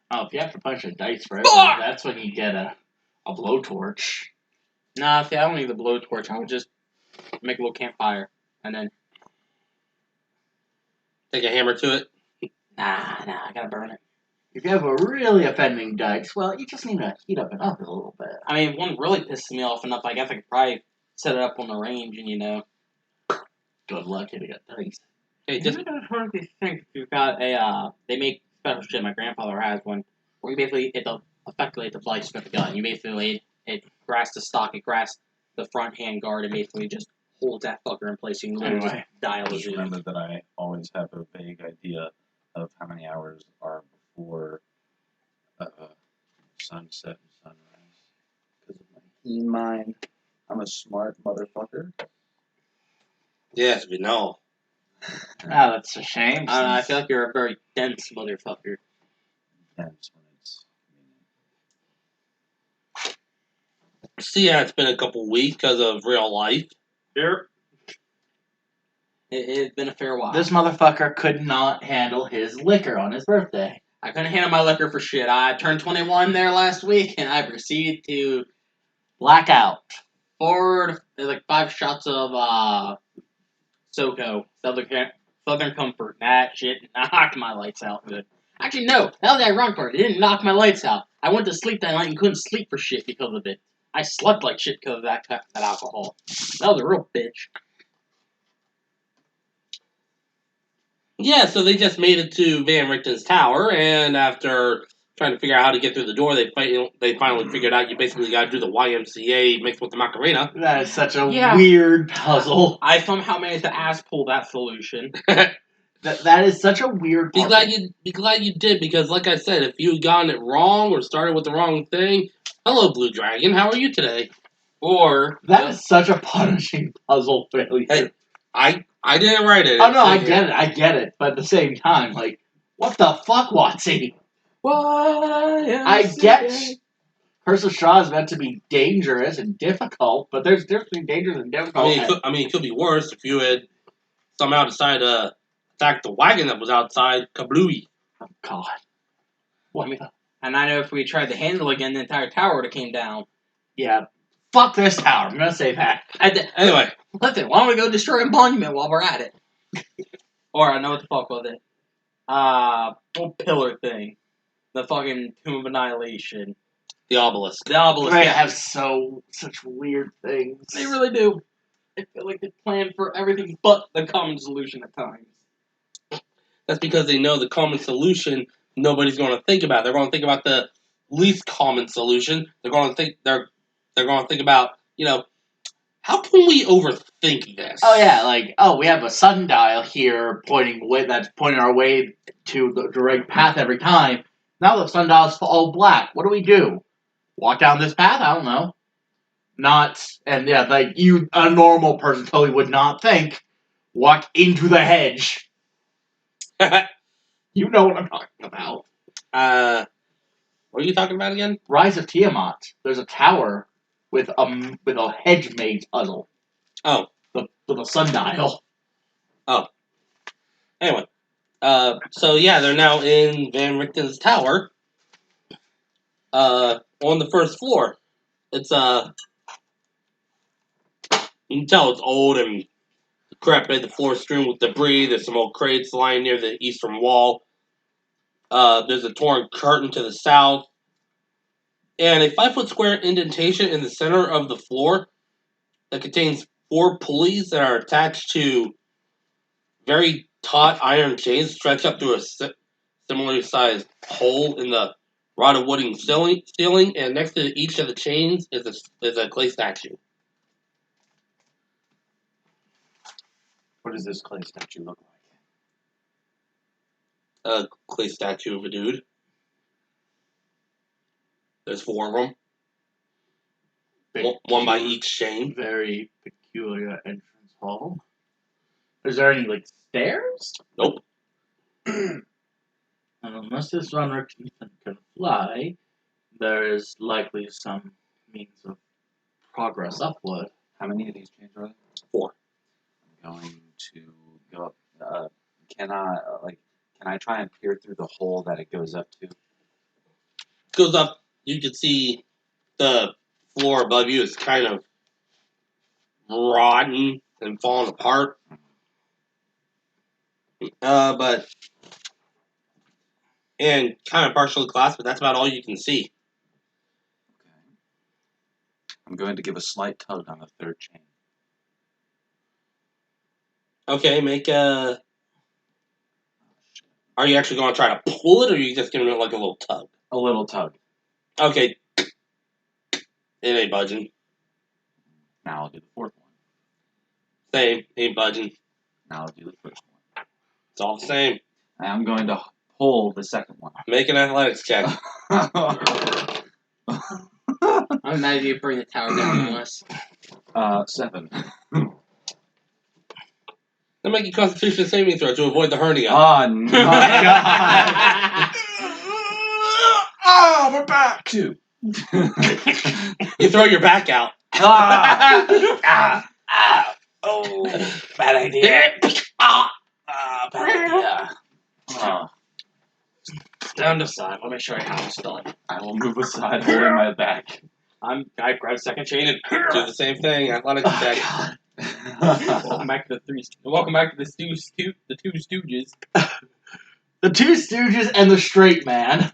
Oh, if you have to punch a dice for everything, that's when you get a blowtorch. Nah, see, I don't need the blowtorch. I would just make a little campfire and then take a hammer to it. Nah, I gotta burn it. If you have a really offending dice, well, you just need to heat up an oven a little bit. I mean, if one really pisses me off enough, I guess I could probably set it up on the range and, Good luck hitting a dice. Hey, just hardly think if you've got a, they make special shit, my grandfather has one, where you basically effectively hit the device with the gun. You basically, it grasps the stock, it grasps the front hand guard, and basically just holds that fucker in place. You can literally just dial Just it. remember that I always have a vague idea of how many hours are before sunset and sunrise. Because of my keen mind, I'm a smart motherfucker. Yes, we know. Ah, that's a shame. I don't know, I feel like you're a very dense motherfucker. Dense when it's So yeah, it's been a couple weeks because of real life. Sure. It's been a fair while. This motherfucker could not handle his liquor on his birthday. I couldn't handle my liquor for shit. I turned 21 there last week, and I proceeded to Black out. forward like 5 shots of SoCo, Southern Comfort. That shit knocked my lights out good. Actually, no, that was the ironic part. It didn't knock my lights out. I went to sleep that night and couldn't sleep for shit because of it. I slept like shit because of that alcohol. That was a real bitch. Yeah, so they just made it to Van Richten's tower, and after trying to figure out how to get through the door, they finally figured out you basically got to do the YMCA mixed with the Macarena. That is such a weird puzzle. I somehow managed to ass pull that solution. That is such a weird puzzle. Be glad you did, because like I said, if you had gotten it wrong or started with the wrong thing, hello, Blue Dragon, how are you today? Or that is such a punishing puzzle failure. Hey, I didn't write it. Oh no, I get it. But at the same time, like, what the fuck, Watsy? I get Curse of Strahd is meant to be dangerous and difficult, but there's difference between dangerous and difficult. It could be worse if you had somehow decided to attack the wagon that was outside Kablooey. Oh God. What? And I know if we tried to handle it again, the entire tower would have came down. Yeah. Fuck this tower. I'm gonna say that. Anyway. Listen, why don't we go destroy a monument while we're at it? Or I know what the fuck was it. Old pillar thing. The fucking Tomb of Annihilation. The obelisk. The obelisk. They have such weird things. They really do. I feel like they plan for everything but the common solution at times. That's because they know the common solution nobody's going to think about. They're going to think about the least common solution. They're going to think about, how can we overthink this? Oh yeah, like, we have a sundial here pointing our way to the direct path every time. Now the sundial's all black. What do we do? Walk down this path? I don't know. A normal person totally would not think. Walk into the hedge. You know what I'm talking about. What are you talking about again? Rise of Tiamat. There's a tower with a hedge maze puzzle. Oh. With a sundial. Oh. Anyway. So yeah, they're now in Van Richten's tower. On the first floor. It's you can tell it's old and decrepit. The floor is strewn with debris. There's some old crates lying near the eastern wall. There's a torn curtain to the south. And a 5-foot square indentation in the center of the floor that contains 4 pulleys that are attached to very taut iron chains stretched up through a similarly sized hole in the rotted wooden ceiling, and next to each of the chains is a clay statue. What does this clay statue look like? A clay statue of a dude. There's 4 of them. One by each chain. Very peculiar entrance hall. Is there any, stairs? Nope. Unless this runner can fly, there is likely some means of progress upward. How many of these chains are there? 4. I'm going to go up. Can I try and peer through the hole that it goes up to? goes up, you can see the floor above you is kind of rotten and falling apart. And kind of partially collapsed, but that's about all you can see. Okay. I'm going to give a slight tug on the third chain. Okay, make a... Are you actually going to try to pull it, or are you just giving it like a little tug? A little tug. Okay. It ain't budging. Now I'll do the fourth one. Same, ain't budging. Now I'll do the first one. It's all the same. I'm going to pull the second one. Make an athletics check. I'm mad you bring the tower down on us. 7. Then make a Constitution saving throw to avoid the hernia. Oh, no. God. Oh, we're back. 2. You throw your back out. Oh, bad idea. Bad idea. Stand aside. Let me show you how it's done. I will move aside, holding my back. I grab second chain and Do the same thing. Athletics check. welcome back to the three. Welcome back to the two Stooges. The Two Stooges and the Straight Man.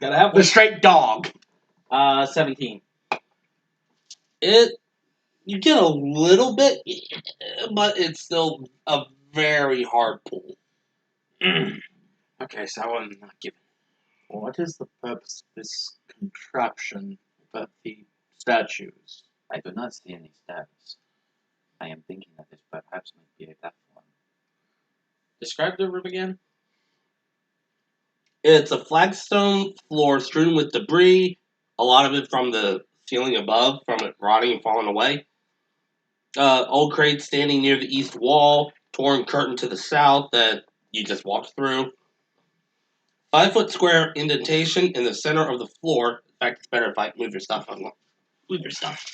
Gotta have The one. Straight Dog. 17. You get a little bit, but it's still a very hard pull. Okay, so I wasn't not given. What is the purpose of this contraption of the statues? I do not see any status. I am thinking that this perhaps might be a platform. Describe the room again. It's a flagstone floor strewn with debris, a lot of it from the ceiling above, from it rotting and falling away. Old crates standing near the east wall, torn curtain to the south that you just walked through. 5-foot square indentation in the center of the floor. In fact, it's better if I move your stuff. Move your stuff.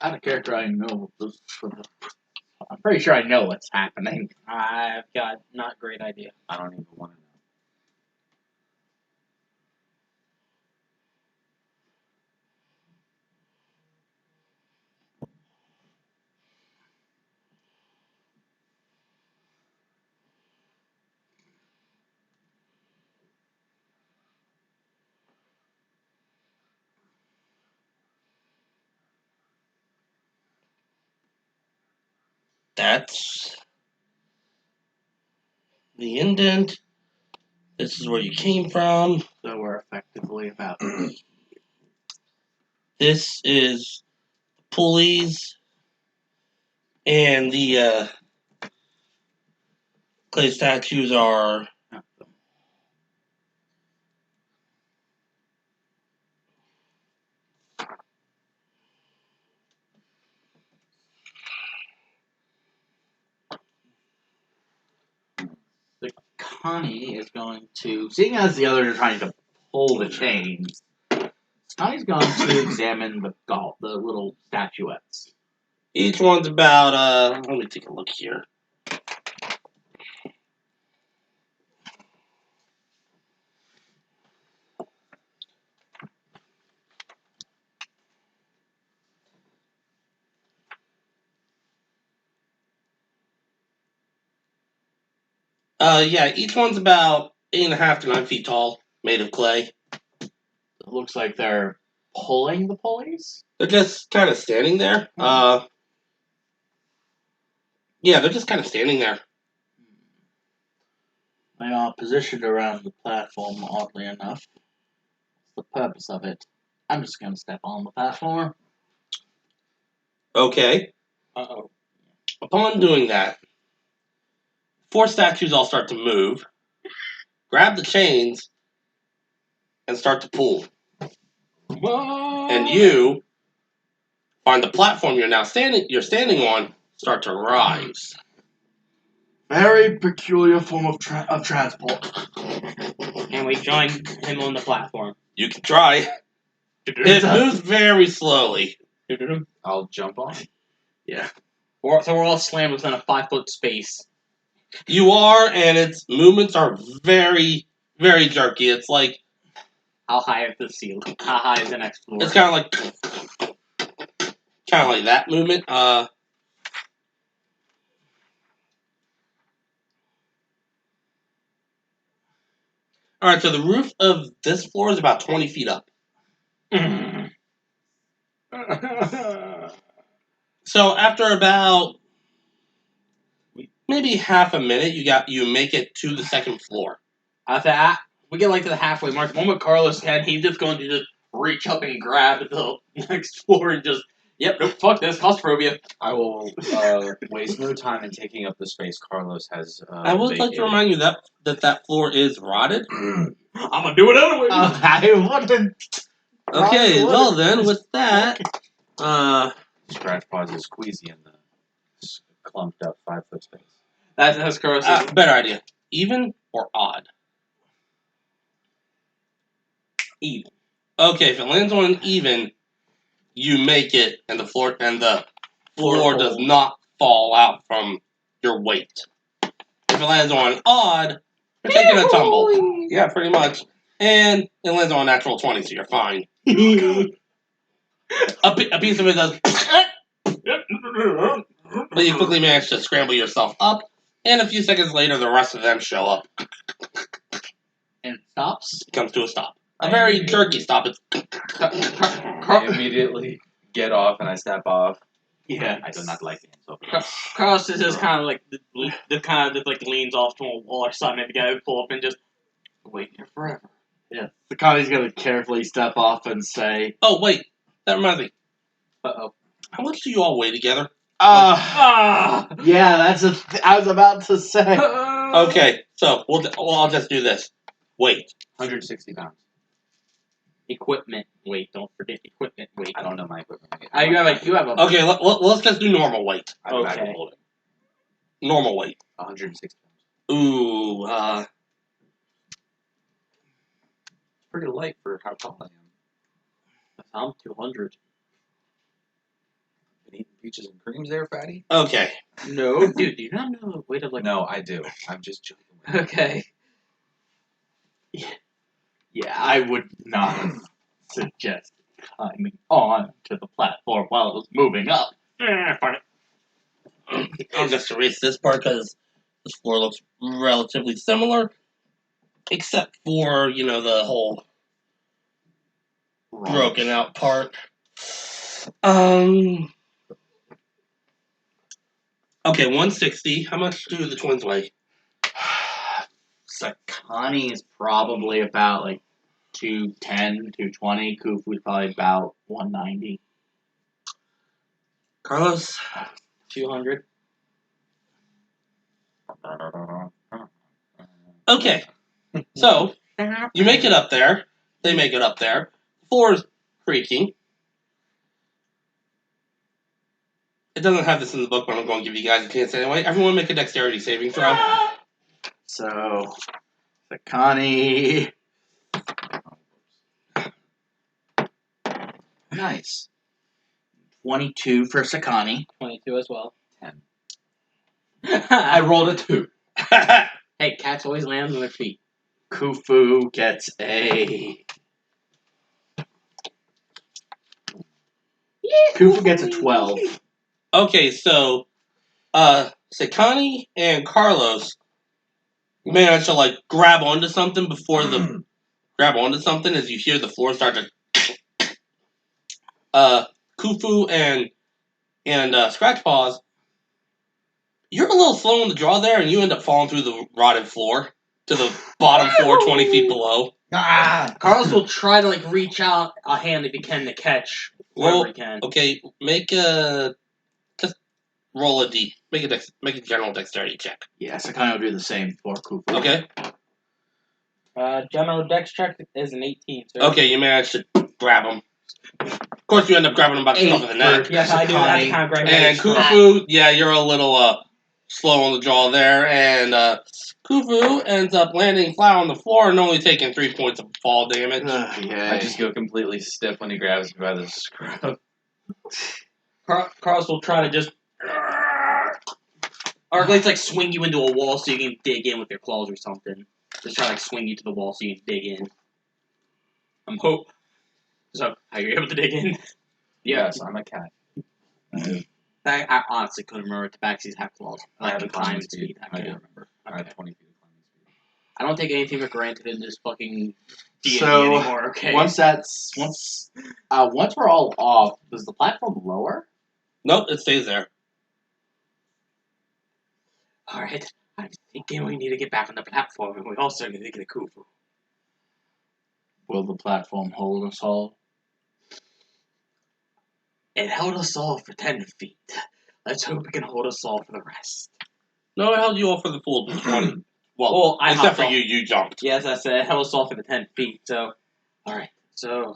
Out of character, I know this. I'm pretty sure I know what's happening. I've got not great idea. I don't even want to know. That's the indent. This is where you came from. So we're effectively about. This is pulleys and the clay statues are Connie is going to, seeing as the others are trying to pull the chains, Connie's going to examine the little statuettes. each one's about let me take a look here. Yeah, each one's about 8.5 to 9 feet tall, made of clay. It looks like they're pulling the pulleys. They're just kind of standing there. Yeah, they're just kind of standing there. They are positioned around the platform, oddly enough. What's the purpose of it? I'm just going to step on the platform. Okay. Uh-oh. Upon doing that, 4 statues all start to move, grab the chains, and start to pull. And you find the platform you're standing on start to rise. Very peculiar form of transport. And we join him on the platform. You can try. It moves very slowly. I'll jump on. Yeah. So we're all slammed within a 5-foot space. You are, and its movements are very, very jerky. It's like How high is the ceiling? How high is the next floor? it's kind of like that movement. All right. So the roof of this floor is about 20 feet up. So after about maybe half a minute, you make it to the second floor. After that, we get like to the halfway mark. The moment Carlos had, he's just going to just reach up and grab the next floor and just, yep, nope, fuck this, claustrophobia. I will waste no time in taking up the space Carlos has I would like to remind you that floor is rotted. I'm gonna do it anyway. I wouldn't. Okay, well then, with that, Scratch Paws is squeezy in the clumped up 5-foot space. That's Carlos. better idea. Even or odd? Even. Okay, if it lands on even, you make it, and the floor does not fall out from your weight. If it lands on odd, you're taking a tumble. Yeah, pretty much. And it lands on a natural 20, so you're fine. A piece of it does, but you quickly manage to scramble yourself up, and a few seconds later, the rest of them show up. And it stops. It comes to a stop. A very jerky stop. It's I immediately get off and I step off. Yeah. I do not like the insult. Carlos is just kind of like leans off to a wall or something. The guy would pull up and just wait here forever. Yeah. Sakani's gonna carefully step off and say, oh wait, that reminds me. Uh-oh. How much do you all weigh together? yeah, I was about to say. Okay, so I'll just do this. Weight. 160 pounds. Equipment weight. Don't forget equipment weight. I don't know my equipment. You have a. Okay, let's just do normal weight. I don't Okay. hold it. Normal weight. 160 pounds. Ooh, Pretty light for how tall I am. I'm 200. Been eating peaches and creams there, fatty? okay. No, dude. Do you not know the weight of like? No, I do. I'm just joking. Okay. Yeah, I would not suggest climbing on to the platform while it was moving up. Fine. I'll just erase this part because this floor looks relatively similar, except for the whole broken out part. Okay, 160. How much do the twins weigh? Sakani is probably about like 210, 220. Kufu's probably about 190. Carlos? 200. Okay, so you make it up there. They make it up there. Floor is creaking. It doesn't have this in the book, but I'm going to give you guys a chance anyway. Everyone make a dexterity saving throw. So, Sakani. Nice. 22 for Sakani. 22 as well. 10. I rolled a 2. Hey, cats always land on their feet. Kufu gets a. Kufu gets a 12. Okay, so Sakani and Carlos manage to grab onto something before grab onto something as you hear the floor start to. Kufu and Scratch Paws, you're a little slow on the draw there, and you end up falling through the rotted floor to the bottom floor, 20 feet below. Carlos will try to reach out a hand if he can to catch wherever he can. Okay, just roll a d. Make a general dexterity check. Yeah, Sakani will do the same for Kufu. Okay. General dex check is an 18. Sir. Okay, you manage to grab him. Of course, you end up grabbing him by the scruff of the neck. Yes, I do. That's kind of great. And Kufu, yeah, you're a little slow on the draw there, and Kufu ends up landing flat on the floor and only taking 3 points of fall damage. I just go completely stiff when he grabs me by the scruff. Carlos will try to just. Or let's like swing you into a wall so you can dig in with your claws or something. Just try to like swing you to the wall so you can dig in. I'm hope. So, are you able to dig in? Yes, I'm a cat. I honestly couldn't remember if the Tabaxis have claws. I have the a climbing speed. I can't remember. I have 20 feet of climbing speed. I don't take anything for granted in this fucking D&D So, anymore, okay? once we're all off, does the platform lower? Nope, it stays there. Alright, I'm thinking we need to get back on the platform, and we also need to get a Kufu. Will the platform hold us all? It held us all for 10 feet. Let's hope it can hold us all for the rest. No, it held you all for the full 20. Well, I except hopped for off. you jumped. Yes, I said it held us all for the 10 feet, so... Alright, so...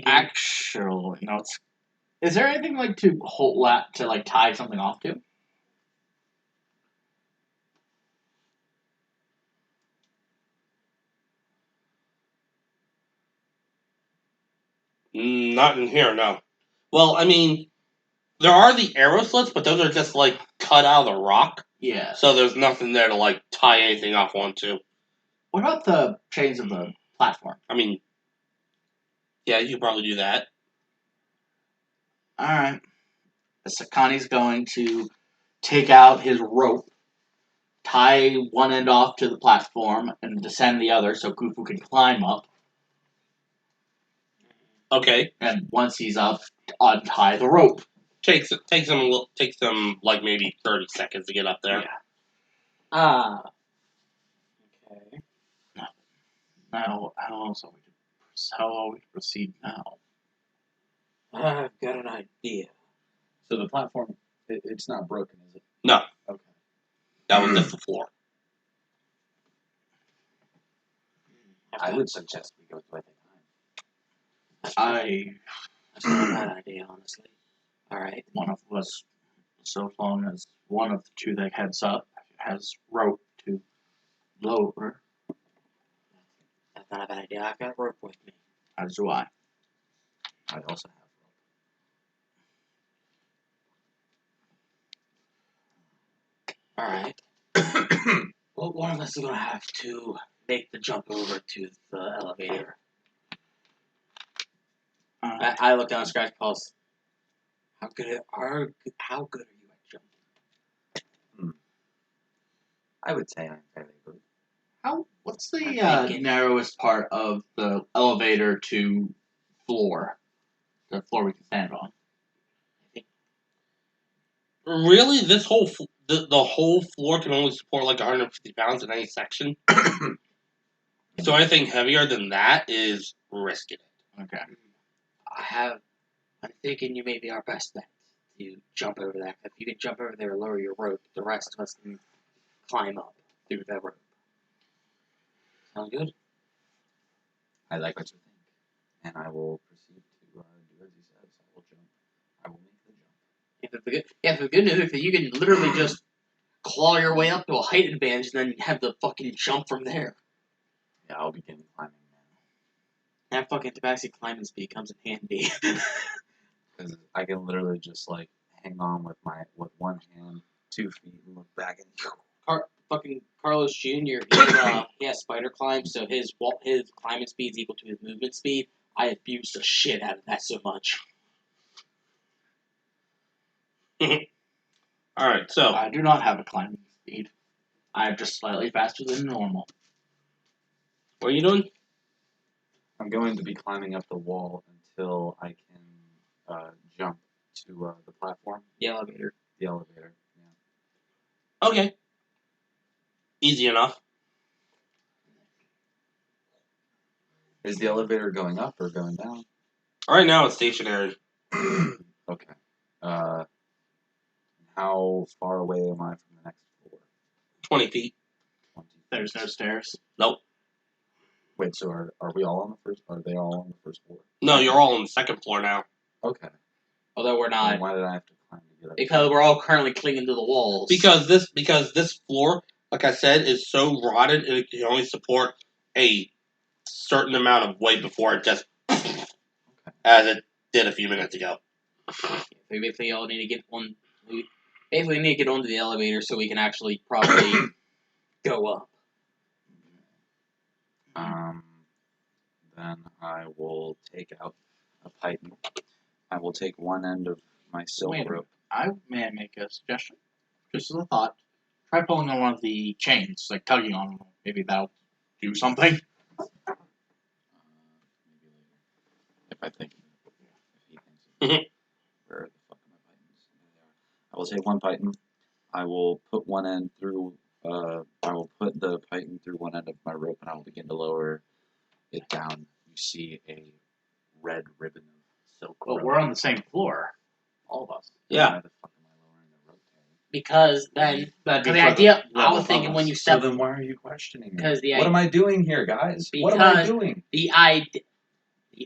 Actually, no. Is there anything like to hold to like tie something off to? Not in here, no. Well, I mean, there are the arrow slits, but those are just like cut out of the rock. Yeah. So there's nothing there to like tie anything off onto. What about the chains of the platform? I mean, yeah, you could probably do that. Alright. Sakani's going to take out his rope, tie one end off to the platform, and descend the other so Kufu can climb up. Okay. And once he's up, untie the rope. Takes them like maybe 30 seconds to get up there. Yeah. Okay. Now, how are we to proceed now? I've got an idea. So the platform, it's not broken, is it? No. Okay. That was just the floor. I would suggest we go with it. That's not a bad idea, honestly. Alright. One of us, so long as one of the two that heads up has rope to lower, That's not a bad idea. I've got rope with me. as do I. I also have Alright. Well, one of us is gonna have to make the jump over to the elevator. I look down at Scratch Pulse. How good are you at jumping? I would say I'm fairly good. What's the I'm thinking- narrowest part of the elevator to floor? The floor we can stand on. Really, this whole the whole floor can only support like 150 pounds in any section. So anything heavier than that is risking it. Okay. I'm thinking you may be our best bet to jump over that. If you can jump over there and lower your rope, the rest of us can climb up through that rope. Sound good? I like what you think. And I will proceed to do as he says. I will jump. I will make the jump. The good news is that you can literally just claw your way up to a height advantage and then have the fucking jump from there. Yeah, I'll begin climbing now. That fucking Tabaxi climbing speed comes in handy. Because I can literally just like hang on with one hand, 2 feet, and look back and Fucking Carlos Jr. He has spider climb, so his climbing speed is equal to his movement speed. I abuse the shit out of that so much. Alright, so I do not have a climbing speed. I am just slightly faster than normal. what are you doing? I'm going to be climbing up the wall until I can jump to the platform, The elevator. the elevator. Yeah. Okay. Easy enough. Is the elevator going up or going down? Right now it's stationary. Okay. How far away am I from the next floor? 20 feet. 20. There's no stairs. Nope. Wait, so are we all on the first? Are they all on the first floor? No, you're all on the second floor now. Okay. Although we're Then not, why did I have to climb to get up? because we're all currently clinging to the walls. Because this floor, like I said, is so rotted it can only support a certain amount of weight before it just as it did a few minutes ago. We basically all need to get one. Basically, we need to get onto the elevator so we can actually probably go up. Then I will take out a python. I will take one end of my silk Wait a rope. May I make a suggestion? Just as a thought. Try pulling on one of the chains, like tugging on them. Maybe that'll do something. Maybe later. If I think of it. If he thinks of it. Where the fuck are my pythons? There they are. I will take one python. I will put one end through. I will put the python through one end of my rope, and I will begin to lower it down. You see a red ribbon of silk rope. But we're on the same floor. All of us. Yeah. Why the fuck am I lowering the rope, Terry? Because then, That'd be the for idea, I level was thinking above when us. you step, So then why are you questioning me? because What am I doing here, guys? What am I doing? the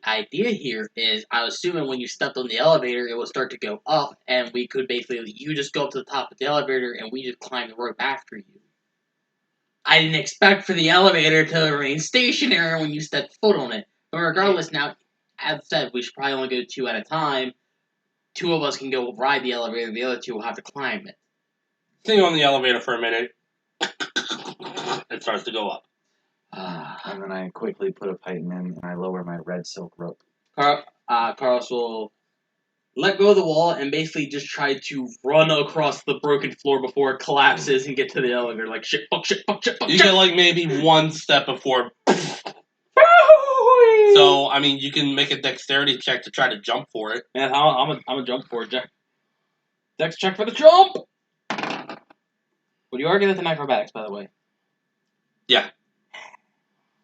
idea here is, I was assuming when you stepped on the elevator, it would start to go up, and we could basically, you just go up to the top of the elevator, and we just climb the rope after you. I didn't expect for the elevator to remain stationary when you step foot on it. But regardless, now, as said, we should probably only go 2 at a time. 2 of us can go ride the elevator, the other 2 will have to climb it. Stay on the elevator for a minute. It starts to go up. And then I quickly put a python in, and I lower my red silk rope. Carlos will let go of the wall and basically just try to run across the broken floor before it collapses and get to the elevator. Like, shit, fuck, shit, fuck, shit, fuck, You shit. get like maybe one step before. So, I mean, you can make a dexterity check to try to jump for it. Man, I'm a jump for it, Jack. Dex check for the jump! Would you argue that's an acrobatics, by the way? Yeah.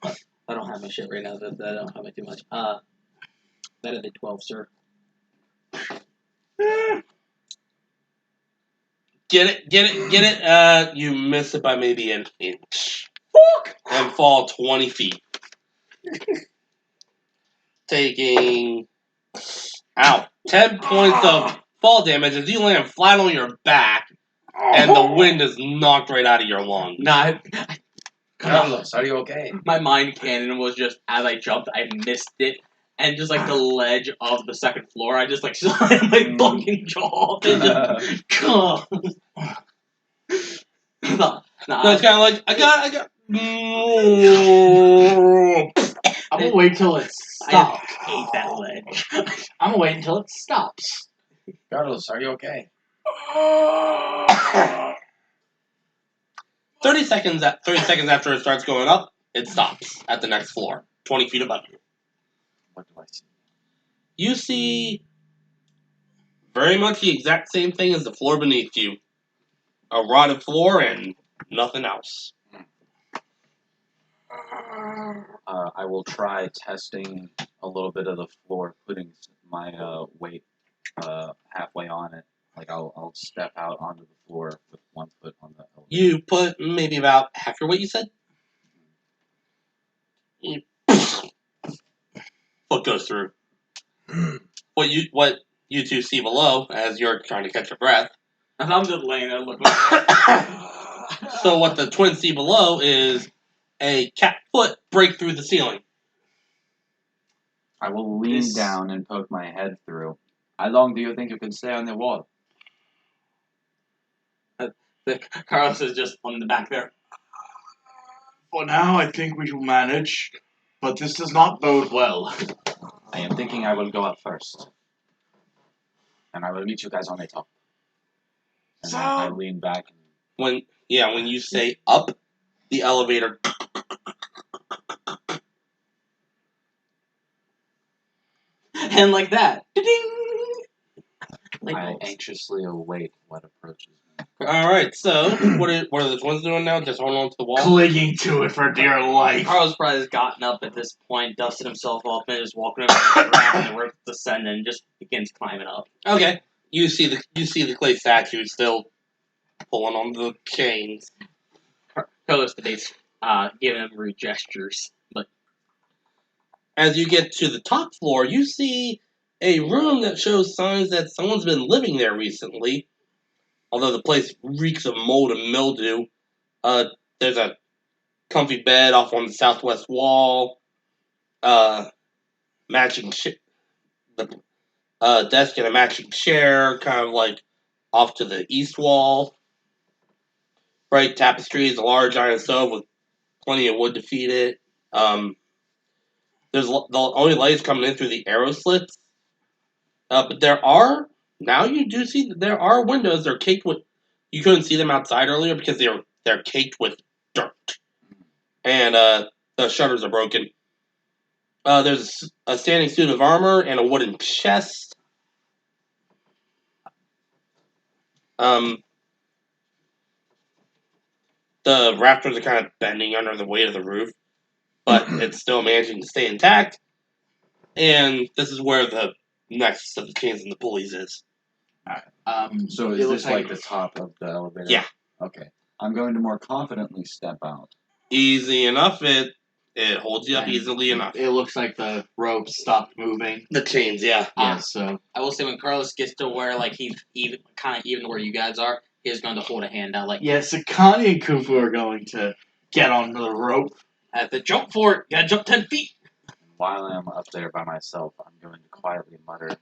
I don't have my shit right now, so I don't have it too much. That is a 12, sir. Get it. You miss it by maybe an inch. Fuck! And fall 20 feet. Taking 10 points of fall damage as you land flat on your back, and the wind is knocked right out of your lungs. Nah, Carlos, are you okay? my mind cannon was just, as I jumped, I missed it, and just like the ledge of the second floor, I just like slammed my fucking jaw off and just, No, it's kind of like, I got. I'm gonna wait till it I stops. hate that ledge. I'm gonna wait until it stops. Carlos, are you okay? 30 seconds after it starts going up, it stops at the next floor, 20 feet above you. What do I see? You see very much the exact same thing as the floor beneath you. A rotted floor and nothing else. I will try testing a little bit of the floor, putting my weight halfway on it. Like I'll step out onto the floor with one foot on the elevator. You put maybe about half your weight, you said? Foot goes through. What you two see below as you're trying to catch your breath. And I'm just laying there looking. So what the twins see below is a cat foot break through the ceiling. I will lean down and poke my head through. How long do you think you can stay on the wall? Carlos is just on the back there. For now, I think we will manage, but this does not bode well. I am thinking I will go up first. And I will meet you guys on the top. And then I lean back. When you say up, the elevator. And like that. Ding! Like I that. anxiously await what approaches me. Alright, so what are the twins doing now? Just holding on to the wall? Clinging to it for dear life. Carlos probably has gotten up at this point, dusted himself off, and just walking over, grabbing the rope to descend, and just begins climbing up. Okay. You see the clay statue still pulling on the chains. Carlos debates giving him rude gestures. But As you get to the top floor, you see a room that shows signs that someone's been living there recently. Although the place reeks of mold and mildew. There's a comfy bed off on the southwest wall. Matching desk and a matching chair, kind of like off to the east wall. Bright tapestry is a large iron stove with plenty of wood to feed it. There's the only lights coming in through the arrow slits. But now you do see that there are windows. They're caked with. You couldn't see them outside earlier because they're caked with dirt, and the shutters are broken. There's a standing suit of armor and a wooden chest. The rafters are kind of bending under the weight of the roof, but it's still managing to stay intact. And this is where the nexus of the chains and the pulleys is. So is this like the top of the elevator? Yeah. Okay. I'm going to more confidently step out. Easy enough. It holds you up easily enough. It looks like the rope stopped moving. The chains, yeah. Yeah, so I will say when Carlos gets to where like he's kind of even where you guys are, he's going to hold a hand out like. yeah, Sakani and Kufu are going to get onto the rope. Have to jump for it. You gotta jump 10 feet. While I'm up there by myself, I'm going to quietly mutter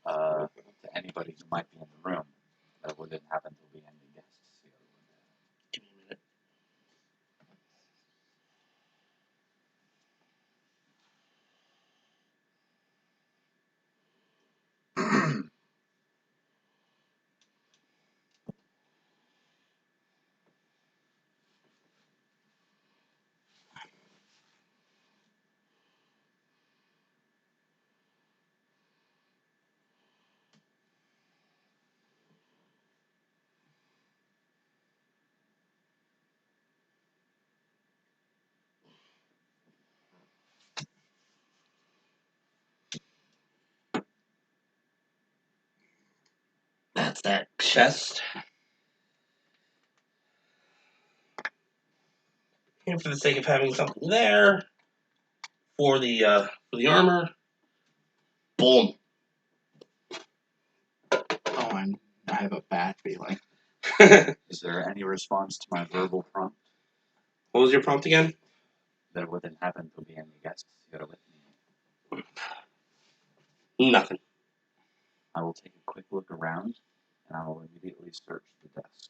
to anybody who might be in the room that wouldn't happen to be any guests here. Give me a minute. That's that chest. And for the sake of having something there for the armor, boom. Oh, I have a bad feeling. Is there any response to my verbal prompt? What was your prompt again? There wouldn't happen to be any guests here with me. Nothing. I will take a quick look around, and I will immediately search the desk.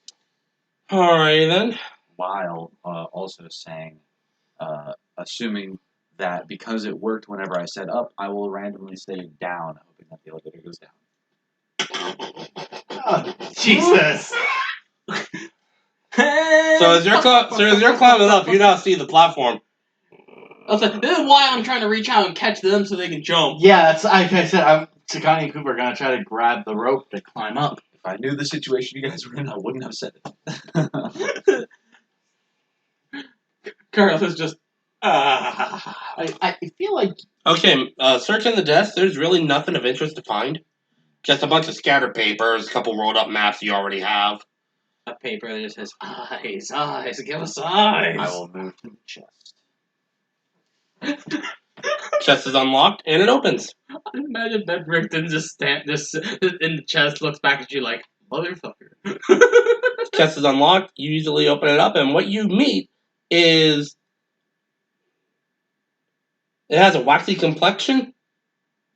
Alrighty then. While also saying, assuming that because it worked whenever I said up, I will randomly say down, hoping that the elevator goes down. Oh, Jesus! So as you're climbing up, you now see the platform. I was like, this is why I'm trying to reach out and catch them so they can jump. Yeah, that's like I said. Sakani and Cooper are gonna try to grab the rope to climb up. If I knew the situation you guys were in, I wouldn't have said it. Carlos is just. I feel like Okay, searching the desk, there's really nothing of interest to find. Just a bunch of scattered papers, a couple rolled up maps you already have. A paper that just says, eyes, give us eyes. I will move to the chest. Chest is unlocked, and it opens. Imagine that Richten just in the chest, looks back at you like, motherfucker. Chest is unlocked, you easily open it up, and what you meet is... It has a waxy complexion.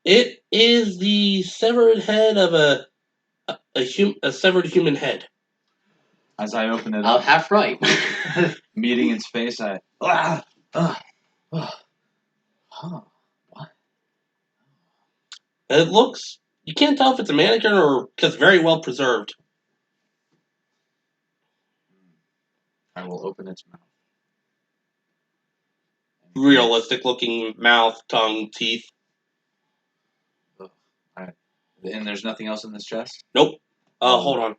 It is the severed head of a severed human head. As I open it up, Half right. meeting its face, I... What? It looks... You can't tell if it's a mannequin or just very well preserved. I will open its mouth. Realistic looking mouth, tongue, teeth. And there's nothing else in this chest? Nope. Hold on.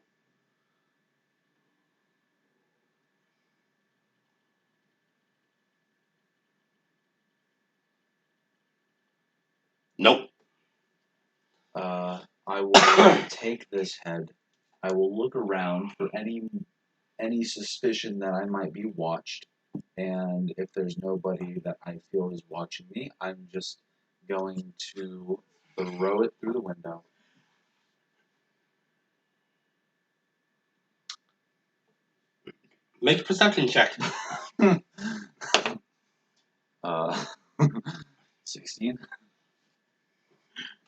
Nope. I will take this head. I will look around for any suspicion that I might be watched. And if there's nobody that I feel is watching me, I'm just going to throw it through the window. Make a perception check. 16.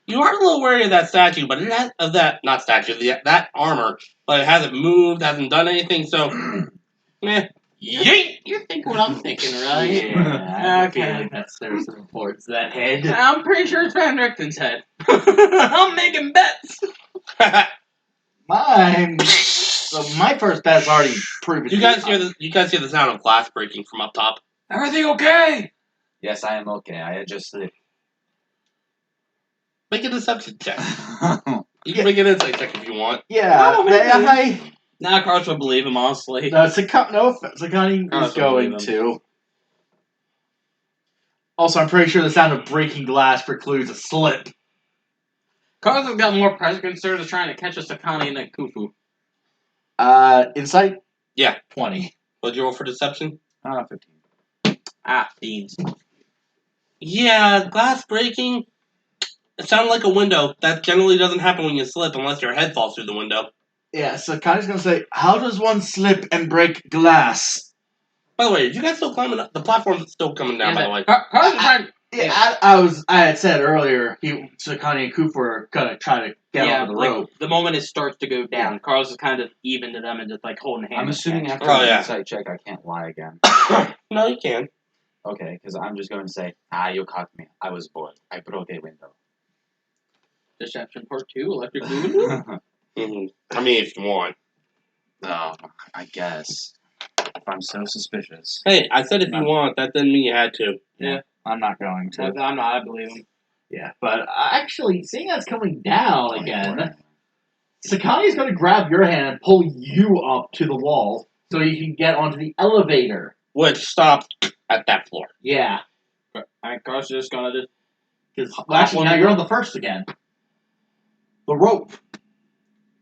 You are a little wary of that statue, but it has that armor, but it hasn't moved, hasn't done anything. So, yeet. You're thinking what I'm thinking, right? Yeah, I feel Okay. like that serves some importance to that head. I'm pretty sure it's Van Richten's head. I'm making bets. My first bet's already proven. You guys hear the sound of glass breaking from up top. Everything okay? Yes, I am okay. I just slipped. Make a deception check. You can make an insight check if you want. Yeah, Oh, maybe. I Nah, Carlos would believe him, honestly. no, Sakani Oh, is so believe going him. to. Also, I'm pretty sure the sound of breaking glass precludes a slip. Carlos has got more pressing concerns of trying to catch a Sakani and a Kufu. Insight? Yeah. 20. What'd you roll for deception? 15. Ah, beans. Yeah, glass breaking. It sounded like a window. That generally doesn't happen when you slip unless your head falls through the window. Yeah, Sakani's going to say, how does one slip and break glass? By the way, did you guys still climbing up? The platform's still coming down, by the way. Carlos is trying. Yeah, I had said earlier, Sakani and Cooper are going to try to get over the rope. The moment it starts to go down, Carlos is kind of even to them and just like holding hands. I'm assuming after Oh, an yeah. insight check, I can't lie again. No, you can. Okay, because I'm just going to say, you caught me. I was bored. I broke a window. Deception part 2, electric blue. I mean, if you want. I guess. If I'm so suspicious. Hey, I said if you want. That didn't mean you had to. Yeah. I'm not going to. I'm not. I believe him. Yeah, but actually, seeing that's coming down again, Sakani's going to grab your hand and pull you up to the wall so you can get onto the elevator. Which stopped at that floor. Yeah. Alright, Carlos is just gonna just. Actually, now you're on the first again. The rope.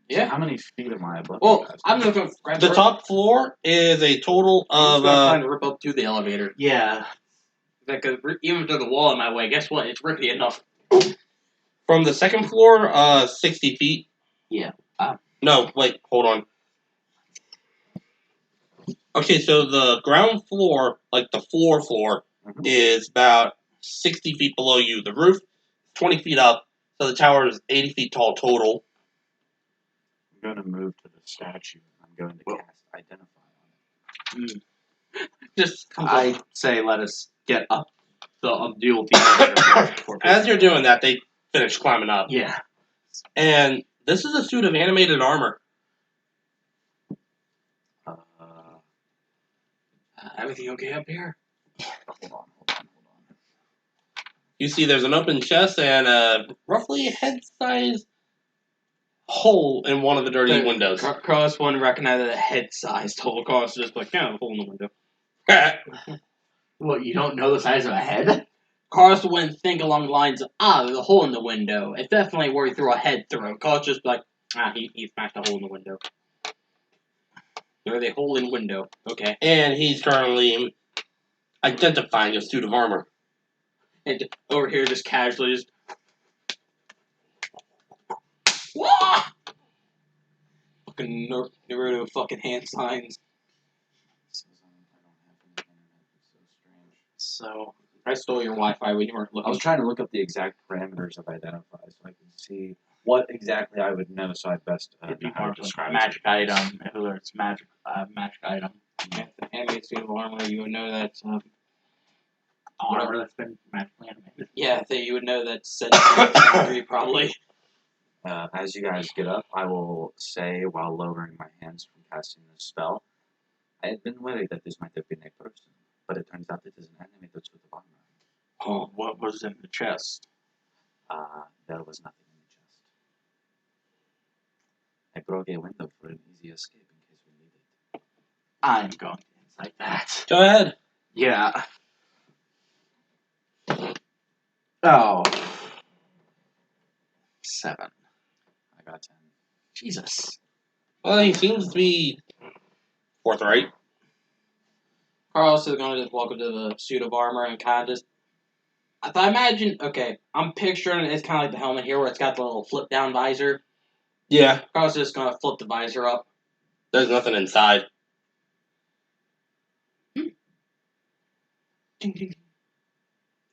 Yeah. How many feet am I above? Well, I'm just gonna grab The top floor is a total I'm of. just gonna try to rip up to the elevator. Yeah. Because even if there's a wall in my way, guess what? It's rickety enough. From the second floor, 60 feet. Yeah. No, wait, hold on. Okay, so the ground floor, like the floor, is about 60 feet below you. The roof, 20 feet up, so the tower is 80 feet tall total. I'm going to move to the statue. I'm going to cast Identify on it. Just I say let us get up the deal with the elevator. As you're doing that, they finish climbing up. Yeah. And this is a suit of animated armor. everything okay up here? Hold on. You see there's an open chest and a roughly head-sized hole in one of the dirty windows. Carlos wouldn't recognize the head-sized hole. Carlos is just like, yeah, a hole in the window. What, you don't know the size of a head? Carlos wouldn't think along the lines of, there's a hole in the window. It's definitely where he threw a head through. Carlos just like, he smashed a hole in the window. There's a hole in window. Okay. And he's currently identifying a suit of armor. And over here, just casually, just. Wah! Fucking Naruto fucking hand signs. So, I stole your Wi-Fi when you weren't looking. I was trying to look up the exact parameters of Identify so I can see what exactly I would know, so I'd best know how to describe magic item. Whether it's magic item. If the animated suit of armor, you would know that. Armor that's been magically animated. Yeah, you would know that sensory probably. As you guys get up, I will say, while lowering my hands from casting this spell, I had been worried that this might have been a person, but it turns out it is an animated suit of armor. Oh, what was in the chest? There was nothing in the chest. I broke a window for an easy escape in case we need it. I'm going to insight that. Go ahead. Yeah. Oh. 7. I got 10. Jesus. Well, he seems to be forthright. Carlos is going to just walk up to the suit of armor and kind of just. I imagine, okay, I'm picturing it's kind of like the helmet here where it's got the little flip down visor. Yeah. Carlos is just going to flip the visor up. There's nothing inside.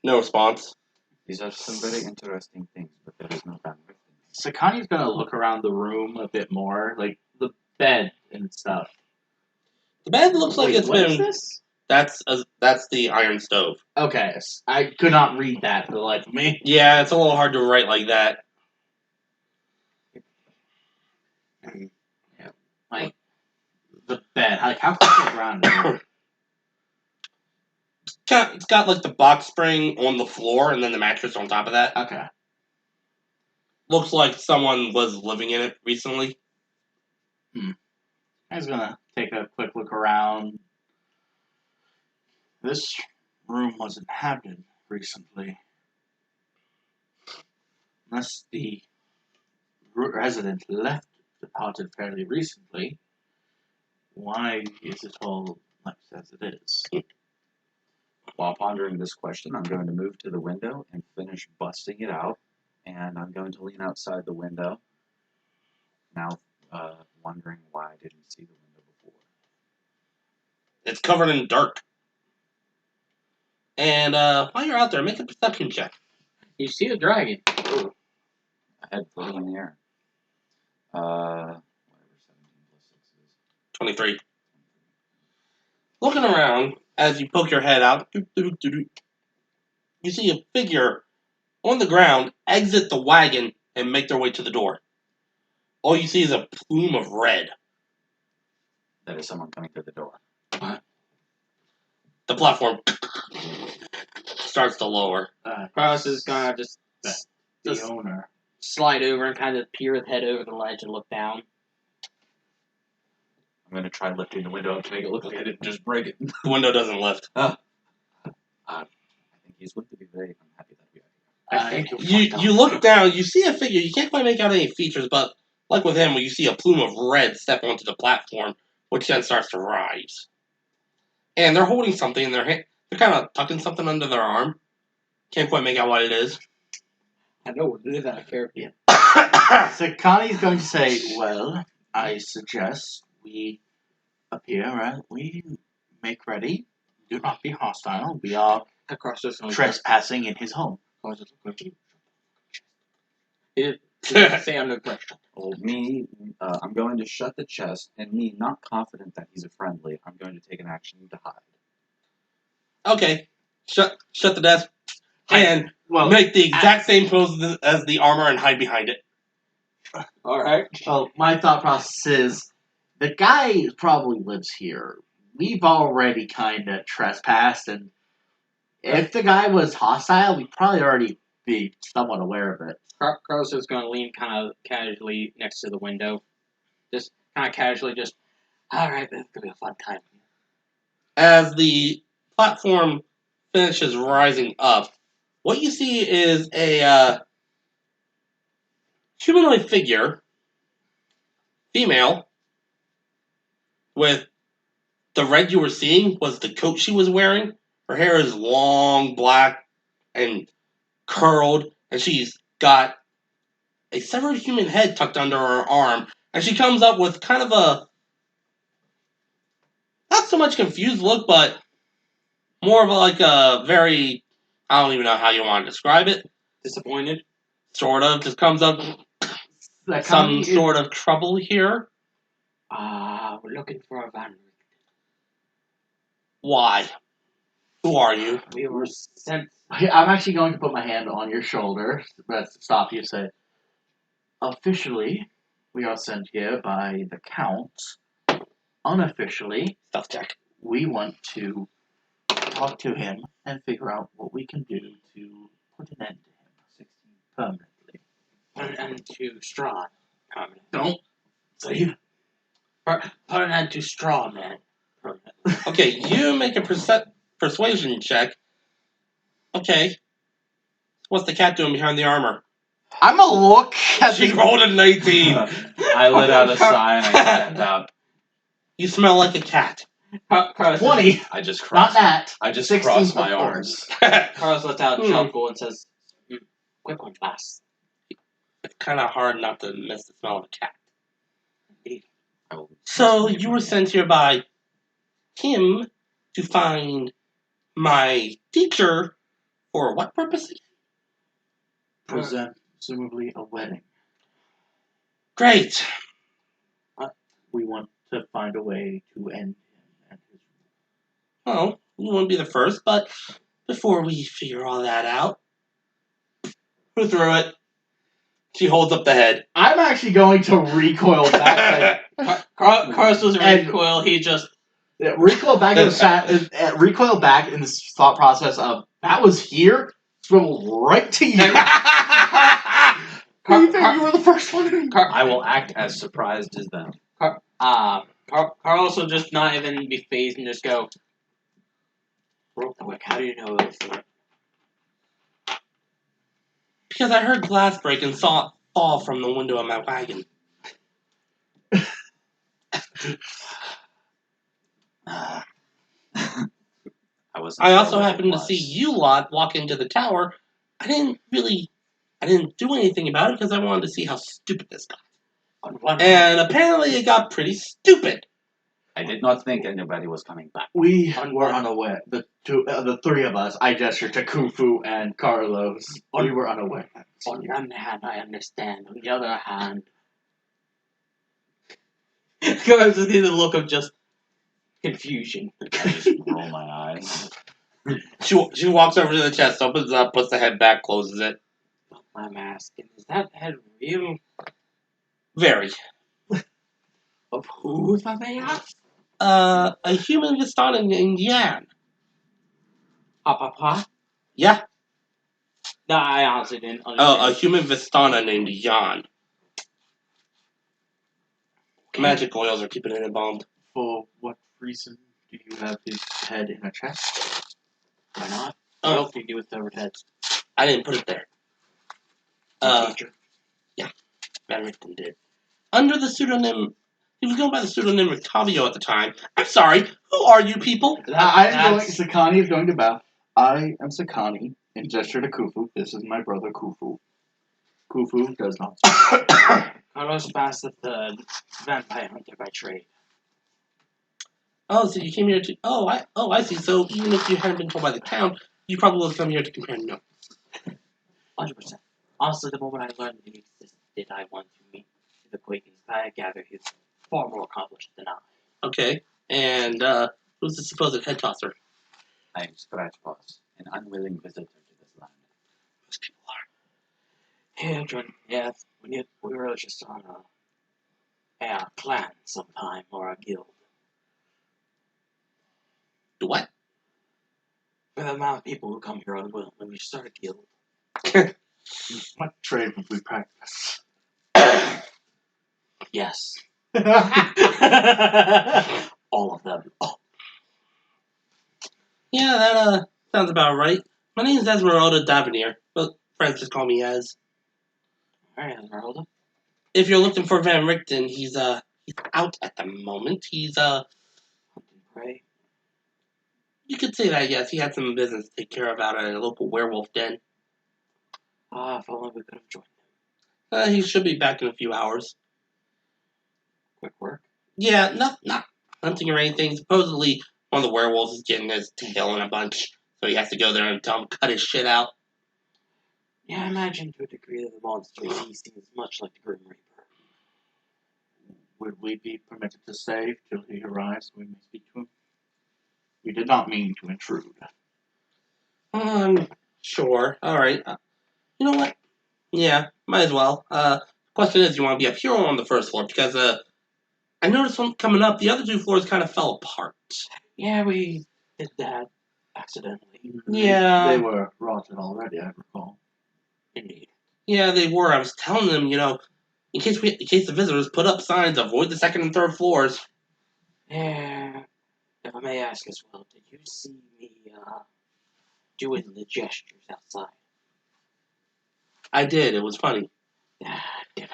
No response. These are some very interesting things, but there is no bandwidth. Sakani's gonna look around the room a bit more, like the bed and stuff. The bed looks like Wait, it's what is been. this? That's the iron stove. Okay, I could not read that for the life of me. Yeah, it's a little hard to write like that. Yeah, like the bed. Like how close to the ground is it? It's got like the box spring on the floor and then the mattress on top of that. Okay. Looks like someone was living in it recently. I was gonna take a quick look around. This room was inhabited recently. Unless the resident departed fairly recently, why is it all left as it is? While pondering this question, I'm going to move to the window and finish busting it out, and I'm going to lean outside the window, now wondering why I didn't see the window before. It's covered in dirt. And while you're out there, make a perception check. You see the dragon. I had 40 in the air. Whatever 17 plus 6 is. 23. Looking around, as you poke your head out, you see a figure on the ground exit the wagon and make their way to the door. All you see is a plume of red. That is someone coming through the door. The platform starts to lower. Carlos is gonna just The owner. slide over and kind of peer his head over the ledge and look down. I'm going to try lifting the window up to make it look like I didn't just break it. The window doesn't lift. I think he's going to be very unhappy that we are here. I think You look down, you see a figure. You can't quite make out any features, but like with him, you see a plume of red step onto the platform, which then starts to rise. And they're holding something in their hand. They're kind of tucking something under their arm. Can't quite make out what it is. I know what it is out of character. So Connie's going to say, well, I suggest we appear and we make ready. Do not be hostile. We are Across this one. trespassing in his home. Say I'm no question. Well, me, I'm going to shut the chest, and me, not confident that he's a friendly, I'm going to take an action to hide. Okay. Shut the desk. And Well, make the exact same pose as the armor and hide behind it. Alright. well, my thought process is the guy probably lives here. We've already kind of trespassed, and if the guy was hostile, we'd probably already be somewhat aware of it. Carlos is gonna lean kind of casually next to the window. Just kind of casually, just, alright, this is gonna be a fun time. As the platform finishes rising up, what you see is a humanoid figure, female, with the red you were seeing was the coat she was wearing. Her hair is long, black, and curled, and she's got a severed human head tucked under her arm, and she comes up with kind of a not so much confused look, but more of like a very, I don't even know how you want to describe it. Disappointed? Sort of, just comes up some sort of trouble here. We're looking for a van. Why? Who are you? We were sent. I'm actually going to put my hand on your shoulder to stop you. Say, officially, we are sent here by the Count. Unofficially, Stealth check. we want to talk to him and figure out what we can do to put an end to him 16 permanently. Put an end to Strahd. Don't say Put an end to Strahd, man. Okay, you make a persuasion check. Okay. What's the cat doing behind the armor? I'm gonna look at She the rolled a 19. I let out a sigh and I sat down. You smell like a cat. Carlos 20. I just Not crossed. that. I just 16 crossed my of arms. Carlos lets out a chuckle and says, quick one, boss. It's kind of hard not to miss the smell of a cat. I will- So you were sent here by him to find my teacher for what purpose again? presumably a wedding. Great. We want to find a way to end him and his Well, you won't be the first, but before we figure all that out, who threw it? She holds up the head. I'm actually going to recoil back. Carlos was recoil. He just recoil back recoil back in this thought process of that was here. Swivel right to you. You were the first one. I will act as surprised as them. Carlos will just not even be phased and just go. Real quick, how do you know it was there? Because I heard glass break and saw it fall from the window of my wagon. I also happened to see you lot walk into the tower. I didn't do anything about it because I wanted to see how stupid this got. And apparently it got pretty stupid. I did not think anybody was coming back. We were unaware. The three of us, I gestured to Khufu and Carlos. We were unaware. On one hand, I understand. On the other hand, Carlos just needs a look of just confusion. I just roll my eyes. She walks over to the chest, opens it up, puts the head back, closes it. I'm asking, is that head real? Very. Of who, if I may ask? A human Vistana named Yan. Papa? Yeah. No, I honestly didn't understand. A human Vistana named Yan. Magic oils are keeping it embalmed. For what reason do you have his head in a chest? Why not? What else do you do with severed heads? I didn't put it there. Teacher. Yeah. Mad Mage did. Under the pseudonym... He was going by the pseudonym Octavio at the time. I'm sorry. Who are you people? Sakani is going to bow. I am Sakani, and gesture to Khufu. This is my brother Khufu. Khufu does not speak. Carlos Bass the vampire hunter by trade. Oh, so you came here to... I see. So even if you hadn't been told by the town, you probably would have come here to compare notes. 100%. Honestly, the moment I learned that he existed, I wanted to meet the Quakens. I gather he's far more accomplished than I. Okay. And who's the supposed head tosser? I am Scratch Boss, an unwilling visitor to this land. Most people are. Yeah, Jordan. Yeah, we were just on a clan sometime, or a guild. What? For the amount of people who come here unwillingly, we start a guild. What trade would we practice? Yes. All of them. Oh. Yeah, that sounds about right. My name is Esmeralda Davenier, but friends just call me Ez. Alright, Esmeralda. If you're looking for Van Richten, he's out at the moment. He's hunting prey. You could say that, yes. He had some business to take care of out at a local werewolf den. If only we could have joined him. He should be back in a few hours. Quick work. Yeah, not hunting or anything. Supposedly, one of the werewolves is getting his tail in a bunch, so he has to go there and tell him cut his shit out. Yeah, I imagine to a degree that the monster he seems much like the Grim Reaper. Would we be permitted to stay till he arrives so we may speak to him? We did not mean to intrude. Sure. Alright. You know what? Yeah, might as well. Question is, you want to be up here or on the first floor? Because, I noticed one coming up, the other two floors kind of fell apart. Yeah, we did that accidentally. Yeah. They were rotted already, I recall. Indeed. Yeah, they were. I was telling them, in case the visitors put up signs, avoid the second and third floors. Yeah. If I may ask as well, did you see me, doing the gestures outside? I did. It was funny. Damn it.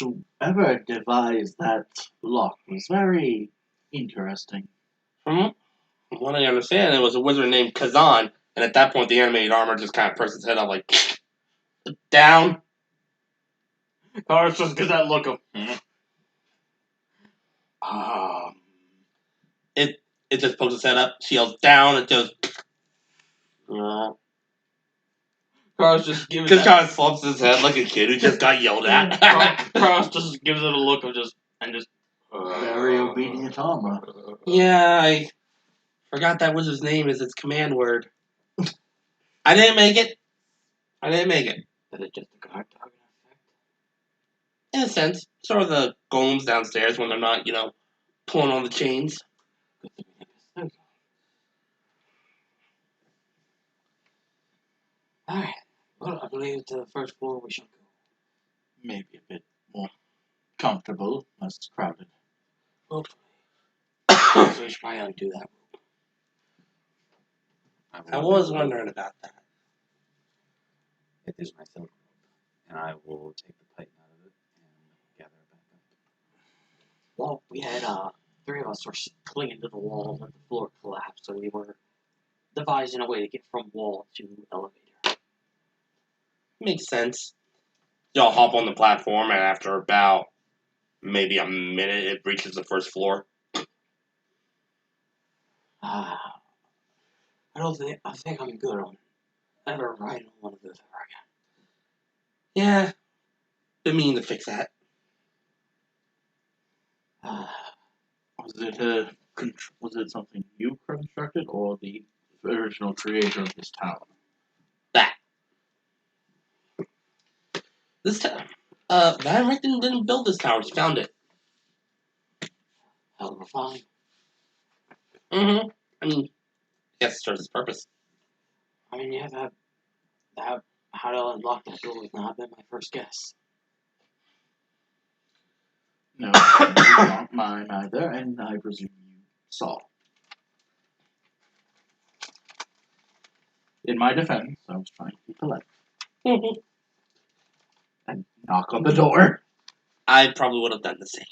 Whoever devised that lock was very interesting. From what I understand, it was a wizard named Kazan, and at that point, the animated armor just kind of pressed its head up like, down. Carlos just gives that look of, It just pokes its head up, she yells down, it goes, Carlos just gives Because that. John slumps his head like a kid who just got yelled at. Carlos just gives it a look of just Very obedient armor. Yeah, I forgot that was his name as its command word. I didn't make it. Is it just a guard dog effect? In a sense. Sort of the golems downstairs when they're not, pulling on the chains. Good thing we have this. Alright. Well, I believe to the first floor we should go. Maybe a bit more comfortable, less crowded. Hopefully. So we should probably undo that. I was wondering about that. It is my silk rope, and I will take the titan out of it and gather it back up. Well, we had three of us were clinging to the wall and the floor collapsed, so we were devising a way to get from wall to elevator. Makes sense. Y'all hop on the platform, and after about maybe a minute, it reaches the first floor. I think I'm good on ever riding one of those ever Yeah, been meaning to fix that. again. Was it something you constructed or the original creator of this tower? That. This tower. Van Richten didn't build this tower, he found it. Hell of a find. Mm-hmm. I mean, yes, it serves its purpose. I mean, yeah, that how to unlock that door would not have been my first guess. No, not mine either, and I presume you saw. In my defense, I was trying to be polite Mm-hmm. and knock on the door. I probably would have done the same.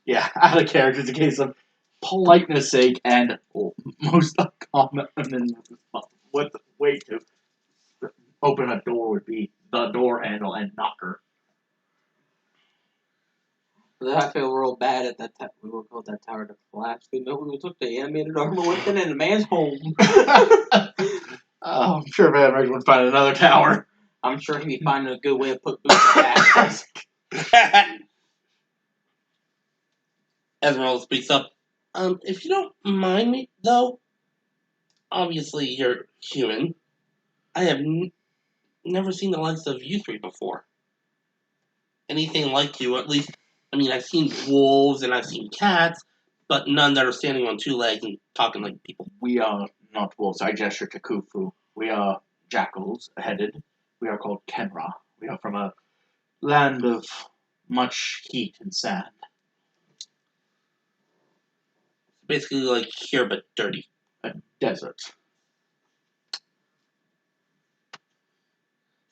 Yeah, out of character, in case of politeness sake and most uncommon what the way to open a door would be the door handle and knocker. But then I feel real bad at that time. We were told that tower to collapse. We know we took the animated armor with it in a man's home. I'm sure Van Richten would find another tower. I'm sure he'd be finding a good way to put boots in asses. Esmeralda speaks up. If you don't mind me, though, obviously you're human. I have never seen the likes of you three before. Anything like you, at least. I mean, I've seen wolves and I've seen cats, but none that are standing on two legs and talking like people. We are not wolves. I gesture to Khufu. We are jackals headed. We are called Kenra. We are from a land of much heat and sand. Basically like here, but dirty. A desert.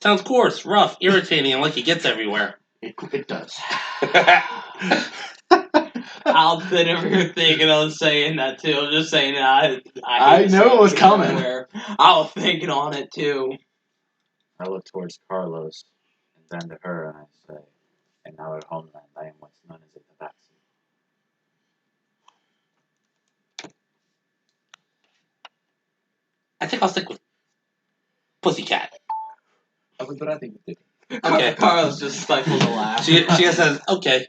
Sounds coarse, rough, irritating, and like he gets everywhere. It does. I'll sit over here thinking I was saying that too. I'm just saying that I know it was coming. Everywhere. I was thinking on it too. I look towards Carlos and then to her and I say, and now at homeland I am what's known as a tabaxi. I think I'll stick with Pussycat. But I think it did. Okay. Carlos just stifled a laugh. She just says, okay.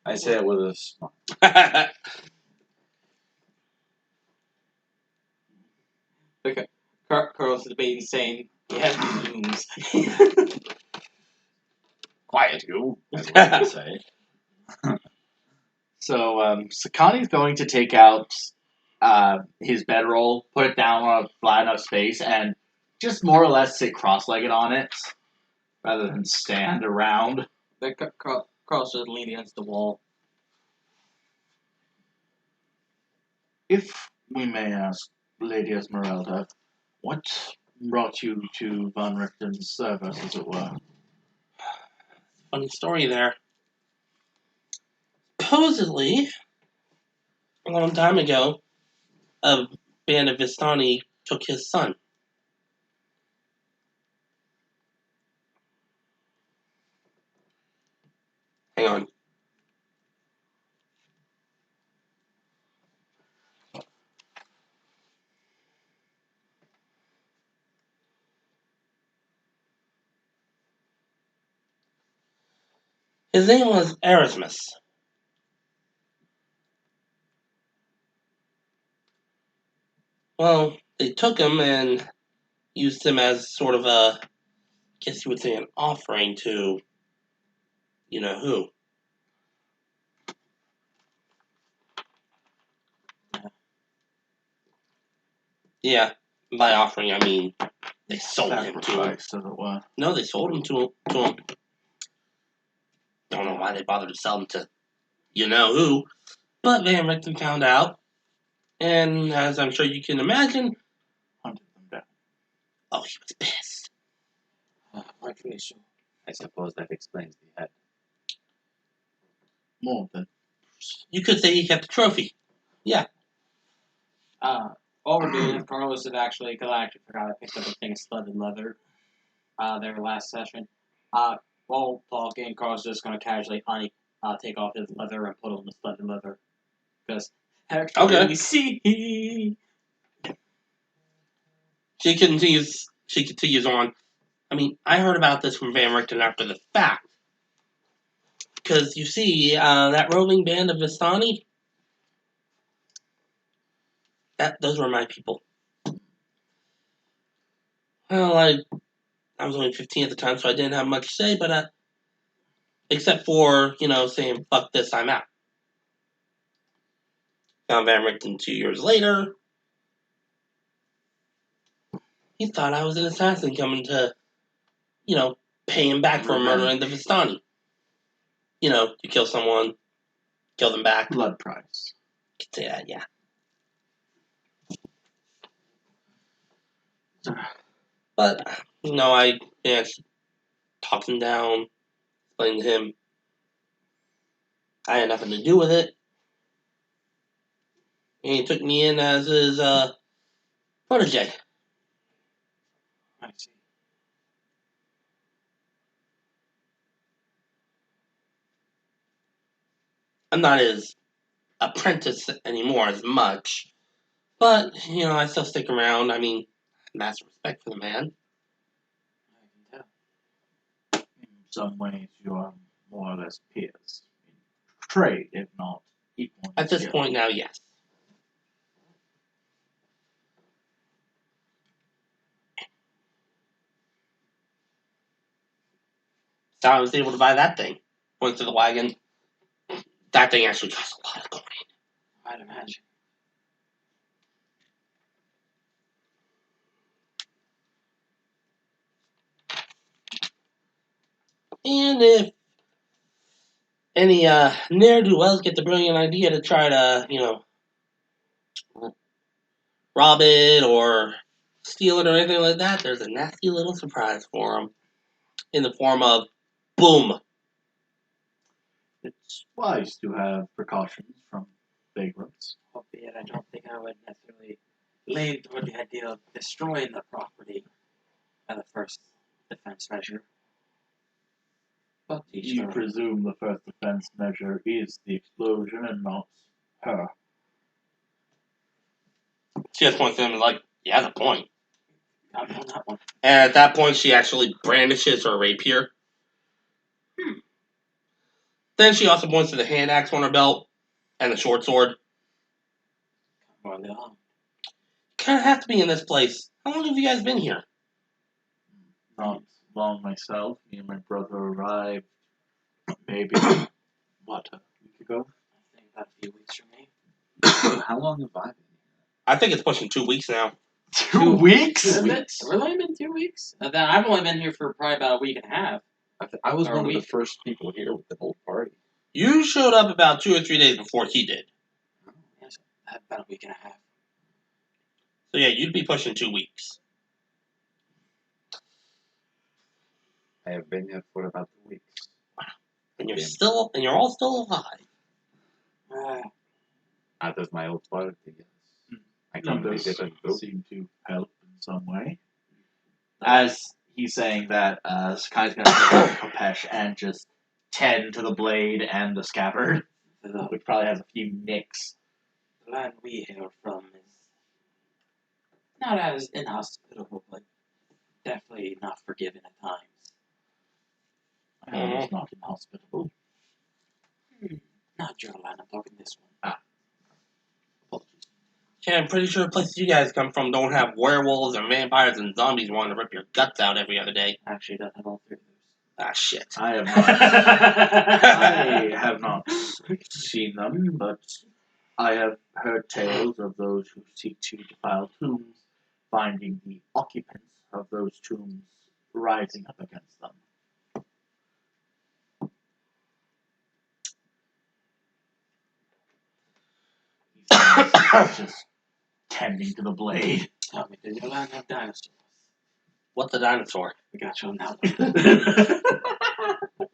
I say it with a smile. Okay. Carlos is debating saying he has these zooms. Quiet, you. That's what I say. So, Sakani's going to take out his bedroll, put it down on a flat enough space, and just more or less sit cross-legged on it, rather than stand around. Carlos just leaned against the wall. If we may ask, Lady Esmeralda, what brought you to Van Richten's service, as it were? Funny story there. Supposedly, a long time ago, a band of Vistani took his son. Hang on. His name was Erasmus. Well, they took him and used him as sort of a, I guess you would say, an offering to, you know who. Yeah, by offering I mean they sold him to him. Sacrifice, as it were. No, they sold him to him. Don't know why they bothered to sell him to you know who. But Van Richten found out, and as I'm sure you can imagine, Hunted them down. oh, he was pissed. Rightfully so. I suppose that explains the head. More than. You could say he kept the trophy. While we're doing it, Carlos had actually, because I actually forgot, I picked up a thing of studded leather there last session. While talking, Carlos is just going to casually take off his leather and put on the studded leather. Because, Okay. we see. She continues on. I mean, I heard about this from Van Richten after the fact. Because you see, that roving band of Vistani, those were my people. Well, I was only 15 at the time, so I didn't have much to say, but except for, saying, fuck this, I'm out. Found Van Richten 2 years later. He thought I was an assassin coming to, pay him back for murdering the Vistani. You kill someone, kill them back. Blood price. You could say that, yeah. But, I talked him down, explained to him I had nothing to do with it. And he took me in as his protege. I see. I'm not his apprentice anymore as much. But, I still stick around. I mean, massive respect for the man. I can tell. In some ways, you are more or less peers. In trade, if not equal. At this point now, yes. So I was able to buy that thing. Went to the wagon. That thing actually cost a lot of coin. I'd imagine. And if any ne'er-do-wells get the brilliant idea to try to, rob it or steal it or anything like that, there's a nasty little surprise for them. In the form of boom. It's wise to have precautions from vagrants. Albeit I don't think I would necessarily lean toward the idea of destroying the property as the first defense measure. But You presume the first defense measure is the explosion and not her. She just points to him and like, he has a point. I'm on that one. And at that point, she actually brandishes her rapier. Then she also points to the hand axe on her belt and the short sword. Well, no. Kind of have to be in this place. How long have you guys been here? Not long myself. Me and my brother arrived maybe, a week ago? I think about a few weeks from me. How long have I been I think it's pushing 2 weeks now. 2 weeks? Has it really been 2 weeks? Then I've only been here for probably about a week and a half. I was Or a one of the week. first people here with the whole party. You showed up about 2 or 3 days before he did. Yes, about a week and a half. So yeah, you'd be pushing 2 weeks. I have been here for about 2 weeks. And you're all still alive. That is my old party, yes. I Numbers completely didn't seem to help in some way. As he's saying that, Sakai's going to take Kopesh and just tend to the blade and the scabbard, which probably has a few nicks. The land we hail from is not as inhospitable, but definitely not forgiving at times. And it's not inhospitable. Not your line, I'm talking this one. Apologies. Yeah, I'm pretty sure the places you guys come from don't have werewolves and vampires and zombies wanting to rip your guts out every other day. Actually, it does have all three of those. Ah, shit. I have not. I have not seen them, but I have heard tales of those who seek to defile tombs, finding the occupants of those tombs rising up against them. He's just tending to the blade. Tell me, does your land have dinosaurs? What's a dinosaur? We got you on that one.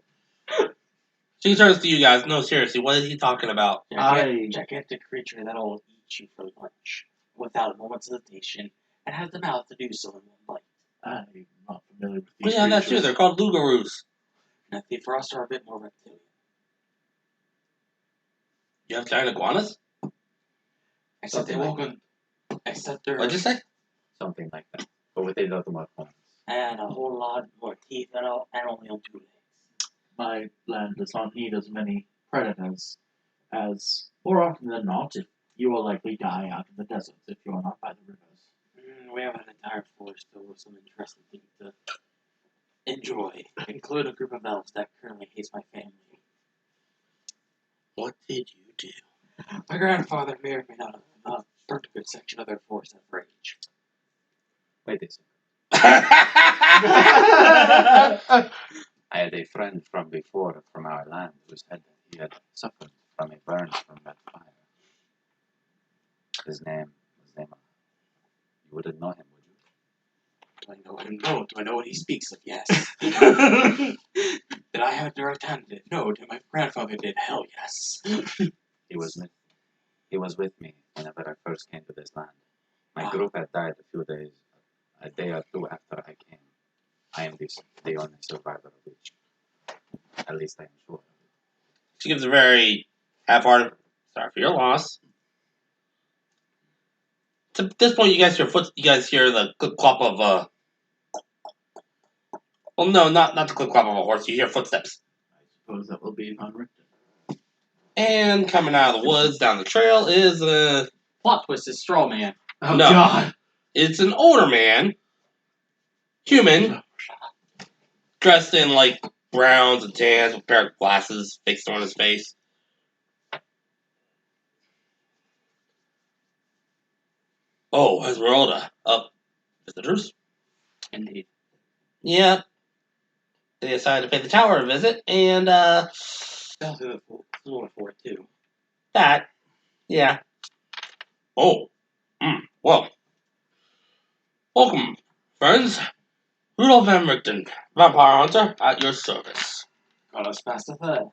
She turns to you guys. No, seriously, what is he talking about? Gigantic creature that'll eat you for lunch without a moment's hesitation and has the mouth to do so in one bite. I'm not familiar with We these have that too. creatures. They're called lugaroos. And I think for us are a bit more reptilian. You have giant iguanas? Except they Something won't. Except they're What'd you say? Something like that. But with a lot more points. and a whole lot more teeth and only on 2 legs. My land does not need as many predators, as more often than not, if you will likely die out in the deserts if you are not by the rivers. We have an entire forest filled with some interesting things to enjoy, include a group of elves that currently hates my family. What did you do? My grandfather may or may not have burnt a good section of their forest out of rage. Wait a second. I had a friend from before, from our land, who said that he had suffered from a burn from that fire. His name was Nema. You wouldn't know him, would you? Do I know him? No. Do I know what he speaks of? Yes. Did I have a direct hand in it? No. Did my grandfather did? Hell yes. He was with me whenever I first came to this land. My Ah. group had died a day or two after I came. I am the only survivor of each. At least I am sure. She gives a very half-hearted, sorry for your loss. So at this point, you guys hear the clip-clop of well, no, not the clip-clop of a horse. You hear footsteps. I suppose that will be Von Richten. And coming out of the woods down the trail is Plot twist is Straw Man. Oh No. God! it's an older man, human, dressed in like browns and tans with a pair of glasses fixed on his face. Oh, Esmeralda. Visitors? Indeed. Yeah. They decided to pay the tower a visit, and Down to the floor for it too. that. Yeah. Oh. Well. Welcome, friends. Rudolph Van Richten, vampire hunter, at your service. Call us past the third.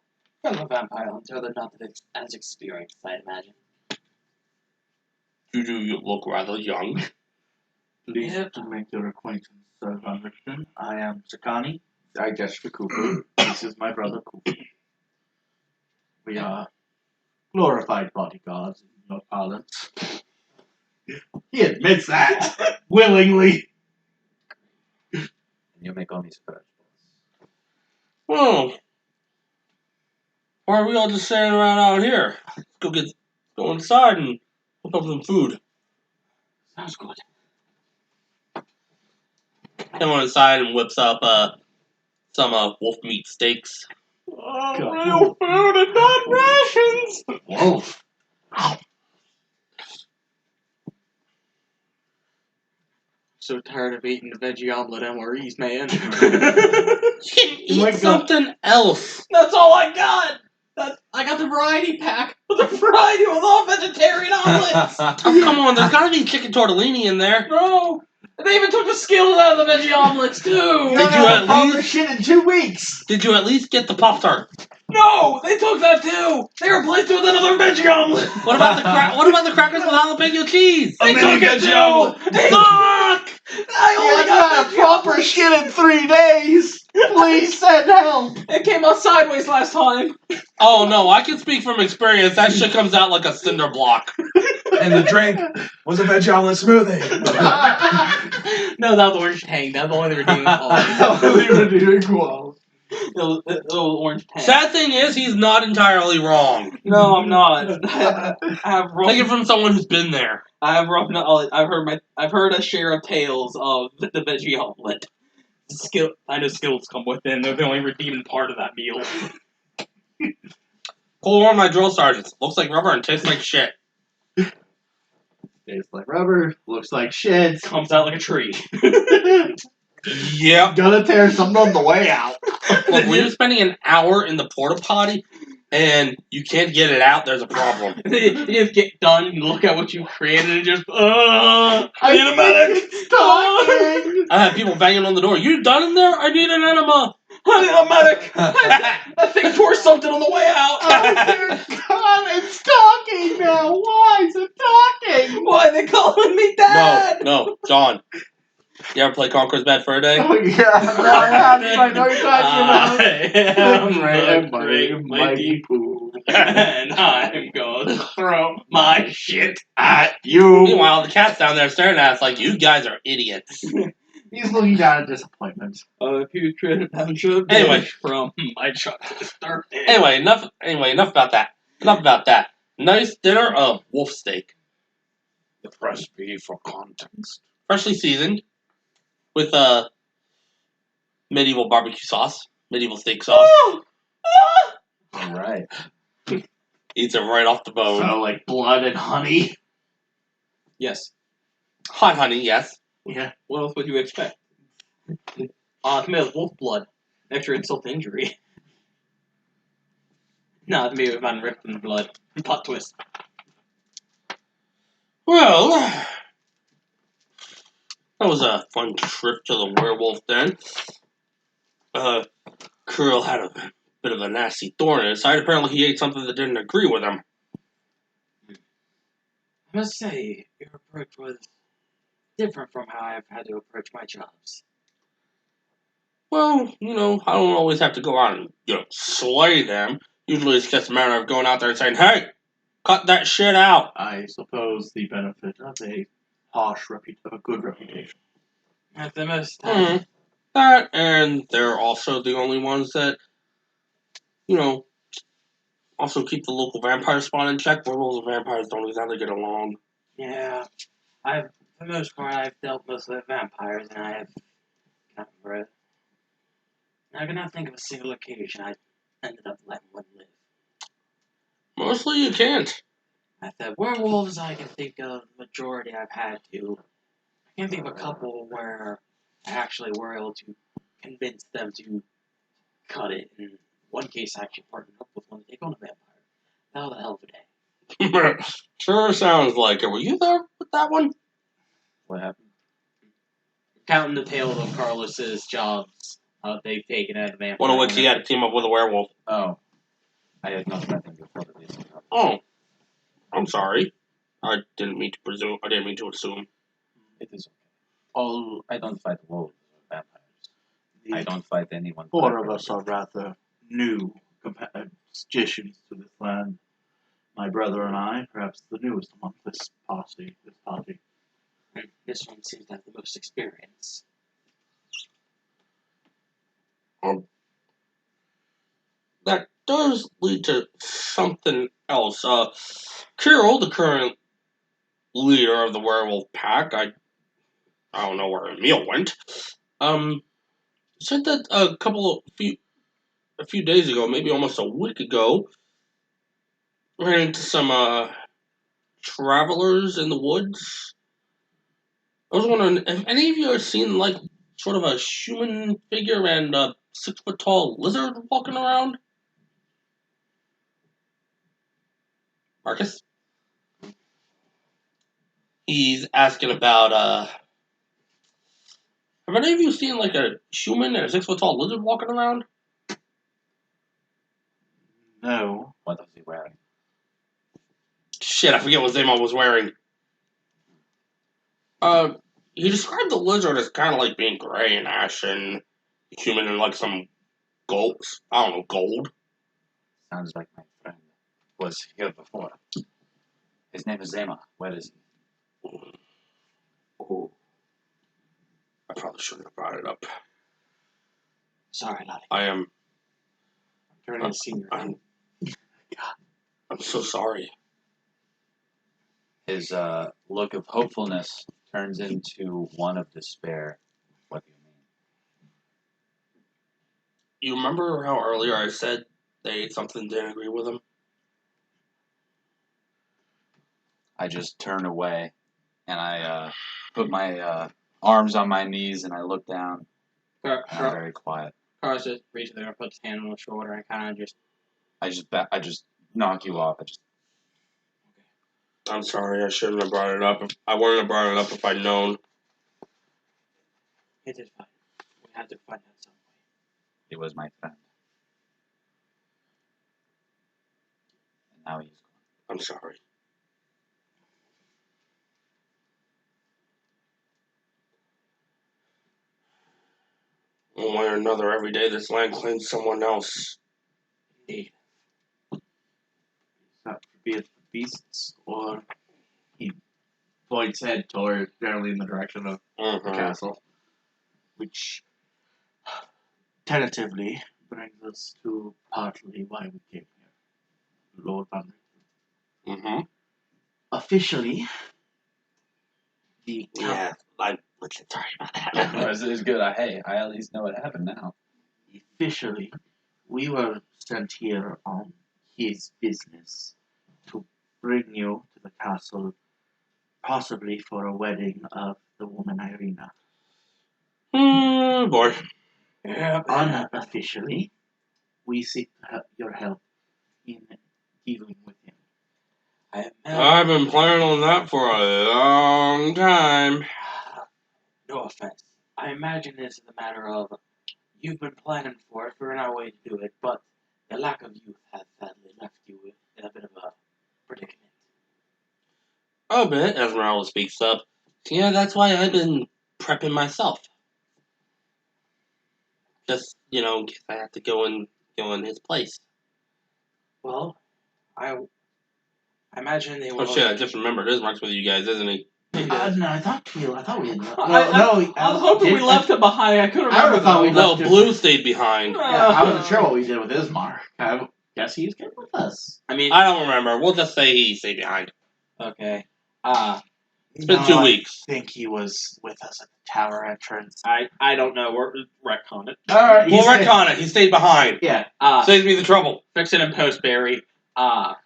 Fellow vampire hunter, they're not as experienced, I'd imagine. You do look rather young. Pleased to make your acquaintance, Sir Von Richten. I am Sakani. I gesture Cooper. This is my brother Cooper. We are glorified bodyguards in your parlance. He admits that willingly. And you may call me Scratch. Oh. Why are we all just standing around out here? Let's go inside and whip up some food. Sounds good. He went inside and whips up some wolf meat steaks. Real food and not rations! Wolf. So tired of eating the veggie omelet MREs, man. You can eat something else. That's all I got! I got the variety pack with the variety with all vegetarian omelets! Oh, come on, there's gotta be chicken tortellini in there. No! They even took the skills out of the veggie omelets, too! You're Did you gonna at publish least- shit in 2 weeks. Did you at least get the Pop-Tart? No! They took that, too! They replaced it with another veggie omelet! What about the crackers with jalapeno cheese? They took it, too! Fuck! I only got a proper shit in 3 days. Please send help. It came out sideways last time. Oh no, I can speak from experience. That shit comes out like a cinder block. And the drink was a veg omelet smoothie. No, that was orange tang. That's the only redeeming quality. Only redeeming quality. little orange pen. Sad thing is, he's not entirely wrong. No, I'm not. I have rough. Take it from someone who's been there. I have rough knowledge. I've heard a share of tales of the veggie omelet. I know skills come with it, and they're the only redeeming part of that meal. Pull one of my drill sergeants. Looks like rubber and tastes like shit. Tastes like rubber, looks like shit. Comes out like a tree. Yep. Gonna tear something on the way out. Look, when you're spending an hour in the porta potty and you can't get it out, there's a problem. You just get done, you look at what you created, and just, I need a medic! Talking. I have people banging on the door. You done in there? I need an enema. I need a medic! That thing tore something on the way out! Oh dear God, it's talking now. Why is it talking? Why are they calling me Dad? No, John. You ever play Conqueror's Bad Fur Day? Oh yeah, no, I haven't. I know you're talking about. I am great, mighty poo, and I'm going to throw my shit at you. Meanwhile, the cat's down there staring at us like, you guys are idiots. He's looking down at disappointment. If you could have Anyway. from my chocolate start. Anyway, enough about that. Enough about that. Nice dinner of wolf steak. The recipe for context. Freshly seasoned with medieval barbecue sauce. Medieval steak sauce. All right. Eats it right off the bone. So like blood and honey. Yes. Hot honey, yes. Yeah. What else would you expect? It's made of wolf blood. Extra insult to injury. No, it's made of Van Richten blood. Plot twist. Well, that was a fun trip to the werewolf den. Kirill had a bit of a nasty thorn in his side. Apparently he ate something that didn't agree with him. I must say, your approach was different from how I've had to approach my jobs. Well, I don't always have to go out and, slay them. Usually it's just a matter of going out there and saying, hey, cut that shit out. I suppose the benefit of a good reputation. At the most time. That, and they're also the only ones that, also keep the local vampire spawn in check. Werewolves and vampires don't exactly get along. Yeah. For the most part, I've dealt mostly with vampires, and I have I cannot think of a single occasion I ended up letting one live. Mostly you can't. At the werewolves, I can think of the majority I've had to. I can think of a couple where I actually were able to convince them to cut it. In one case, I actually partnered up with one to take on a vampire. That was a hell of a day. Sure sounds like it. Were you there with that one? What happened? Counting the tales of Carlos's jobs they've taken at a vampire. One of which he had to team up with a werewolf. Oh. I had nothing before the reason. Oh. I'm sorry. I didn't mean to presume. I didn't mean to assume. It is okay. I don't fight wolves or vampires. I don't fight anyone. Four of us are rather new additions to this land. My brother and I, perhaps the newest among this party. This one seems to have the most experience. That does lead to something else. Kirill, the current leader of the werewolf pack, I don't know where Emil went, said that a few days ago, maybe almost a week ago, ran into some travelers in the woods. I was wondering, have any of you ever seen like sort of a human figure and a 6-foot tall lizard walking around? Marcus? He's asking about, have any of you seen like a human and a 6-foot tall lizard walking around? No. What was he wearing? Shit, I forget what Zaymon was wearing. He described the lizard as kind of like being gray and ashen, human and like some gold. Sounds like my friend was here before. His name is Zema. Where is he? Oh. I probably shouldn't have brought it up. Sorry, Lottie. I am Turning a senior. I'm so sorry. His look of hopefulness turns into one of despair. What do you mean? You remember how earlier I said they ate something didn't agree with him? I just turn away, and I put my arms on my knees, and I look down, and I'm very quiet. Carlos just reaches there and puts his hand on his shoulder and kind of just... I just knock you off. I'm sorry, I shouldn't have brought it up. I wouldn't have brought it up if I'd known. It is fine. We had to find out some way. It was my friend. And now he's gone. I'm sorry. One way or another, every day this land claims someone else. Indeed. Not be it the beasts, or he points head toward, generally in the direction of the castle, which tentatively brings us to partly why we came here, Lord Van Richten. Mm-hmm. Officially, the Yeah, I'm sorry about that. It's good. I at least know what happened now. officially, we were sent here on his business to bring you to the castle, possibly for a wedding of the woman Irina. Boy. Yeah. Unofficially, we seek your help in dealing with him. I've been planning on that for a long time. No offense. I imagine this is a matter of you've been planning for it, we're on our way to do it, but the lack of youth has sadly left you in a bit of a predicament. A bit, Esmeralda speaks up. Yeah, that's why I've been prepping myself. Just, in case I have to go in his place. Well, I imagine they will. Oh shit, I just remembered. Ismark's with you guys, isn't he? No, I thought we had left. I was hoping we left him behind. I couldn't remember. thought we No, left him. Blue stayed behind. Yeah, I wasn't sure what we did with Ismark. I guess he's good with us. I mean, I don't remember. We'll just say he stayed behind. okay. It's been 2 weeks. I think he was with us at the tower entrance. I don't know. We're retcon it. Alright, We'll retcon it. He stayed behind. Yeah. Saves me the trouble. Fix it in post, Barry. No.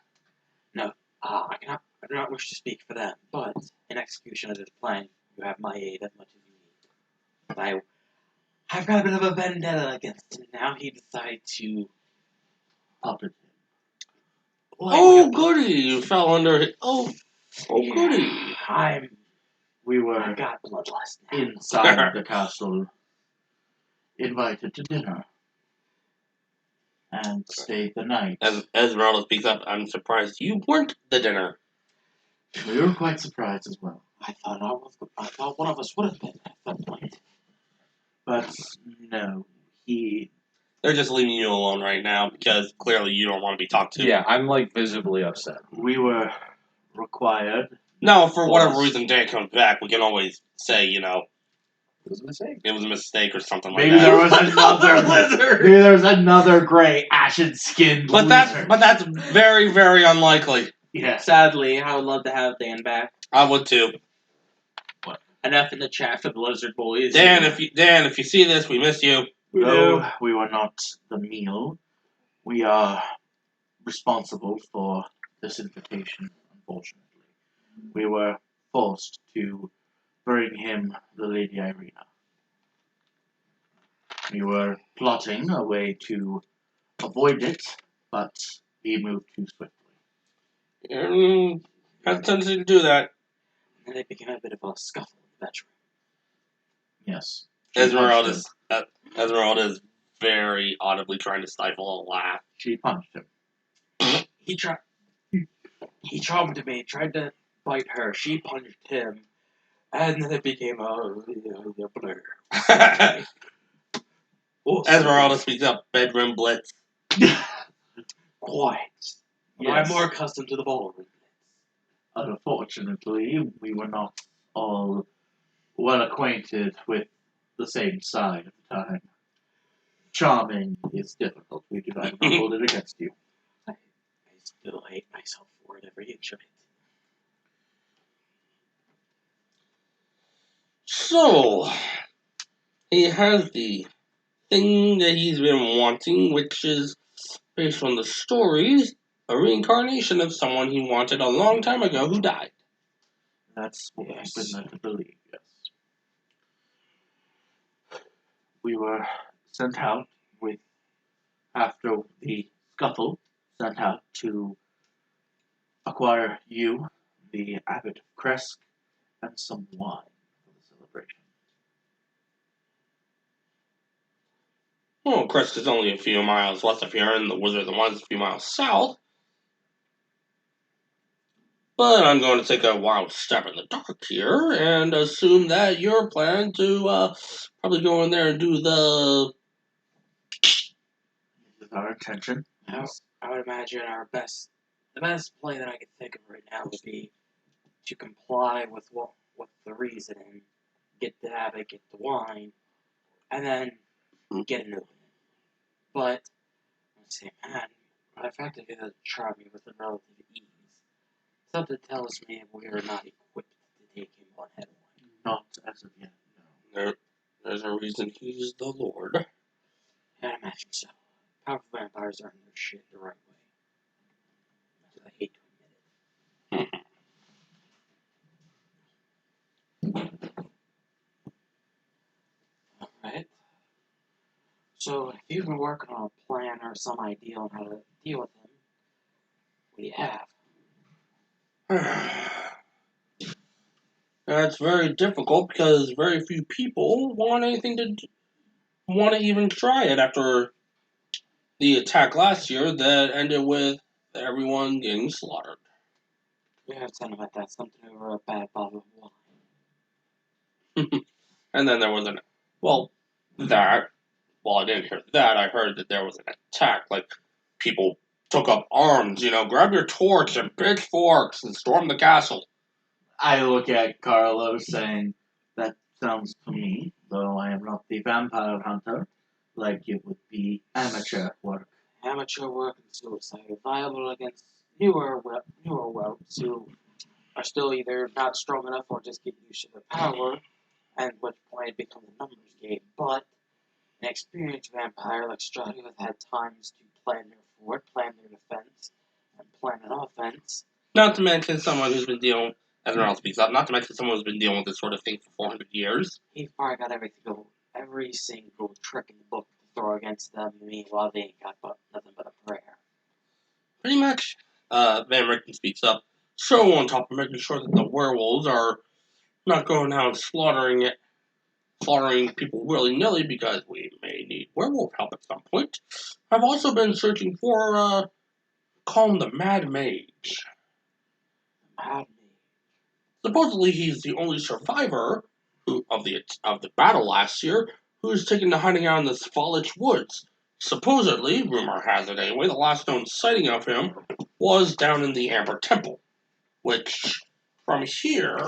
I do not wish to speak for them, but in execution of this plan, you have my aid as much as you need. But I've got a bit of a vendetta against him now. He decided to puppet him. Oh, goody! You fell under it. Oh, goody! I We got bloodlust now. inside the castle, invited to dinner, and stayed the night. As Esmeralda speaks up, I'm surprised you weren't the dinner. We were quite surprised as well. I thought one of us would have been at some point. But no, They're just leaving you alone right now because clearly you don't want to be talked to. Yeah, I'm visibly upset. we were required. No, for whatever reason Dan comes back, we can always say, It was a mistake. it was a mistake or something Maybe like that. there was another lizard. Maybe there was another gray, ashen-skinned But lizard. that's very, very unlikely. Yes. Sadly, I would love to have Dan back. I would too. Enough in the chat for the lizard boys. Dan, if you see this, we miss you. Though we were not the meal, we are responsible for this invitation, unfortunately. We were forced to bring him the Lady Irina. We were plotting a way to avoid it, but he moved too swiftly. Has a tendency to do that. And it became a bit of a scuffle in the bedroom. Yes. Esmeralda is very audibly trying to stifle a laugh. She punched him. He charmed me, tried to bite her. She punched him. And then it became a blur. Esmeralda speaks up. Bedroom blitz. Quiet. Yes. I'm more accustomed to the ballroom. Unfortunately, we were not all well acquainted with the same side at the time. Charming is difficult. We do not hold it against you. I still hate myself for it every inch of it. So, he has the thing that he's been wanting, which is, based on the stories, a reincarnation of someone he wanted a long time ago who died. That's what Yes. we've been led to believe, yes. We were sent out with, after the scuffle, sent out to acquire you, the Abbot of Kresk, and some wine for the celebration. Well, Crest is only a few miles west of here, and the Wizard of the Wine is a few miles south. But I'm going to take a wild stab in the dark here and assume that you're planning to probably go in there and do the. This is our intention. I would imagine the best play that I could think of right now would be to comply with the reason, get the habit, get the wine, and then get into it. But let's say, man, the fact that it tried me with a relative ease, something tells me we are not equipped to take him on head on. Not as of yet, no. There's a reason he's the Lord. I imagine so. Powerful vampires aren't their shit the right way. I hate to admit it. Alright. So, if you've been working on a plan or some idea on how to deal with him, what do you have? That's very difficult because very few people want to even try it after the attack last year that ended with everyone getting slaughtered. Yeah, something about that. Something over a bad bottle of wine. And then there was I didn't hear that. I heard that there was an attack. Like, people took up arms, grab your torch and pitchforks and storm the castle. I look at Carlos saying, that sounds to me, though I am not the vampire hunter, like it would be amateur work. Amateur work and suicide are viable against newer whelps who are still either not strong enough or just getting used to their power, at which point it becomes a numbers game. But an experienced vampire like Strahd who has had times to plan their fort, plan their defense, and plan an offense. Not to mention someone who's been dealing, as Ronald speaks up, not to mention someone who's been dealing with this sort of thing for 400 years. He's probably got every single trick in the book to throw against them. Meanwhile, they ain't got nothing but a prayer. Pretty much. Van Richten speaks up. So on top of making sure that the werewolves are not going out and slaughtering people willy-nilly because we may need werewolf help at some point, I've also been searching for, call him the Mad Mage. Mad Mage. Supposedly he's the only survivor of the battle last year who's taken to hiding out in the Svalich woods. Supposedly, rumor has it anyway, the last known sighting of him was down in the Amber Temple, which, from here...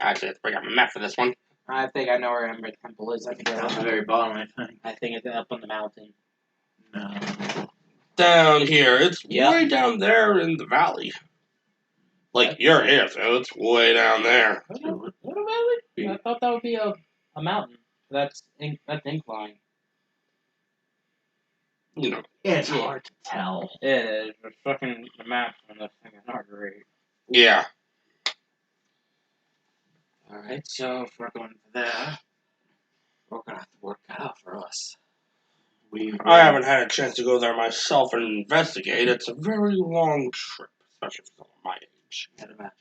Actually, let's bring up a map for this one. I think I know where Ember Temple is. I think At the very bottom, I think. I think it's up on the mountain. No. Down here. It's Yep. way down there in the valley. Like, you're here, so it's way down there. What a valley? I thought that would be a mountain. That's incline. It's hard to tell. It is. The fucking maps on this thing are not great. Yeah. Alright, so if we're going for there, we're gonna have to work that out for us. I haven't had a chance to go there myself and investigate. It's a very long trip, especially for someone my age. Can't imagine.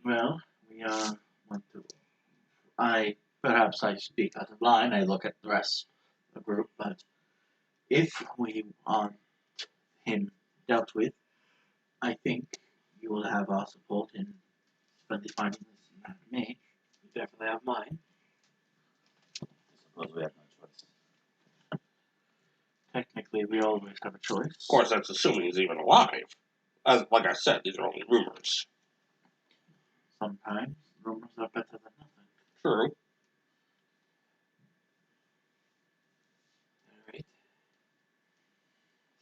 Well, we went through. Perhaps I speak out of line. I look at the rest of the group, but if we want him dealt with, I think you will have our support in finding this Mad Mage. You definitely have mine. I suppose we have no choice. Technically, we always have a choice. Of course, that's assuming he's even alive. Like I said, these are only rumors. Sometimes rumors are better than nothing. True.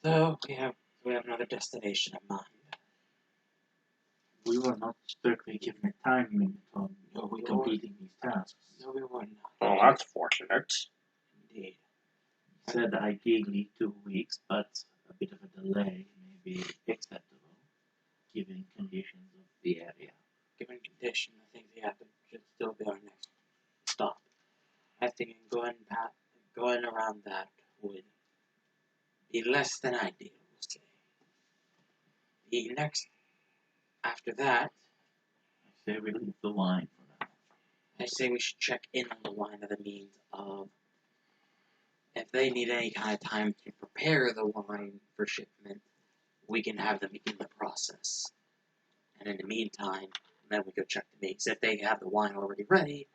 So we have another destination in mind. We were not strictly given a time limit on completing these tasks. No, we were not. Oh, that's fortunate. Indeed. He said ideally 2 weeks, but a bit of a delay may be acceptable, given conditions of the area. Given condition, I think the Abbot should still be our next stop. I think going around that would be less than ideal, we'll say. The next, after that, I say we leave the wine for now. I say we should check in on the wine as a means of, if they need any kind of time to prepare the wine for shipment, we can have them begin the process. And in the meantime, then we go check the meats. If they have the wine already ready,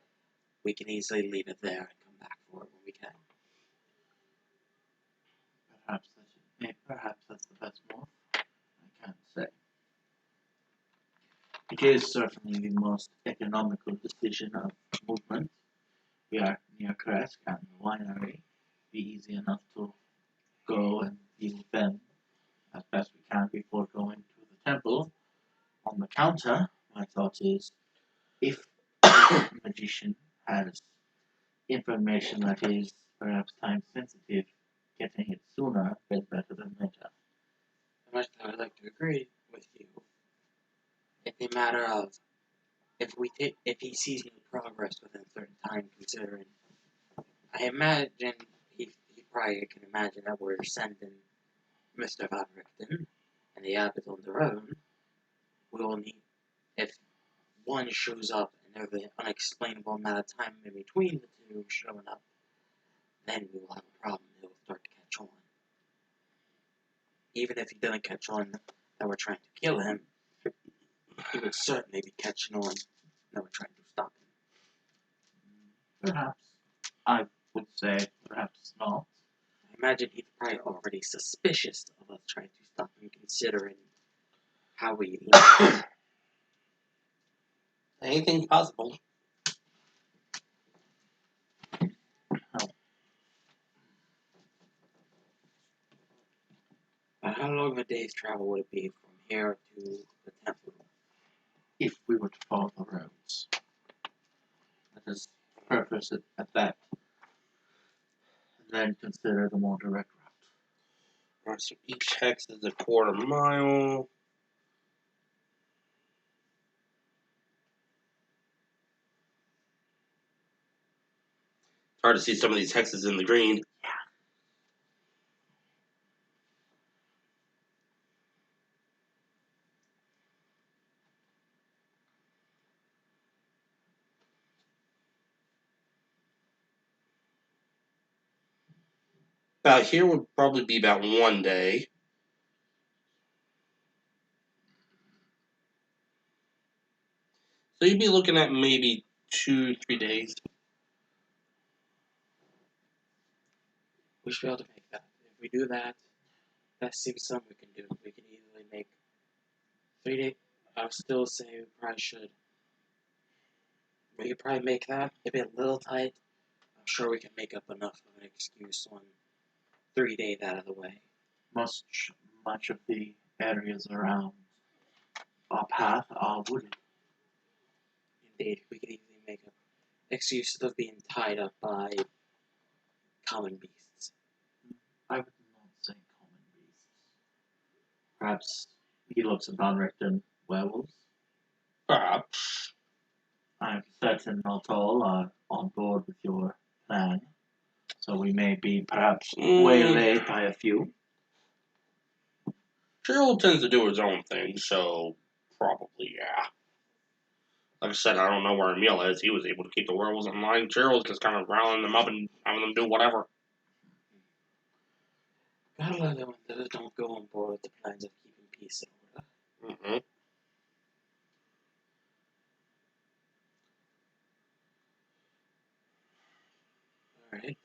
we can easily leave it there and come back for it when we can. Perhaps that's the best move. I can't say. It is certainly the most economical decision of movement. We are near Kresk and the winery. Be easy enough to go and deal with them as best we can before going to the temple. On the counter, my thought is, if a magician has information that is perhaps time sensitive, getting it sooner is better than later. Much I would like to agree with you. It's a matter of if he sees no progress within a certain time, considering I imagine he probably can imagine that we're sending Mr. Van Richten and the Abbot on their own. We will need, if one shows up and there's an unexplainable amount of time in between the two showing up, then we will have a problem. It will start to catch on. Even if he doesn't catch on that we're trying to kill him, he would certainly be catching on that we're trying to stop him. Perhaps. I would say perhaps not. I imagine he's probably already suspicious of us trying to stop him, considering how we live. Anything possible. How long of a day's travel would it be from here to the temple? If we were to follow the roads. Let us purpose it at that. Then consider the more direct route. Alright, so each hex is a quarter mile. It's hard to see some of these hexes in the green. About here would probably be about 1 day. So you'd be looking at maybe 2-3 days. We should be able to make that. If we do that, that seems something we can do. We can easily make 3 days. I would still say we probably should. We could probably make that. It'd be a little tight. I'm sure we can make up enough of an excuse on 3 days out of the way. Much of the areas around our path are wooded. Indeed, we could easily make up excuses of being tied up by common beasts. I would not say common beasts. Perhaps he looks at Van Richten werewolves. Perhaps. I'm certain not all are on board with your plan, so we may be perhaps waylaid by a few. Gerald tends to do his own thing, so probably, yeah. Like I said, I don't know where Emil is. He was able to keep the werewolves in line. Gerald's just kind of riling them up and having them do whatever. Gotta love it when those don't go on board with the plans of keeping peace and order. Mm-hmm. Alright.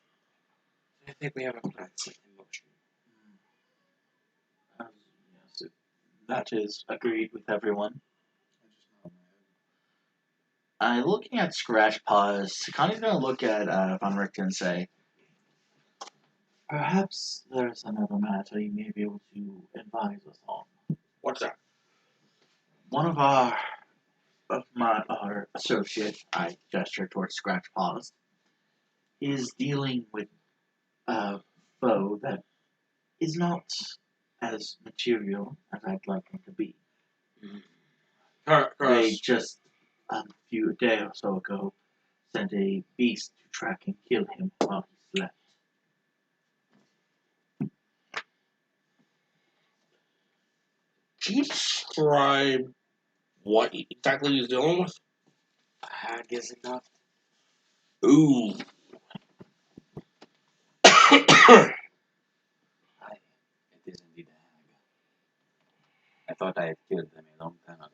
I think we have a plan set in motion. Yes, that is agreed with everyone. Looking at Scratch Paws, Connie's going to look at Van Richten and say, Perhaps there's another matter you may be able to advise us on. What's that? One of our associate, I gesture towards Scratch Paws, is dealing with a foe that is not as material as I'd like him to be. They just a few day or so ago sent a beast to track and kill him while he slept. Can you describe what exactly he's dealing with? I guess enough. Ooh. Aye, it is indeed a hag. I thought I had killed them a long time ago.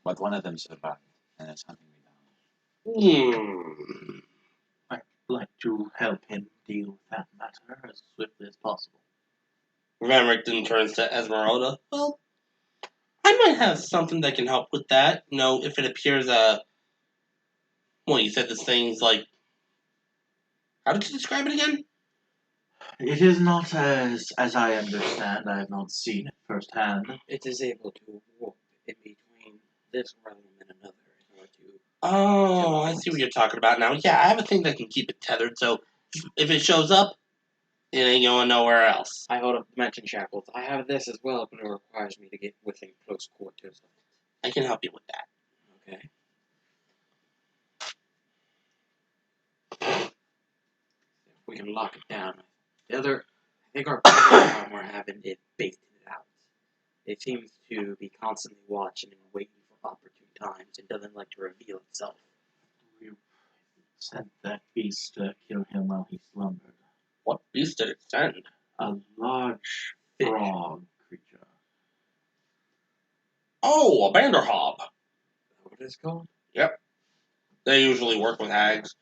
But one of them survived, and is hunting me down. I'd like to help him deal with that matter as swiftly as possible. Van Richten turns to Esmeralda. Well, I might have something that can help with that. You know, if it appears, well, you said this thing's like, how did you describe it again? It is not as I understand. I have not seen it firsthand. It is able to warp in between this realm and another in order to. Oh, I see what you're talking about now. Yeah, I have a thing that can keep it tethered, so if it shows up, it ain't going nowhere else. I hold up dimension shackles. I have this as well, but it requires me to get within close quarters of I can help you with that. it. Okay. If we can lock it down. The other, I think our problem we're having it baked it out. It seems to be constantly watching and waiting for opportune times. It doesn't like to reveal itself. We sent that beast to kill him while he slumbered. What beast did it send? A large Fish. frog creature. Oh, a Vanderhob. What is it called? Yep. They usually work with hags.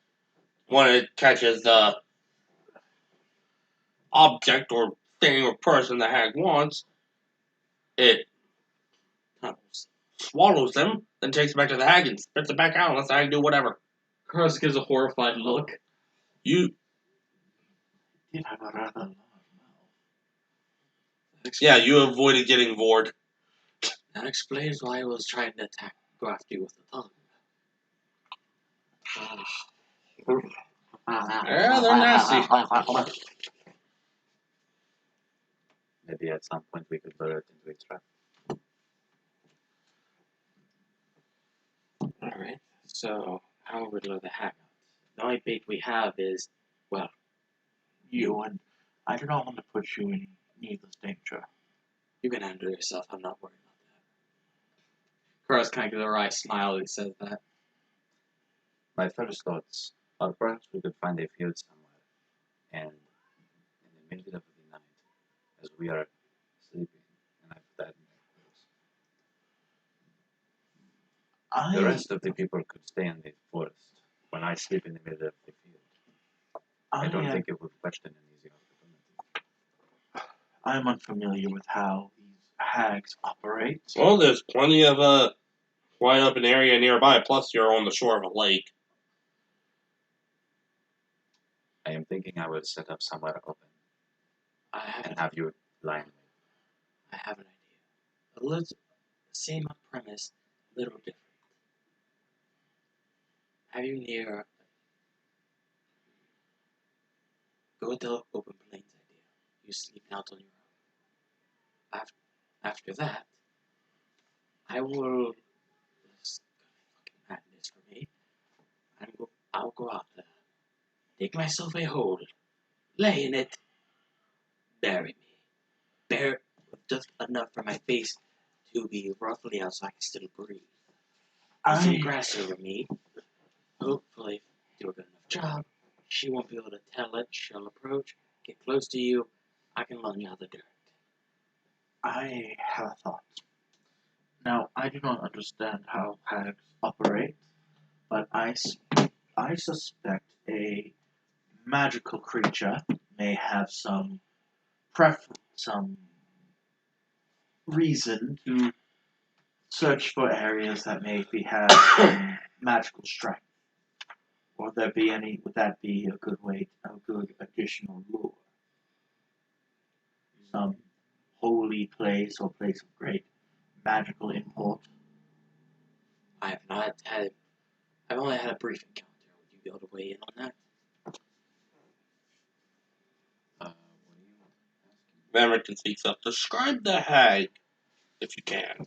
When it catches the object or thing or person the hag wants, it swallows them, then takes it back to the hag and spits it back out and lets the hag do whatever. Carlos gives a horrified look. You, Did have a rather large mouth. yeah, you avoided getting vored. That explains why I was trying to go after you with the tongue. Yeah, they're nasty. Maybe at some point we could lure it into a trap. Alright, so how would we lure the hag out? The only bait we have is, well, You and I do not want to put you in needless danger. you can handle yourself. I'm not worried about that. Carlos kind of gives a wry smile as he says that. My first thoughts are perhaps we could find a field somewhere, and in the middle of the night, as we are sleeping, and I put that in my clothes. The rest of the people could stay in the forest when I sleep in the middle of the field. I don't think it would question an easy opportunity. I am unfamiliar with how these hags operate. Well, there's plenty of wide open area nearby, plus you're on the shore of a lake. I am thinking I would set up somewhere open and have you lie in wait. I have an idea. A little same premise, a little different. Have you near go with the open plains idea. You sleep out on your own. After that, I will this is fucking madness for me. I'll go out there, dig myself a hole, lay in it, bury me. Bury just enough for my face to be roughly out so I can still breathe. Put some grass over me. Hopefully, do a good enough job. She won't be able to tell it. She'll approach, get close to you. I can lunge out the dirt. I have a thought. Now, I do not understand how hags operate, but I suspect a magical creature may have some reason to search for areas that may have some magical strength. Would that be a good additional lure? Some holy place or place of great magical import? I have not had. I've only had a brief encounter. Would you be able to weigh in on that? What are you asking? Remington speaks up. Describe the hag, if you can.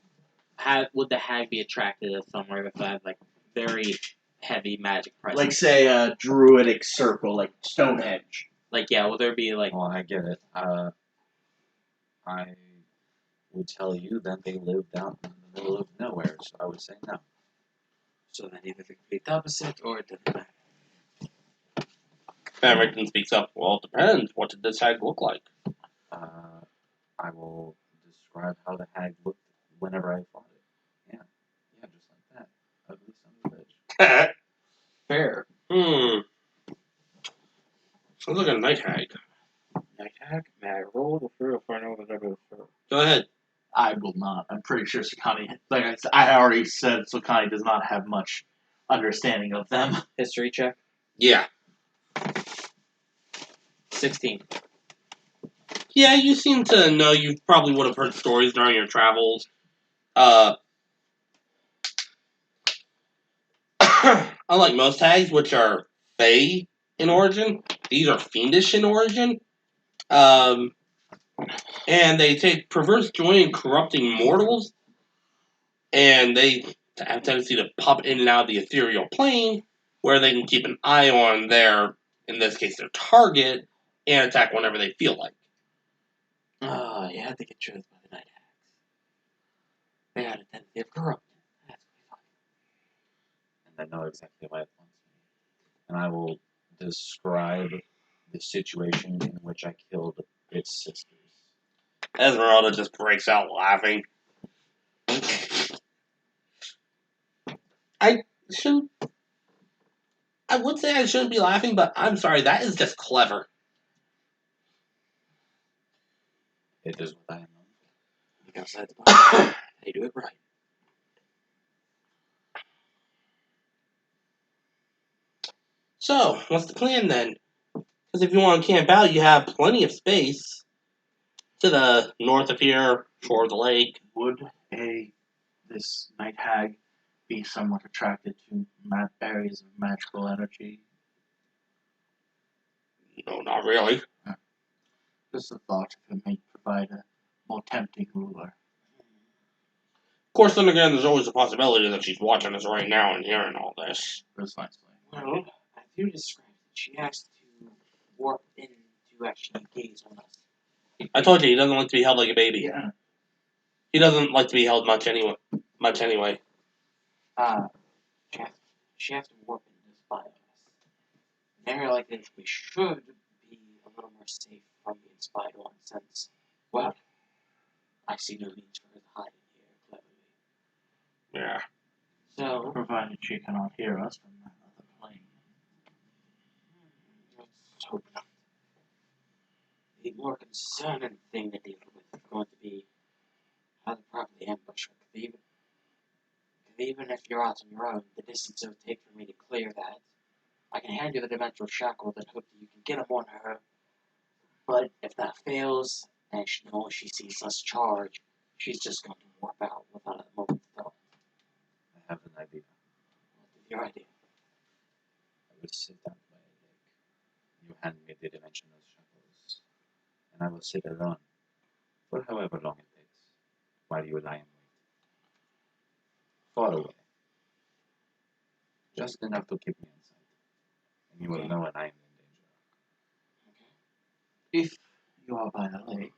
Would the hag be attracted to somewhere that had like very heavy magic presence? Like, say, a druidic circle, like Stonehenge. Like, yeah, will there be like? Well, I get it. I would tell you that they live down in the middle of nowhere, so I would say no. So then either the complete opposite or it doesn't matter. Remington speaks up. Well, it depends. What did this hag look like? I will describe how the hag looked whenever I fought it. Yeah, just like that. Ugly son of a bitch. Fair. Sounds like a night hag. Night hag? May I roll the fear if I know that I will? Go ahead. I will not. I'm pretty sure Sakani, like I already said, Sakani does not have much understanding of them. History check. Yeah. 16. Yeah, you seem to know. You probably would have heard stories during your travels. Unlike most hags, which are fey in origin, these are fiendish in origin. And they take perverse joy in corrupting mortals, and they have a tendency to pop in and out of the ethereal plane, where they can keep an eye on their, in this case, their target, and attack whenever they feel like. Oh, you had to get chosen by the night hags. They had a tendency of corrupting. That's And I know exactly why it wants me. And I will describe the situation in which I killed its sisters. Esmeralda just breaks out laughing. I would say I shouldn't be laughing, but I'm sorry, that is just clever. It is what I am. Look outside the box. They do it right. So, what's the plan then? Because if you want to camp out, you have plenty of space to the north of here, shore of the lake. Would this night hag be somewhat attracted to areas of magical energy? No, not really. Just a thought if it may provide a more tempting lure. Of course, then again, there's always a possibility that she's watching us right now and hearing all this. Precisely. Well, as you described it, she has to warp in to actually gaze on us. I told you, he doesn't like to be held like a baby. Yeah. He doesn't like to be held much anyway. She has to warp in to spy on us. Very likely we should be a little more safe from being spied on since, well, I see no means for her to hide in here cleverly. Yeah. So, Provided she cannot hear us from that other plane. let's hope not. The more concerning thing to deal with is going to be how to properly ambush her. Because even if you're out on your own, the distance it would take for me to clear that, I can hand you the dimensional shackle and hope that you can get them on her. But if that fails, and she sees us charge, she's just going to warp out without a moment's thought. I have an idea. What is your idea? I will sit down by a lake. You hand me the dimensional shackles, and I will sit alone for however long it takes, while you lie in wait. Far away. Just enough to keep me in sight, and you will know when I am in danger. If you are by the lake,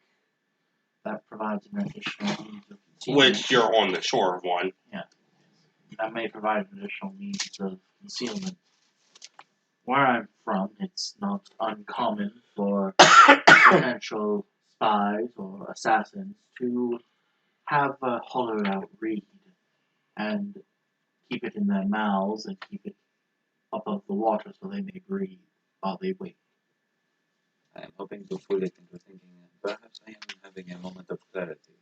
that provides an additional means of concealment. Which you're on the shore of one. That may provide an additional means of concealment. Where I'm from, it's not uncommon for potential spies or assassins to have a hollowed out reed and keep it in their mouths and keep it above the water so they may breathe while they wait. I am hoping to fool it into thinking that perhaps I am having a moment of clarity.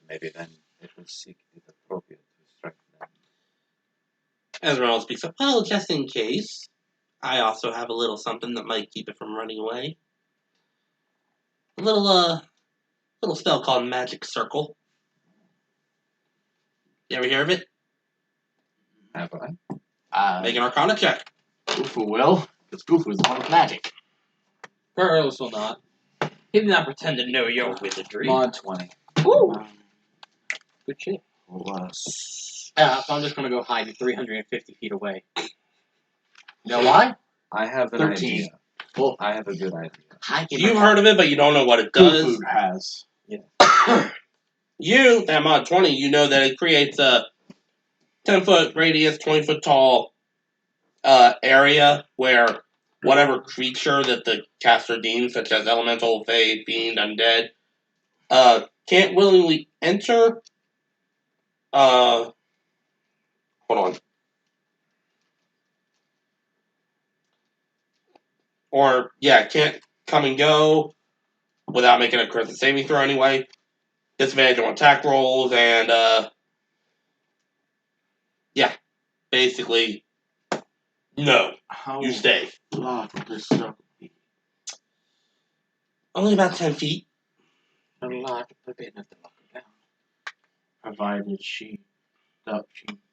Maybe then it will seek it appropriate to strike them. Esmeralda speaks up. Well, just in case. I also have a little something that might keep it from running away. A little spell called Magic Circle. You ever hear of it? Have I? Make an Arcana check. Goofu will, because Goofu is the one with magic. Carlos will not. He did not pretend to know your wizardry. Mod 20. Woo! Good shit. Plus. So I'm just gonna go hide 350 feet away. You know why? I have an 13. idea. Well, I have a good idea. You've heard of it, but you don't know what it does. Goofu has. You, at mod 20, you know that it creates a 10-foot radius, 20-foot tall area where whatever creature that the caster deems, such as elemental, fey, fiend, undead, can't willingly enter. Hold on. Or, yeah, can't come and go without making a critical saving throw anyway. Disadvantage on attack rolls, and, yeah, basically, no, How you stay. large would this circle be? Only about 10 feet. A lot, but big enough to lock her down. Provided she is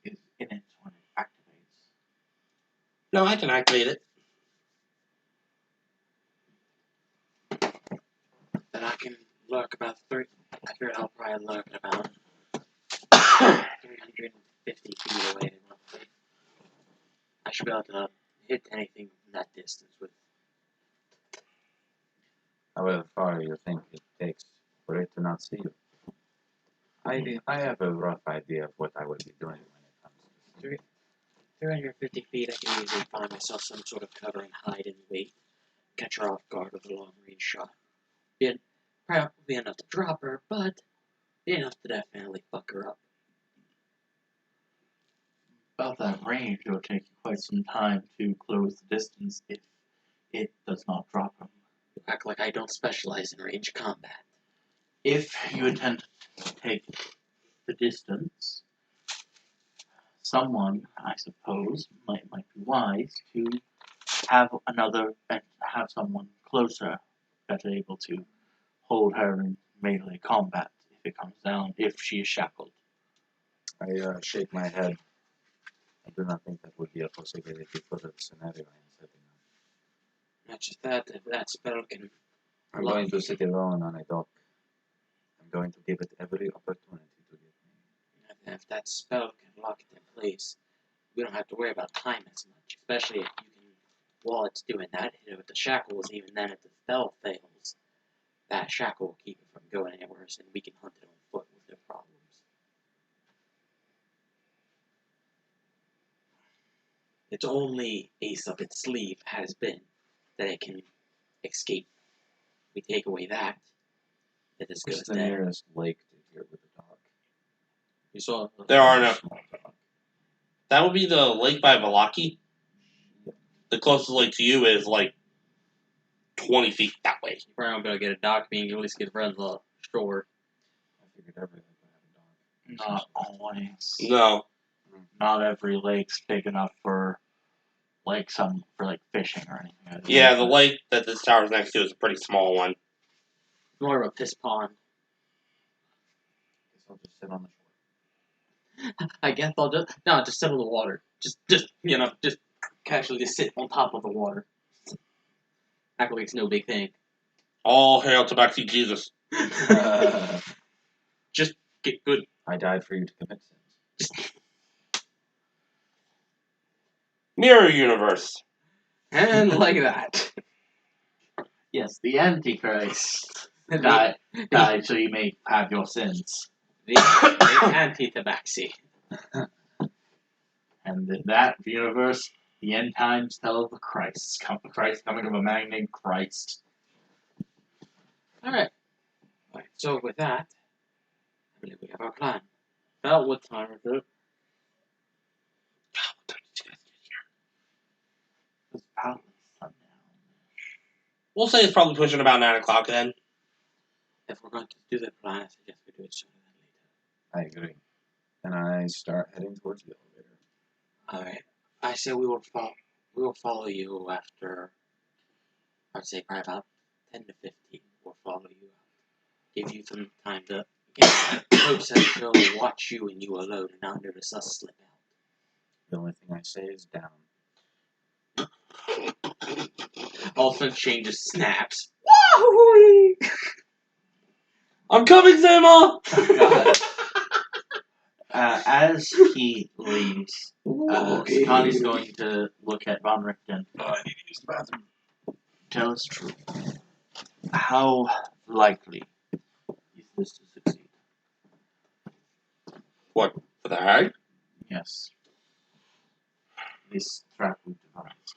in it when it activates. No, I can activate it. Then I can lurk about I figured I'll probably lurk about 350 feet away, roughly. I should be able to hit anything from that distance with. However far you think it takes for it to not see you. I have a rough idea of what I would be doing when it comes to this. 350 feet, I can easily find myself some sort of cover and hide and wait. Catch her off guard with a long range shot. Probably be enough to drop her, but be enough to definitely fuck her up. About that range, it will take you quite some time to close the distance if it does not drop him. You act like I don't specialize in range combat. If you intend to take the distance, someone, I suppose, might be wise to have someone closer better able to hold her in melee combat if it comes down, if she is shackled. I shake my head. I do not think that would be a possibility for the scenario I am setting up. Not just that, if that spell can. I'm going to sit alone on a dock. I'm going to give it every opportunity to get me. And if that spell can lock it in place, we don't have to worry about time as much. Especially if you can, while it's doing that, hit it with the shackles, even then if the spell fails, that shackle will keep it from going anywhere, and we can hunt it on foot with no problems. Its only ace up its sleeve has been that it can escape. We take away that, it is good What's as the dead. nearest lake to here with a dock? You saw There are no. Small dock. That would be the lake by Valaki. The closest lake to you is like 20 feet that way. you probably won't be able to get a dock, being you at least get around the shore. I figured everything would have a dock. Not always. No. Not every lake's big enough for fishing or anything. Yeah, the lake that this tower's next to is a pretty small one. More of a piss pond. Guess I'll just sit on the shore. I guess I'll just sit on the water. Just casually just sit on top of the water. Act like it's no big thing. All hail Tabaxi Jesus. Just get good. I died for you to commit sins. Mirror universe. And like that. Yes, the Antichrist died so you may have your sins. The anti-tabaxi. And in that universe, the end times tell of the Christ coming of a man named Christ. Alright. So with that, I believe we have our plan. About what time is it? It's probably sundown. We'll say it's probably pushing about 9 o'clock then. If we're going to do the plan, I suggest we do it sooner than later. I agree. And I start heading towards the elevator. Alright. I say we will We'll follow you after, I'd say probably about 10 to 15. We'll follow you. Give you some time to get close and she'll watch you and you alone and not notice us slip out. The only thing I say is down. All of a sudden, Shane just snaps. I'm coming, Zema! God. As he leaves, Connie's going to look at Von Richten. I need to use the bathroom. Tell us true. How likely is this to succeed? What, for the hag? Yes. This trap we devised.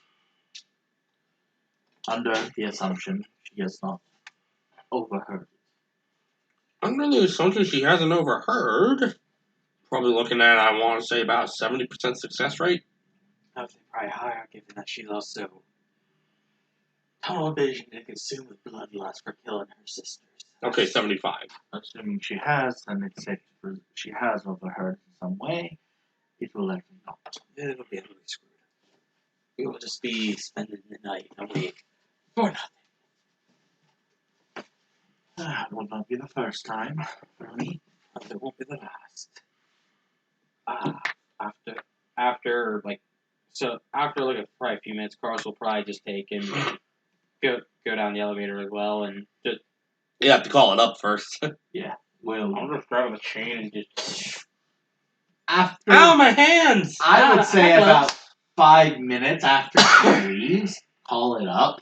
Under the assumption she has not overheard it. Under the assumption she hasn't overheard, probably looking at, I want to say, about 70% success rate. I would say probably higher, given that she's also tunnel vision and consumed with bloodlust for killing her sisters. Okay, 75. Assuming she has, then it's safe to she has overheard in some way. It will likely not. It'll be utterly screwed. We will just be spending the night awake for nothing. That will not be the first time for me. And it won't be the last. After like probably a few minutes, Carlos will probably just take and go down the elevator as well and just. You have to call it up first. Will. I'm just grabbing the chain and just. After Ow, my hands! I would say about 5 minutes after she leaves, call it up,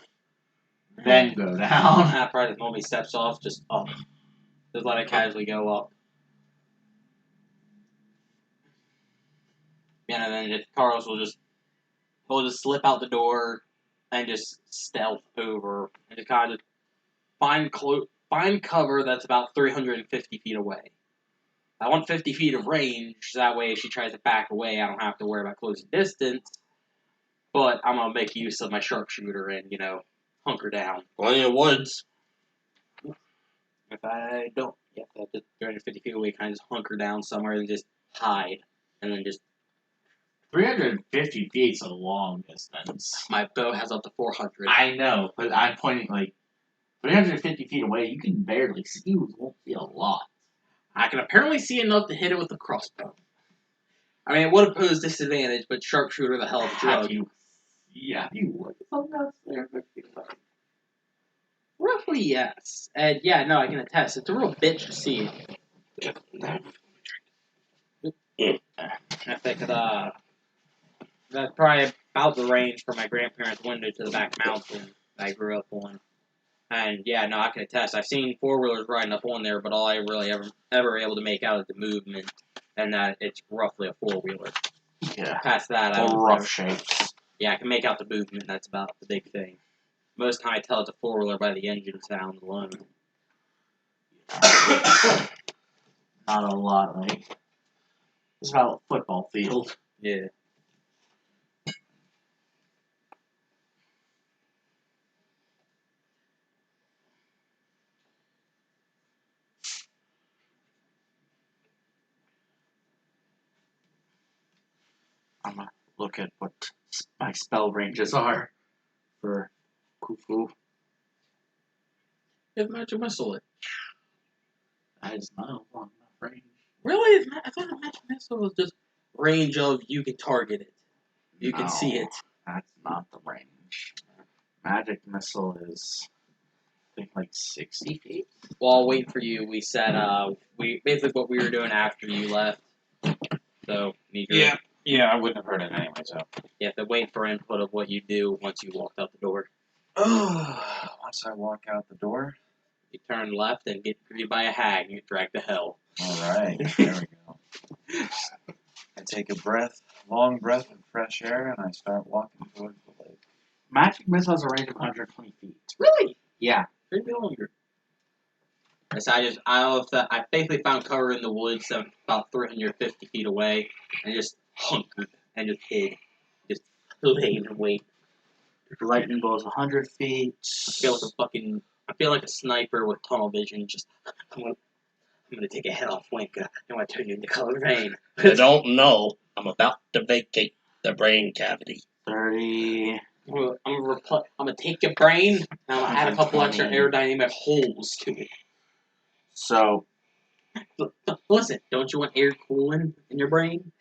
then go down. After I just normally steps off, just up. Just let it casually go up. Yeah, and then Carlos will just slip out the door and just stealth over and just kind of find cover that's about 350 feet away. I want 50 feet of range, so that way if she tries to back away, I don't have to worry about closing distance. But I'm gonna make use of my sharpshooter and, hunker down. Plenty of woods. If I don't, just 350 feet away, kind of just hunker down somewhere and just hide. And then just. 350 feet's a long distance. My bow has up to 400. I know, but I'm pointing 350 feet away, you can barely see. You won't see a lot. I can apparently see enough to hit it with a crossbow. I mean, it would pose disadvantage, but sharpshooter the hell of a drug. You would. Roughly, yes. And I can attest. It's a real bitch to see. I think that's probably about the range from my grandparents' window to the back mountain I grew up on. And I can attest. I've seen 4-wheelers riding up on there, but all I really ever able to make out is the movement, and that it's roughly a 4-wheeler. Yeah. Past that, I Or don't rough know. shapes. Yeah, I can make out the movement. That's about the big thing. Most time I tell it's a 4-wheeler by the engine sound alone. Not a lot, it's about a football field. Yeah. I'm gonna look at what my spell ranges are for Kufu. It's magic missile. That is not a long enough range. Really? I thought a magic missile was just range of you can target it. You can see it. That's not the range. Magic missile is, I think, 60 feet. Well, I'll wait for you. We said we basically what we were doing after you left. So Yeah, I wouldn't have heard it anyway, so. You have to wait for input of what you do once you walked out the door. Once I walk out the door. You turn left and get greeted by a hag and get dragged to hell. Alright, there we go. I take a long breath of fresh air, and I start walking towards the lake. Magic missile has a range of 120 feet. Really? Yeah. Maybe longer. So I basically found cover in the woods about 350 feet away and just hunkered and just hid. Just laid and wait. The lightning bolt is 100 feet. I feel like a sniper with tunnel vision. Just I'm gonna take a head off Winka. I want to turn you into colored rain. I don't know. I'm about to vacate the brain cavity. 30. I'm gonna take your brain and I'm gonna add a couple extra aerodynamic holes to it. So, Listen, don't you want air cooling in your brain?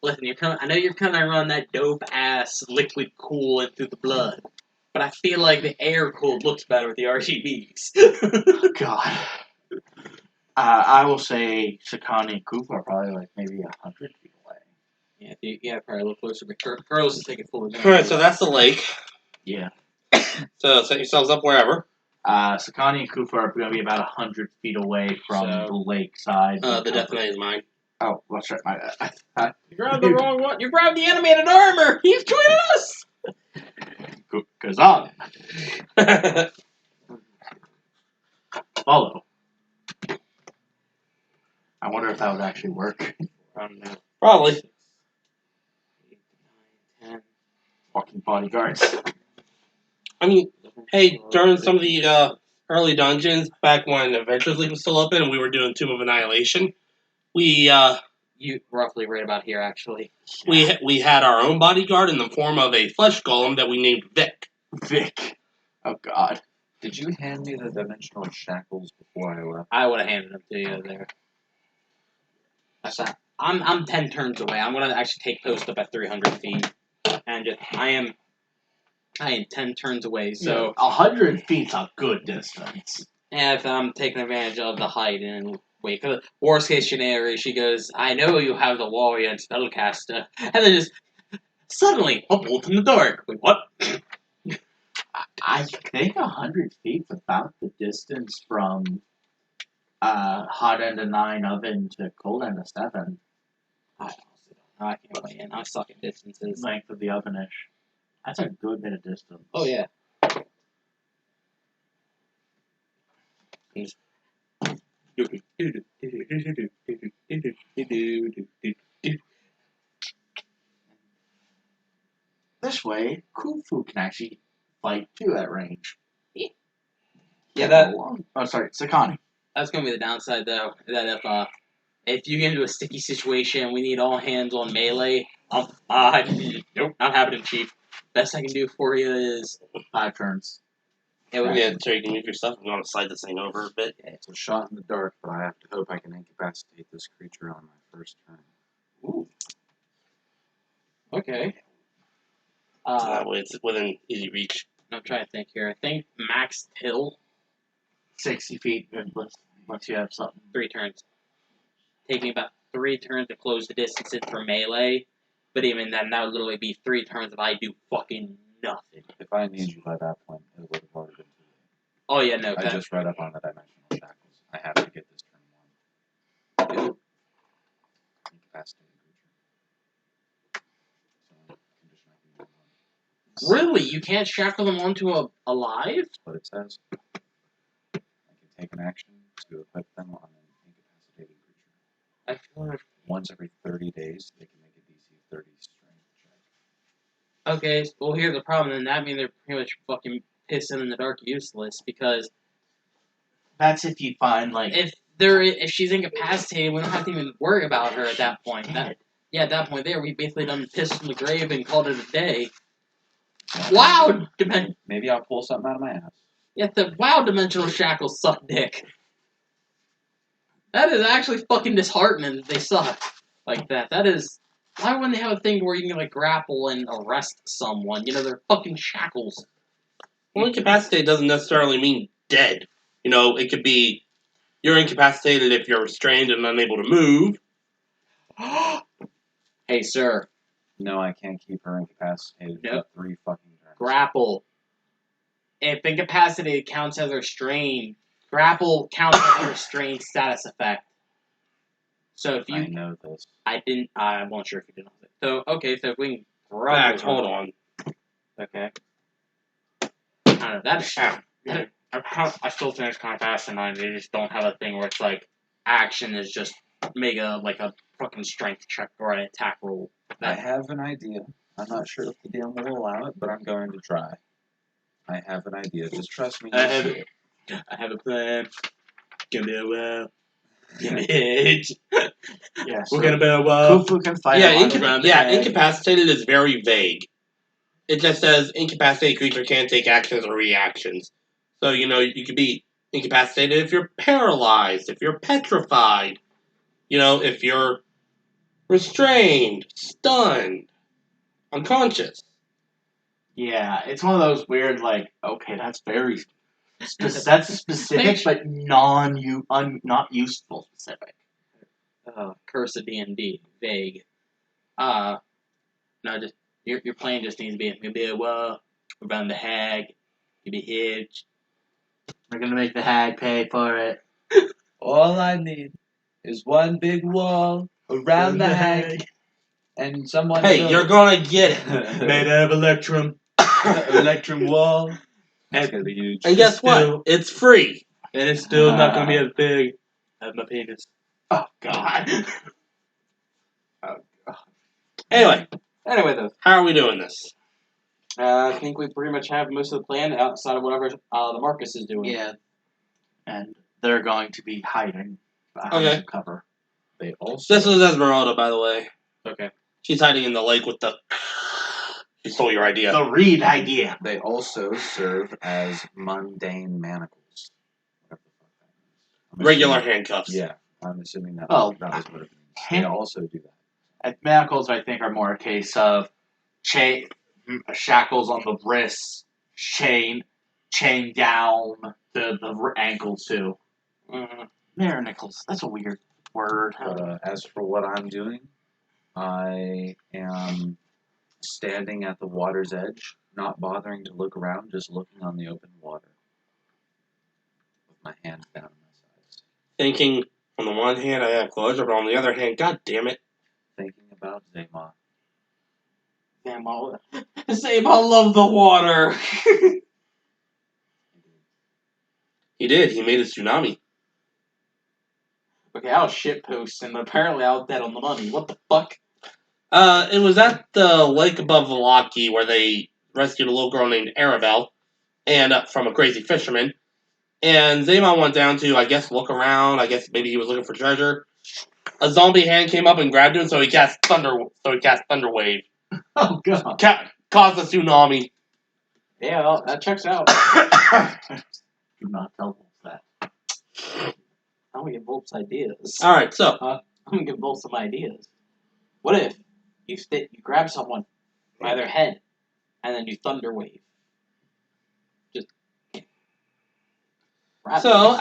Listen, I know you're kind of run that dope ass liquid coolant through the blood, but I feel like the air cooled looks better with the RGBs. God. I will say Sakani and Koopa are probably like maybe 100 feet away. Yeah, probably a little closer. But Girls is taking full advantage. Alright, so that's the lake. Yeah. So set yourselves up wherever. Sakani and Koopa are going to be about 100 feet away from the lake side. The Death Knight is mine. Oh, that's right. You grabbed the wrong one. You grabbed the animated armor. He's joining us. Goes on. Follow. I wonder if that would actually work. Probably. 8, 9, 10. Fucking bodyguards. I mean, hey, during some of the early dungeons, back when Adventures League was still open and we were doing Tomb of Annihilation, we You roughly right about here, actually. we had our own bodyguard in the form of a flesh golem that we named Vic. Vic. Oh, God. Did you hand me the dimensional shackles before I left? I would have handed them to you there. I'm 10 turns away. I'm gonna actually take post up at 300 feet, and I am 10 turns away. So 100 feet's a good distance. if I'm taking advantage of the height and wait, cause worst case scenario, she goes, "I know you have the warrior and spellcaster," and then just suddenly a bolt in the dark. Wait, what? I think 100 feet's about the distance from hot end of 9 oven to cold end of 7. I honestly don't know. I can't weigh in. I suck at distances. Length of the ovenish. That's a good bit of distance. Oh yeah. This way, Khufu can actually fight too at range. Yeah, Oh, sorry, Sakani. that's gonna be the downside though. That if you get into a sticky situation, we need all hands on melee. Nope, not happening, Chief. Best I can do for you is 5 turns. it would Yeah, so you can move your stuff. You want to slide this thing over a bit. It's a shot in the dark, but I have to hope I can incapacitate this creature on my first turn. Ooh. Okay. That way it's within easy reach. I'm trying to think here. I think max till 60 feet, unless you have something. 3 turns. Take me about 3 turns to close the distances for melee. But even then, that would literally be 3 turns if I do fucking nothing. If I need you by that point, it would have already been too late. Oh yeah, no. I just read up on the dimensional shackles. I have to get this turn 1. Incapacitated creature. So, condition I can move on. Really? You can't shackle them onto alive? That's what it says. I can take an action to equip them on an incapacitated creature. I feel like... Once every 30 days, they can make a DC 30 strength check. Okay, well here's the problem, and that means they're pretty much fucking pissing in the dark useless, because That's if you find, like... if she's incapacitated, we don't have to even worry about her at that point. At that point there, we basically done pissed in the grave and called it a day. Wow! Maybe I'll pull something out of my ass. Yeah, the WoW dimensional shackles suck dick. That is actually fucking disheartening that they suck like that. That is... Why wouldn't they have a thing where you can, like, grapple and arrest someone? You know, they're fucking shackles. Well, incapacitated doesn't necessarily mean dead. You know, it could be you're incapacitated if you're restrained and unable to move. Hey, sir. No, I can't keep her incapacitated Nope. for 3 fucking turns. Grapple. If incapacitated counts as restrained, grapple counts as a restrained status effect. So if I you... know this. I wasn't sure if you didn't know that. So, okay, so if we can... Max, hold on. Okay. I don't know, I still think it's kind of fascinating. They just don't have a thing where it's like, action is just make a fucking strength check or an attack roll. I have an idea. I'm not sure if the DM will allow it, but I'm going to try. I have an idea. Just trust me. I have a plan. Give me a while. Image. Yeah, We're gonna be able. Khufu can fight Yeah, him on the head. incapacitated is very vague. It just says incapacitated creature can't take actions or reactions. So you could be incapacitated if you're paralyzed, if you're petrified, if you're restrained, stunned, unconscious. Yeah, it's one of those weird, like, okay, that's very that's specific, but not useful specific. Curse of D&D. Vague. No, just your plan just needs to be maybe around the hag, maybe hitch. We're gonna make the hag pay for it. All I need is one big wall around the hag and someone. Hey, you're gonna get it. Made out of electrum. Electrum wall. It's gonna be huge. And guess what? It's free. And it's still not gonna be as big as my penis. Oh God. Anyway, Though, how are we doing this? I think we pretty much have most of the plan outside of whatever the Marcus is doing. Yeah. And they're going to be hiding behind Okay. some cover. They also. This is Esmeralda, by the way. Okay. She's hiding in the lake with the. She stole your idea. The Reed idea. They also serve as mundane manacles. Whatever the fuck that is. Regular handcuffs. Yeah, I'm assuming that. Oh, that was what it means. They also do that. And manacles, I think, are more a case of shackles on the wrists, chain down to the ankles too. Manacles. That's a weird word. But as for what I'm doing, I am standing at the water's edge, not bothering to look around, just looking on the open water, with my hands down on my sides, Thinking, on the one hand, I have closure, but on the other hand, god damn it. thinking about Zema. Zema loved the water. He did. He made a tsunami. Okay, I was shitpost, and apparently I was dead on the money. What the fuck? It was at the lake above Valaki where they rescued a little girl named Arabelle, and from a crazy fisherman. And Zaymon went down to, I guess, look around. I guess maybe he was looking for treasure. A zombie hand came up and grabbed him, so he cast Thunder Wave. Oh God. Caused a tsunami. Yeah, well, that checks out. Do not tell them that. I'm gonna give Volps ideas. Alright, so. I'm gonna give Volps some ideas. What if you grab someone by their head and then you thunder wave? Just. So,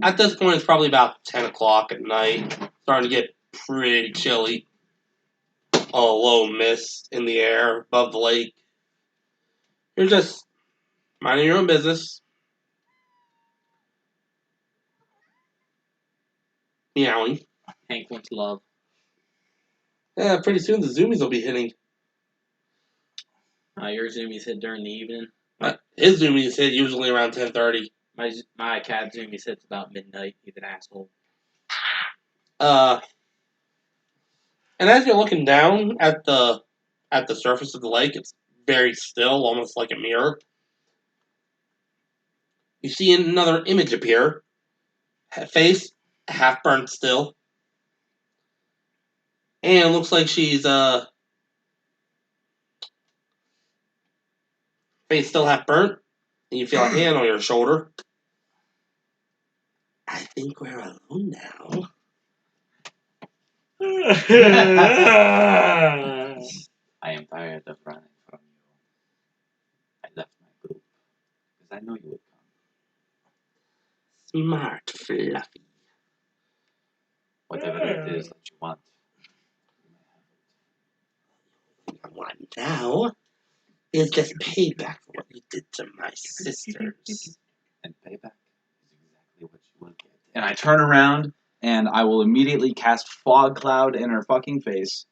at this point, it's probably about 10 o'clock at night. Starting to get pretty chilly. A low mist in the air above the lake. You're just minding your own business. Meowing. Hank wants love. Yeah, pretty soon the zoomies will be hitting. Your zoomies hit during the evening. His zoomies hit usually around 10:30. My cat zoomies hits about midnight. He's an asshole. And as you're looking down at the surface of the lake, it's very still, almost like a mirror. You see another image appear. Face half burnt still. And it looks like she's face still half burnt. And you feel a hand on your shoulder. I think we're alone now. I am tired of running from you. I left my group because I knew you would come. Smart, Fluffy. Whatever it is that you want. What I want now is just payback for what you did to my sisters. And payback is exactly what you will get. And I turn around and I will immediately cast Fog Cloud in her fucking face.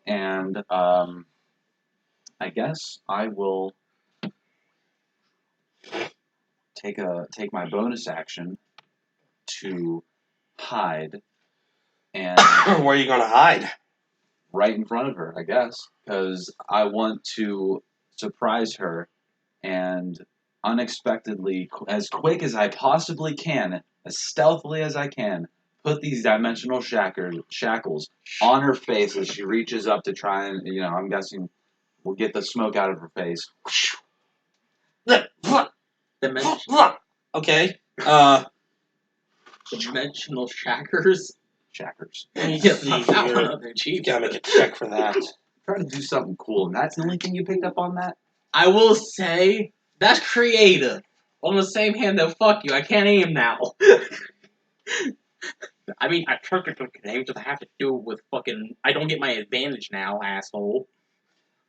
And I guess I will take my bonus action to hide, and Where are you gonna hide? right in front of her, I guess, because I want to surprise her and unexpectedly, as quick as I possibly can, as stealthily as I can, put these dimensional shackles on her face as she reaches up to try and, I'm guessing we'll get the smoke out of her face. Okay. Dimensional shackers. Shackers. Yes, you gotta make a check for that. Try to do something cool, and that's the only thing you picked up on that? I will say, that's creative. On the same hand, though, fuck you, I can't aim now. I mean, I technically can aim, so I have to do it with fucking... I don't get my advantage now, asshole.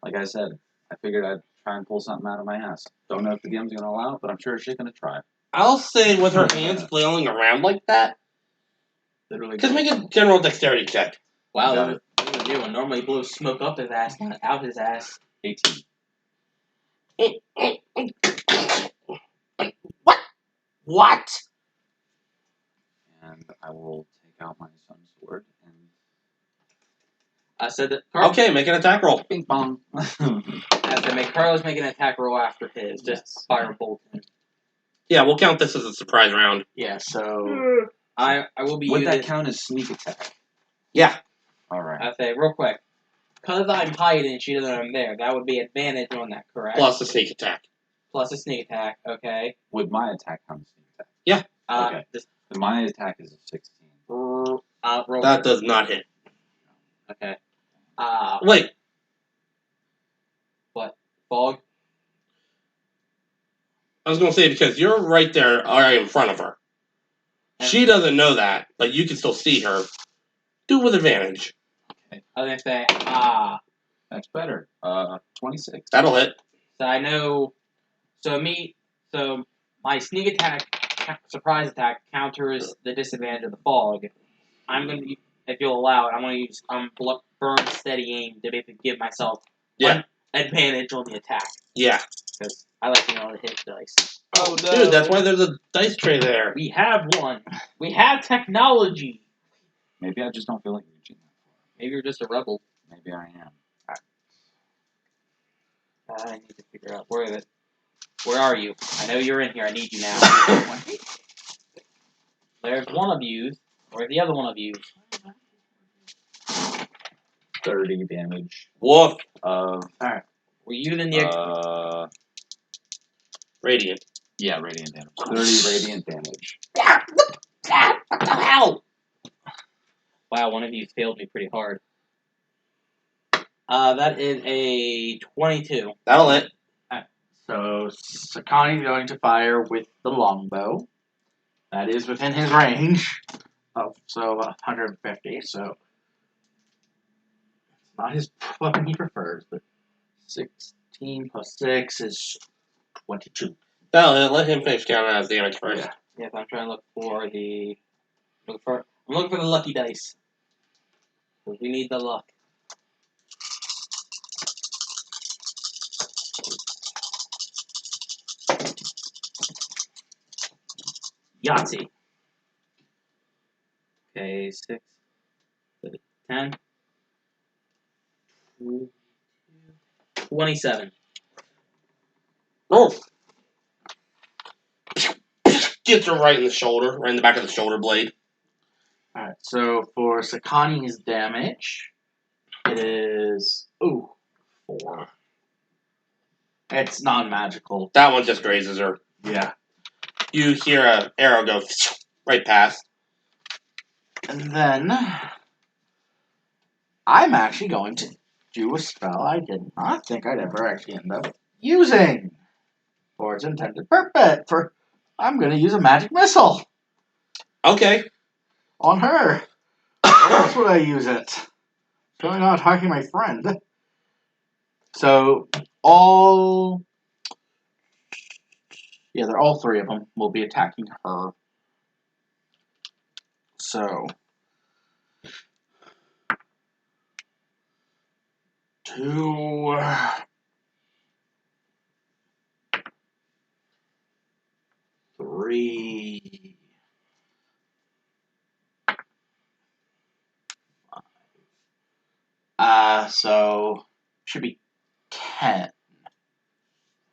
Like I said, I figured I'd try and pull something out of my ass. Don't know if the game's going to allow it, but I'm sure she's going to try. I'll say with her hands flailing around like that, Literally. because make a general dexterity check. Wow, that was a new one. Normally he blows smoke up his ass, not out his ass. 18. What? And I will take out my son's sword and... I said that... Okay, make an attack roll. Bing bong. I said make Carlos make an attack roll after his. Just fire a bolt in. Yeah, we'll count this as a surprise round. Yeah, so... I will be Would using... that count as sneak attack? Yeah. Alright. I say, real quick. Because I'm hiding and she doesn't know I'm there, that would be advantage on that, correct? Plus a sneak attack. Plus a sneak attack, okay. Would my attack count as sneak attack? Yeah. Okay. My attack is a 16. Roll That does not hit. Okay. Wait. What? Fog? I was going to say, because you're right there, right in front of her. She doesn't know that, but you can still see her. Do it with advantage. I was going to say, That's better. 26. That'll hit. So I know... So my sneak attack, surprise attack, counters the disadvantage of the fog. I'm going to, if you'll allow it, I'm going to use burn steady aim to basically give myself advantage on the attack. Yeah. Because I like to know how to hit dice. Oh, no. Dude, that's why there's a dice tray there. We have one. We have technology. Maybe I just don't feel like reaching that far. Maybe you're just a rebel. Maybe I am. I need to figure out where is it. Where are you? I know you're in here. I need you now. There's one of you. Where's the other one of you? 30 damage. Woof. Alright. We're using the... Radiant. Yeah, radiant damage. 30 radiant damage. What the hell? Wow, one of you failed me pretty hard. That is a 22. That'll hit. So Sakani's going to fire with the longbow. That is within his range of 150. So it's not his weapon he prefers, but 16 plus 6 is 22. That'll hit. Let him finish counting out his damage first. Yes, I'm trying to look for the. I'm looking for the lucky dice. We need the luck. Yahtzee. Okay, 6, 10, 27. Oh! Gets her right in the shoulder, right in the back of the shoulder blade. Alright, so for Sakani's damage, it is 4. It's non-magical. That one just grazes her. Yeah. You hear an arrow go right past. And then I'm actually going to do a spell I did not think I'd ever actually end up using for its intended purpose. I'm going to use a magic missile. Okay. On her. Where else would I use it? Certainly not attacking my friend. So all 3 of them will be attacking her. So 2, 3, 5. So should be 10.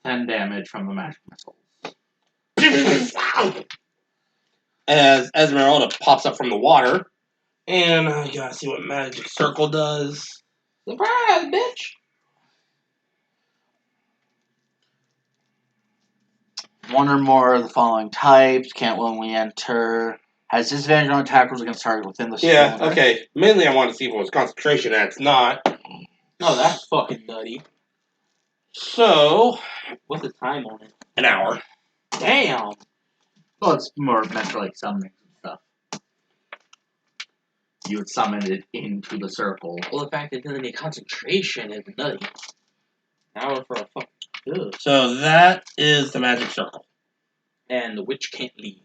10 damage from the magic missiles. as Esmeralda pops up from the water. And I gotta see what Magic Circle does. Surprise, bitch! One or more of the following types can't willingly enter. Has disadvantage on attack rolls against target within the Yeah, cylinder. okay. Mainly I want to see if it was concentration, and it's not. Oh, that's fucking nutty. So, What's the time on it? an hour. Damn! Well, it's more meant for like summoning and stuff. You would summon it into the circle. Well, the fact that it doesn't need concentration is nutty. An hour for a fucking good. So that is the Magic Circle. And the witch can't leave.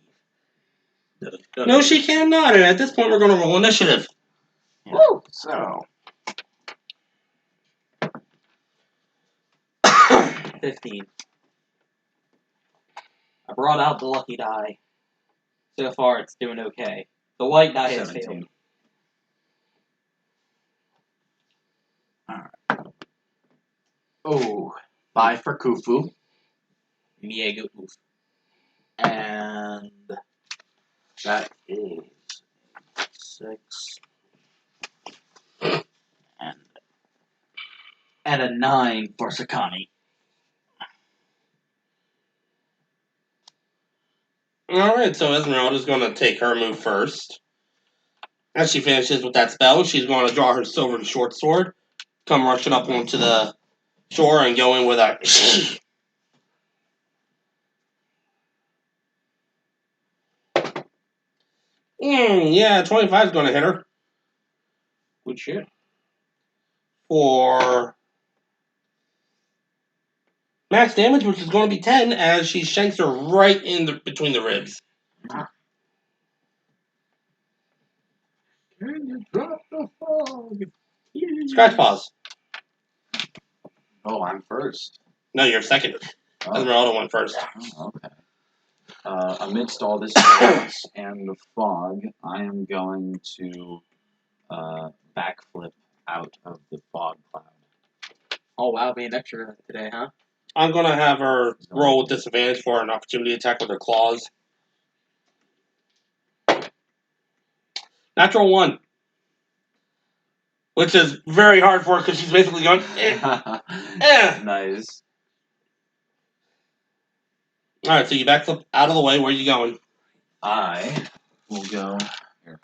No, she cannot, and at this point we're going to roll initiative. Yeah. Woo! So 15. I brought out the lucky die. So far, it's doing okay. The white die has 17. failed. oh, 5 for Khufu, Yeah, go oof. and that is 6 and a 9 for Sakani. Alright, so Esmeralda's going to take her move first. As she finishes with that spell, she's going to draw her silver short sword, come rushing up onto the shore, and go in with a... yeah, 25 is going to hit her. Good shit. For max damage, which is going to be 10, as she shanks her right in between the ribs. Can you drop the fog? Scratch paws. Oh, I'm first. No, you're second. Oh, Esmeralda went first. okay. Amidst all this chaos and the fog, I am going to backflip out of the fog cloud. Oh, wow, being extra today, huh? I'm going to have her roll with disadvantage for an opportunity attack with her claws. Natural 1. Which is very hard for her because she's basically going, Nice. Alright, so you backflip out of the way. Where are you going? I will go here.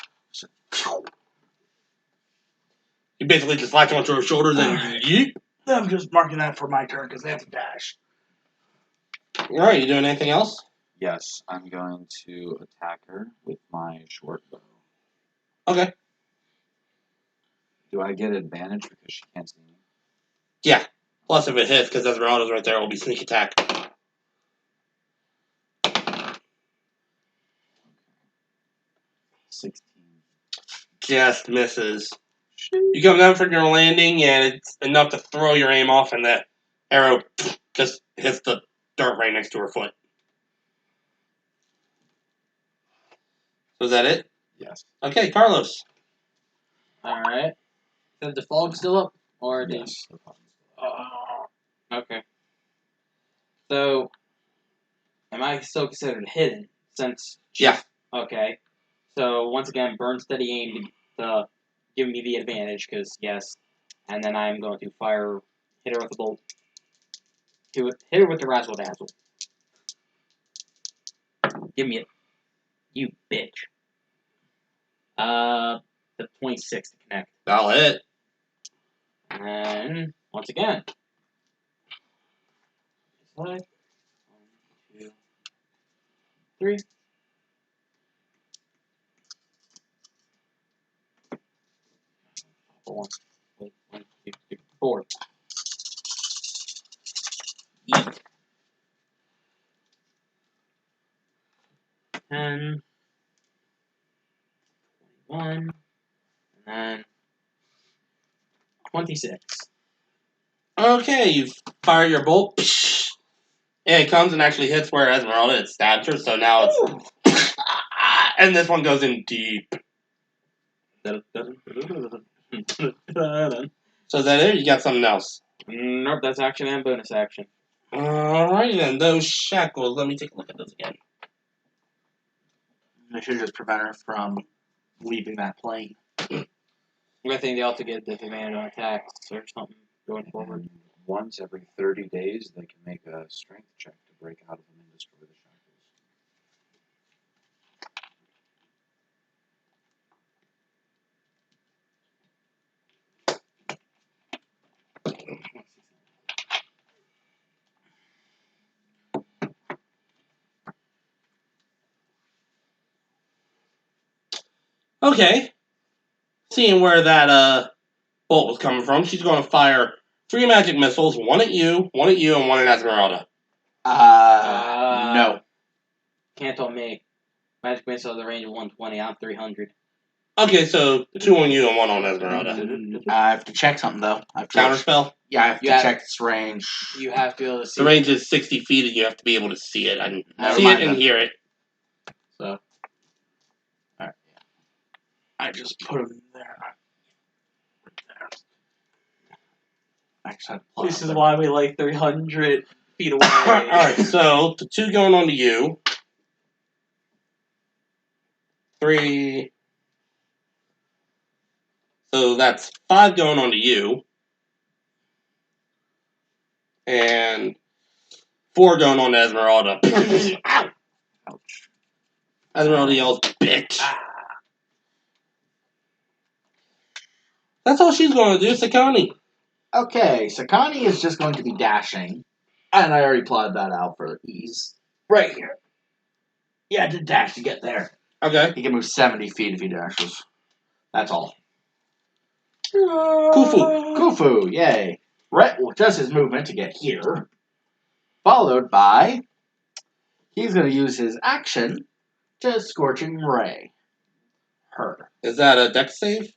You basically just latch onto her shoulders and yeet. I'm just marking that for my turn because that's a dash. Alright, you doing anything else? Yes, I'm going to attack her with my short bow. Okay. Do I get advantage because she can't see me? Yeah. Plus, if it hits, because Esmeralda's right there, it will be sneak attack. 16. Just misses. You come down from your landing, and it's enough to throw your aim off, and that arrow just hits the dirt right next to her foot. So is that it? Yes. Okay, Carlos. Alright. Is the fog still up? Or did Yes. okay. So, am I still considered hidden? Since... Yeah. Okay. So, once again, burn steady aim to give me the advantage, because, yes. And then I'm going to hit her with a bolt. Hit her with the razzle dazzle. Give me it. You bitch. The 26 to connect. That'll hit. And once again. 1, 2, 3. One, 2, 3, 4. Yeet. 10. 21. And then 26. Okay, you fire your bolt. And it comes and actually hits where Esmeralda had stabbed her, so now it's... and this one goes in deep. So is that it? Or you got something else? Nope, that's action and bonus action. Alright then, those shackles. Let me take a look at those again. They should just prevent her from leaving that plane. I think they also get disadvantage on attacks or something going forward. And once every 30 days, they can make a strength check to break out of them and destroy the Okay. Seeing where that bolt was coming from, she's going to fire 3 magic missiles, one at you, and one at Esmeralda. No. Can't tell me. Magic missile has a range of 120. I'm 300. Okay, so 2 on you and 1 on Esmeralda. I have to check something, though. I have to Counterspell? Yeah, I have to check its range. You have to be able to see. The range is 60 feet, and you have to be able to see it. And Never see mind it and then. hear it. So, alright. I just put them there. I just had to plug This them is there. why we like 300 feet away. Alright, so the 2 going on to you. 3. So that's 5 going on to you. And 4 going on to Esmeralda. Ow! Ouch. Esmeralda yells, bitch. That's all she's going to do, Sakani. Okay, Sakani is just going to be dashing. And I already plotted that out for ease. Right here. Yeah, I did dash to get there. Okay. He can move 70 feet if he dashes. That's all. Khufu. Khufu, yay. Rhett will adjust his movement to get here. Followed by, he's going to use his action to Scorching Ray. Her. Is that a dex save?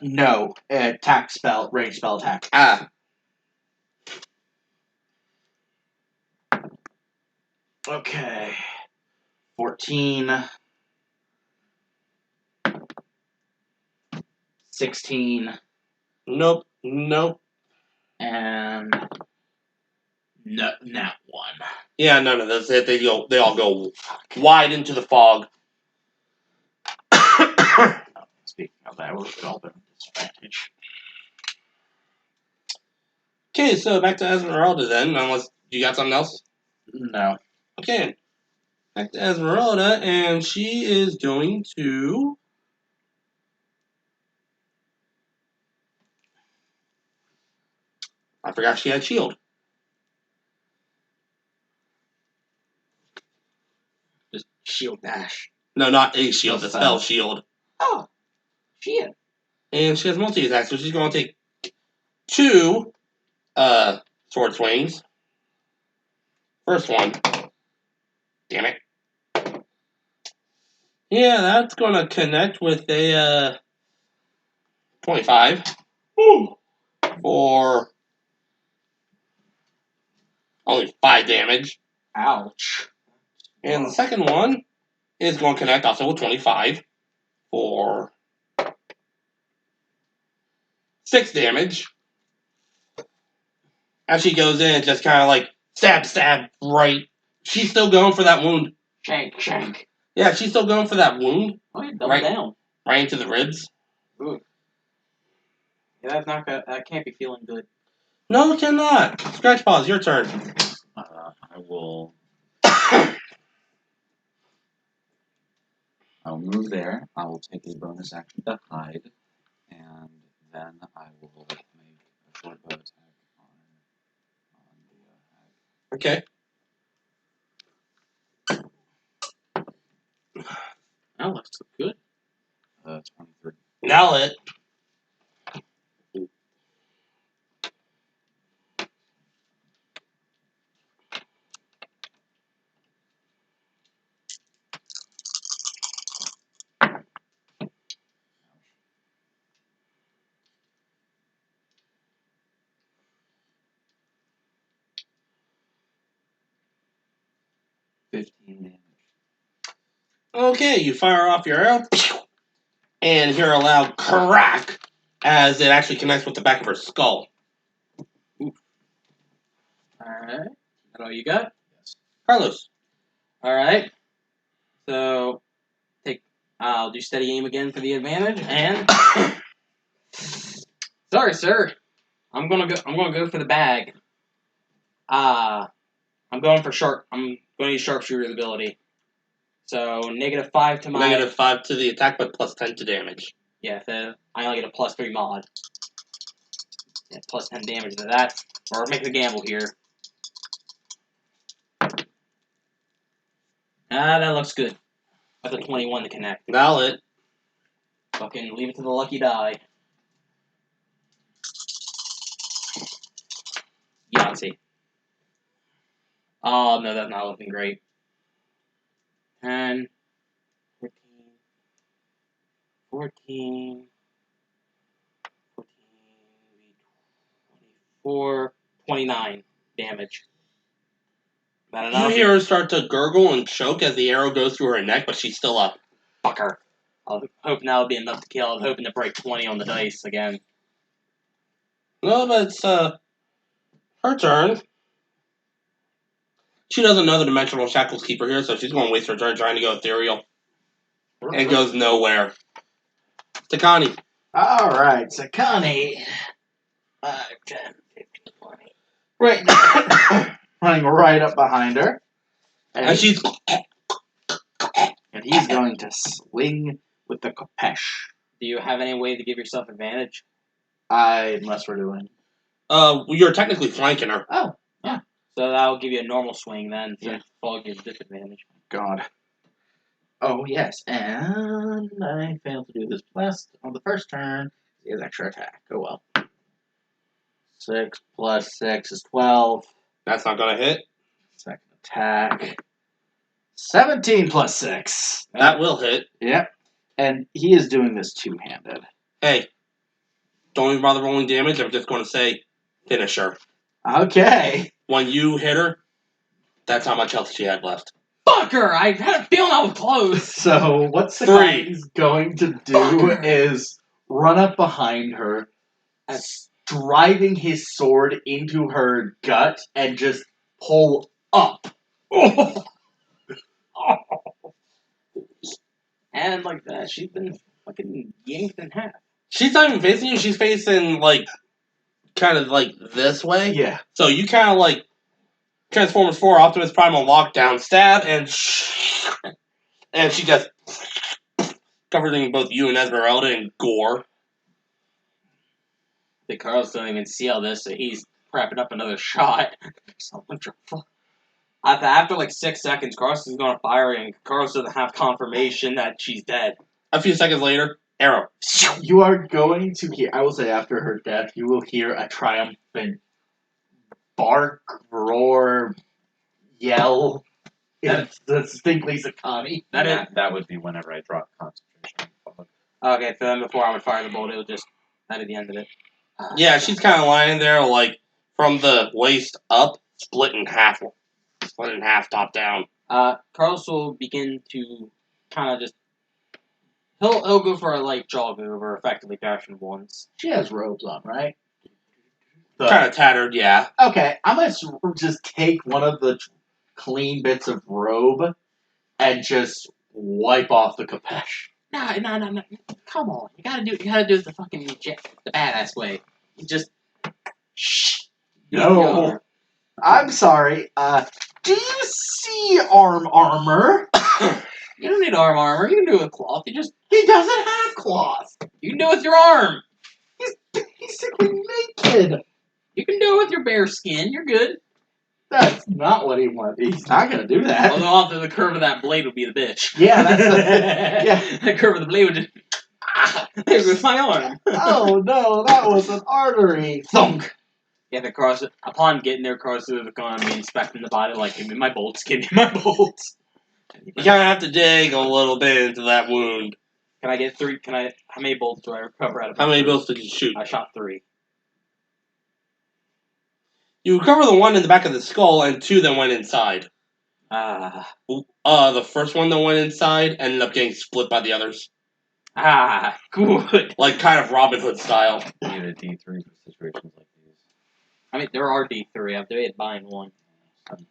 No. Attack spell, range spell attack. Ah. Okay. 14. 16. Nope. And no, not 1. Yeah, none of those hit. They all go wide into the fog. Speaking of that, we're all at disadvantage. Okay, so back to Esmeralda then, unless you got something else? No. Okay. Back to Esmeralda, and she is going to... I forgot she had shield. Just shield dash. No, not a shield, The the spell spell. shield. Oh. Shield. And she has multi-attack, so she's going to take 2 sword swings. First one. Damn it. Yeah, that's going to connect with a 25. Ooh. For only 5 damage. Ouch. And the second one is going to connect also with 25 for 6 damage. As she goes in, just kind of like stab, right. She's still going for that wound. Shank. Yeah, she's still going for that wound. Oh, yeah, double Right. down. Right into the ribs. Ooh. Yeah, that's not good. That can't be feeling good. No, it cannot. Scratch Paws, your turn. I will move there. I will take a bonus action to hide, and then I will make a short bow attack on the hag. Okay. That looks good. 23. Now it. Okay, you fire off your arrow, and hear a loud crack as it actually connects with the back of her skull. Alright. That all you got? Carlos. Alright. So, I'll do steady aim again for the advantage, and sorry, sir. I'm gonna go for the bag. I'm going for I'm going to use sharpshooter's ability. So -5 to my -5 to the attack, but +10 to damage. Yeah, so I only get a +3 mod. Yeah, +10 damage to that. Or make the gamble here. That looks good. That's a 21 to connect. Valid. Fucking leave it to the lucky die. Yahtzee. Oh, no, that's not looking great. 10, 14, 14, 24, 29 damage. Not You enough? hear her start to gurgle and choke as the arrow goes through her neck, but she's still up. Fucker. I'll hope now will be enough to kill. I was hoping to break 20 on the dice again. No, that's her turn. She doesn't know the dimensional shackles keep her here, so she's going to waste her turn trying to go ethereal. And goes nowhere. Takani. Alright, Sakani. 5, 10, 15, 20. Right. Running right up behind her. And she's... And he's going to swing with the Kopesh. Do you have any way to give yourself advantage? Unless we're doing... you're technically flanking her. Oh, yeah. So that'll give you a normal swing then. So Yeah. Fall gives disadvantage. God. Oh, yes. And I failed to do this last on the first turn. He has extra attack. Oh, well. 6 plus 6 is 12. That's not going to hit. Second attack. 17 plus 6. That will hit. Yep. And he is doing this two-handed. Hey, don't even bother rolling damage. I'm just going to say finish her. Okay. When you hit her, that's how much health she had left. Fucker! I had a feeling I was close! So what Sakani's going to do is run up behind her, driving his sword into her gut, and just pull up. And like that, she's been fucking yanked in half. She's not even facing you. She's facing, kind of, this way. Yeah. So you kind of, Transformers 4 Optimus Primal lockdown stab, and she just covering both you and Esmeralda in gore. The Carlos don't even see all this, so he's prepping up another shot. After 6 seconds, Carlos is going to fire, and Carlos doesn't have confirmation that she's dead. A few seconds later, arrow. You are going to hear, I will say after her death, you will hear a triumphant bark, roar, yell. It's distinctly Sakani. That would be whenever I drop concentration. Okay, so then before I would fire the bolt, it would just, that'd be the end of it. Yeah, she's kind of lying there, from the waist up, split in half, top down. Carlos will begin to kind of just, he'll go for a light jog over effectively fashion ones. She has robes on, right? Kind of tattered, yeah. Okay, I'm going to just take one of the clean bits of robe and just wipe off the Kopesh. No. Come on. You gotta do it the fucking the badass way. You just shh. No. I'm sorry. Do you see armor? You don't need armor. You can do it with cloth. He doesn't have cloth. You can do it with your arm. He's basically naked. You can do it with your bare skin. You're good. That's not what he wants. He's not gonna do that. Although after the curve of that blade would be the bitch. Yeah, that's yeah. That curve of the blade would just there goes my arm. Oh no, that was an artery. Thunk. Yeah, upon getting there, Carlos is going to be inspecting the body like, give me my bolts. You kind of have to dig a little bit into that wound. Can I get 3? How many bolts do I recover out of How many bolts did you shoot? I shot 3. You recover the one in the back of the skull, and 2 that went inside. The first one that went inside ended up getting split by the others. Good. Kind of Robin Hood style. You need a D3 for situations like these. I mean, there are D3. I've debated buying one. I'm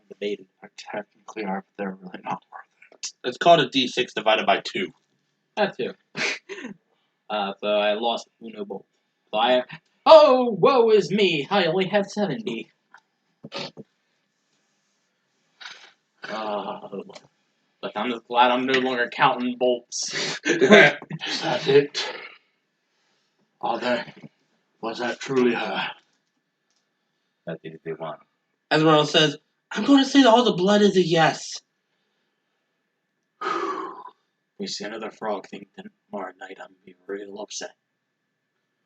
debated. They technically are, but they're really not worth it. It's called a D6 divided by 2. That too. So I lost Uno Bolt. So oh, woe is me! I only have 70. But I'm just glad I'm no longer counting bolts. Is that it? Was that truly her? That they want. Esmeralda says, I'm going to say that all the blood is a yes. We see another frog thing tomorrow night, I'm gonna be real upset.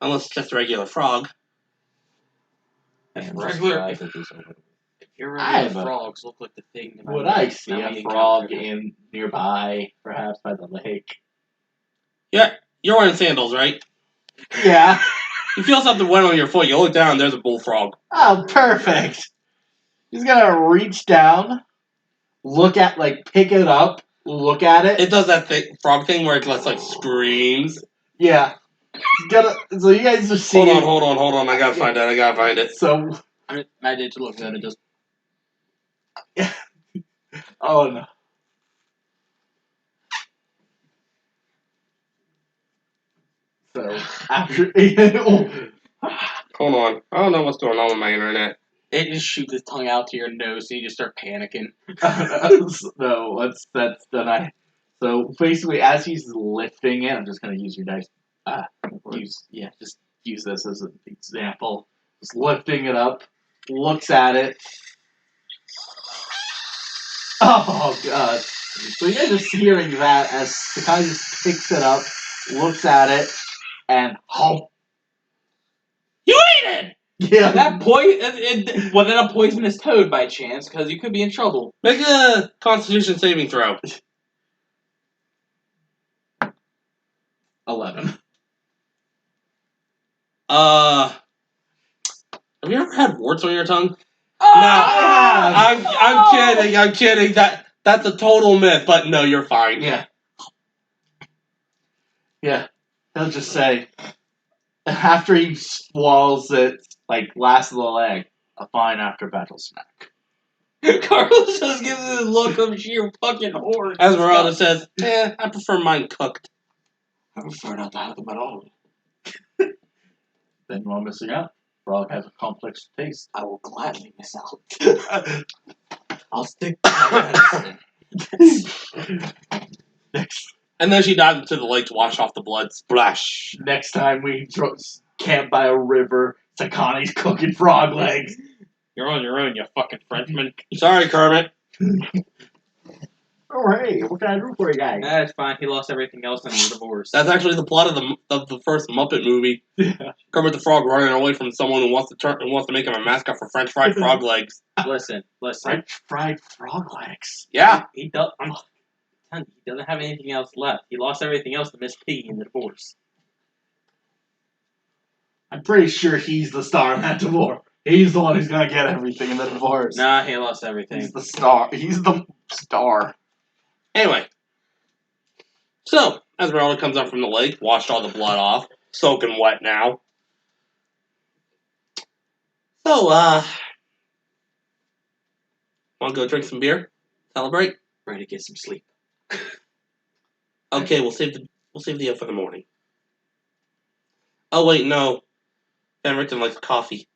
Unless it's just a regular frog. If And regular, just if your I regular have a- frogs look like the thing, that Would I see a frog in? nearby, perhaps by the lake? Yeah, you're wearing sandals, right? Yeah. You feel something wet on your foot. You look down, there's a bullfrog. Oh, perfect. He's gonna reach down, pick it up, look at it. It does that frog thing where it just like screams. Yeah. So you guys are seeing. Hold on. I gotta find it. So. I did to look at it just. Oh no. So after. Hold on. I don't know what's going on with my internet. It just shoots its tongue out to your nose, so you just start panicking. No, that's done. So basically, as he's lifting it, I'm just gonna use your dice. Just use this as an example. Just lifting it up, looks at it. Oh god! So you guys just hearing that as Sakai just picks it up, looks at it, and You ate it! yeah. That was it a poisonous toad by chance? Because you could be in trouble. Make a Constitution saving throw. 11. Have you ever had warts on your tongue? Oh, No, I'm kidding. That's a total myth, but no, you're fine. Yeah. He'll just say, after he swallows it, last of the leg, a fine after battle snack. Carlos just gives this look of sheer fucking horror. Esmeralda says, I prefer mine cooked. I prefer not to have them at all. Then you are missing out. Frog has a complex taste. I will gladly miss out. I'll stick to my medicine. Next And then she dives into the lake to wash off the blood. Splash. time we camp by a river, Sakani's cooking frog legs. You're on your own, you fucking Frenchman. Sorry, Kermit. Oh, hey, what can I do for you guys? That's fine. He lost everything else in the divorce. That's actually the plot of the first Muppet movie. Yeah. Kermit the Frog running away from someone who wants to make him a mascot for French fried frog legs. Listen. French fried frog legs. Yeah. He doesn't have anything else left. He lost everything else to Miss Piggy in the divorce. I'm pretty sure he's the star in that divorce. He's the one who's gonna get everything in the divorce. Nah, he lost everything. He's the star. He's the star. Anyway. So, Esmeralda comes up from the lake, washed all the blood off, soaking wet now. So, want to go drink some beer? Celebrate? Ready to get some sleep. Okay, we'll save the for the morning. Oh wait, no. Van Richten likes coffee.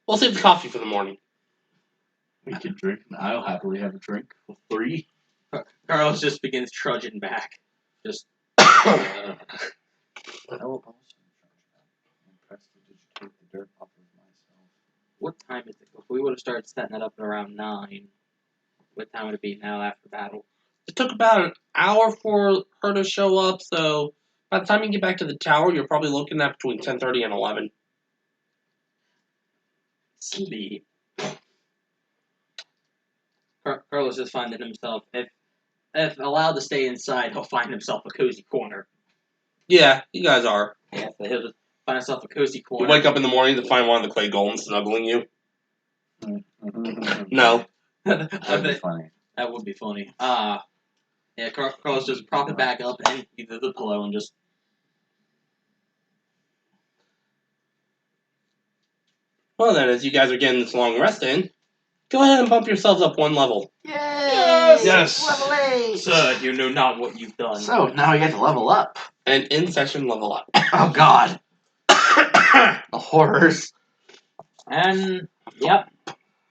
We'll save the coffee for the morning. We can drink. I'll happily have a drink for 3. Carlos just begins trudging back. Just. I will also impressed that you take the dirt off of myself. What time is it? If we would have started setting it up at around 9, what time would it be now after battle? It took about an hour for her to show up, so by the time you get back to the tower, you're probably looking at between 10:30 and 11. Sleep. Carlos is finding himself, if allowed to stay inside, he'll find himself a cozy corner. Yeah, you guys are. Yeah, so he'll just find himself a cozy You corner. wake up in the morning to find one of the clay golems snuggling you. No. That'd be funny. That would be funny. Yeah, Carlos just prop it back up and either the pillow and just. Well then, as you guys are getting this long rest in, go ahead and bump yourselves up 1 level. Yay! Yes. Level 8! Sir, you know not what you've done. So, now we get to level up. And in session level up. Oh god. The horrors. And, yep.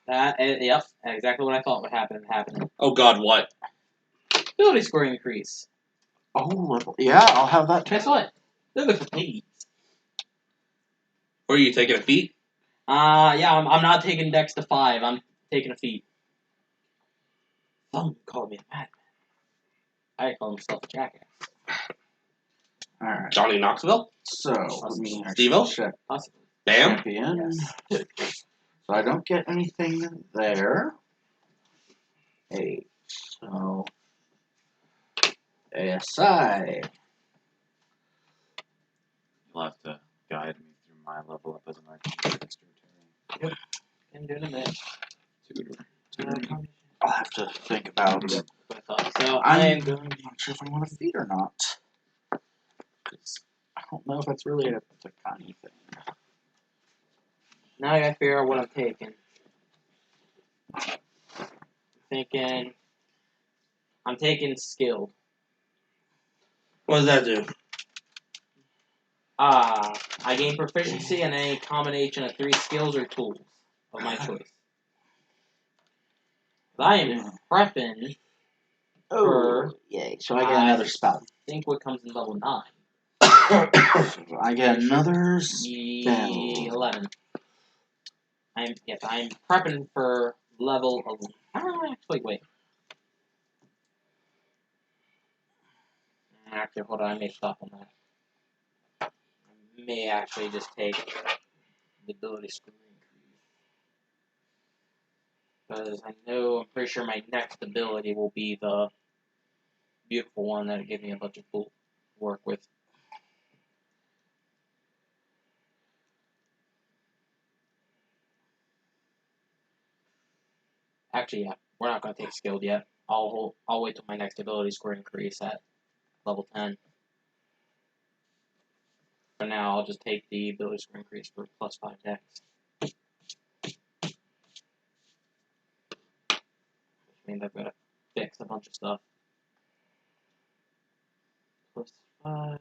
Yep, exactly what I thought would happen. Oh god, what? Ability score increase. Oh, yeah, I'll have that too. Guess what? They're good for me. Or are you taking a feat? Yeah, I'm not taking Dex to 5. I'm taking a feat. Someone called me a madman. I call himself a jackass. Alright. Johnny Knoxville? So, let me Steve-O? check Possibly. Bam? champion. Yes. So I don't get anything there. 8. So ASI. You'll have to guide me through my level up as an architect. Can do it in a minute. I'll have to think about it. So I am I'm going. not sure if I want to feed or not. 'Cause I don't know if it's really a tiny thing. Now I gotta figure out what I'm taking. I'm taking skilled. What does that do? I gain proficiency in any combination of 3 skills or tools of my choice. But I am prepping for. Yay. So I get another spell. I think what comes in level 9. I get another spell. 11. I'm prepping for level 11. Actually, wait. Actually, hold on. I may stop on that. I may actually just take the ability score increase. Because I'm pretty sure my next ability will be the beautiful one that'll give me a bunch of cool to work with. Actually, yeah, we're not going to take skilled yet. I'll wait till my next ability score increase at level 10. For now, I'll just take the ability score increase for plus 5 dex. Which means I've got to fix a bunch of stuff. Plus 5.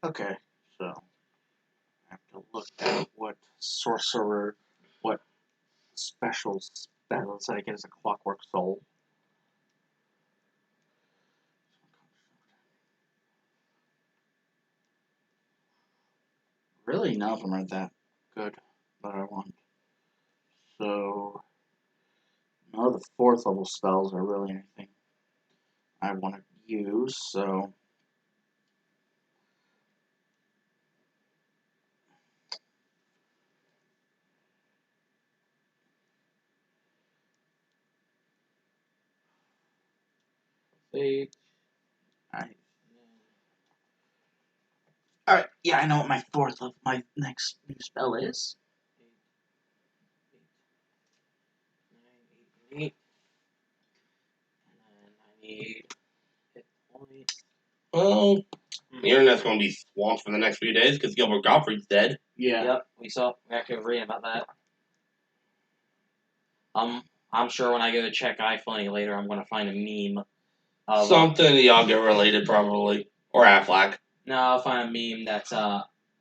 Okay, so I have to look at what sorcerer, what special spells I get as a clockwork soul. Really, none of them are that good that I want. So, none of the 4th level spells are really anything I want to use, so. Sage. Alright, yeah, I know what my 4th of my next new spell is. 8. And then I need hit points. Well, the internet's going to be swamped for the next few days because Gilbert Gottfried's dead. Yeah. Yep, we actually were reading about that. I'm sure when I go to check iFunny later, I'm going to find a meme. Something Yaga related, probably. Or Affleck. No, I'll find a meme that's,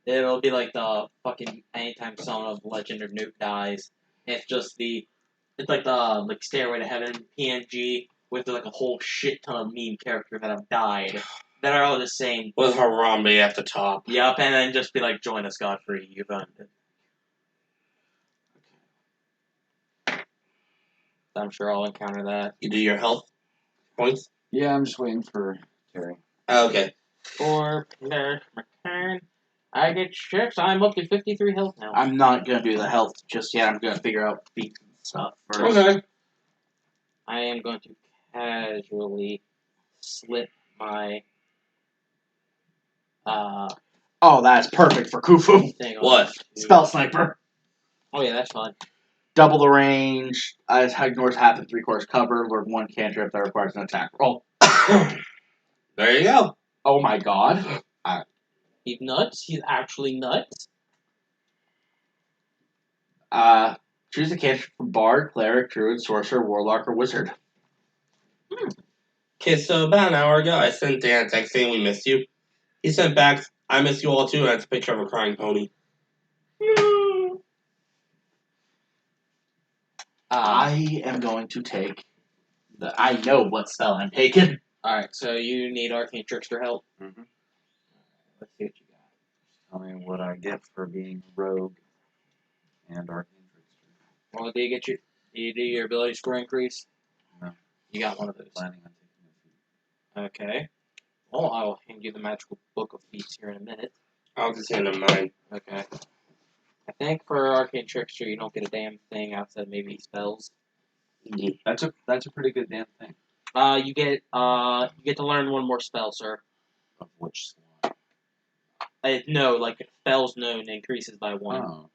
it'll be like the fucking anytime someone of Legend or Nuke dies. It's just it's like the, Stairway to Heaven PNG with, like, a whole shit ton of meme characters that have died. That are all the same. With Harambe at the top. Yep, and then just be like, join us, Godfrey, you've earned it. I'm sure I'll encounter that. You do your health points? Yeah, I'm just waiting for Terry. Okay. For player return, I get 6. I'm up to 53 health now. I'm not going to do the health just yet. I'm going to figure out feats and stuff first. Okay. I am going to casually slip my Oh, that's perfect for Khufu. thing on What? to- Spell Sniper. Oh yeah, that's fun. Double the range. Ignores half and 3/4 cover. Learn 1 cantrip that requires an attack roll. There you go. Oh my god. He's nuts. He's actually nuts. Choose a cantrip from Bard, Cleric, Druid, Sorcerer, Warlock, or Wizard. Okay, so about an hour ago, I sent Dan a text saying we missed you. He sent back, I miss you all too, and it's a picture of a crying pony. I am going to take I know what spell I'm taking. Alright, so you need Arcane Trickster help. Mm-hmm. Let's see what you got. Tell me what I get for being rogue and arcane trickster. Well, do you do your ability score increase? No. You got one of those. Planning on taking a feat. Okay. Well, I will hand you the magical book of feats here in a minute. I'll just hand him mine. Okay. I think for Arcane Trickster, you don't get a damn thing outside maybe spells. That's a pretty good damn thing. You get to learn one more spell, sir. Of which slot? No, like spells known increases by 1. Oh.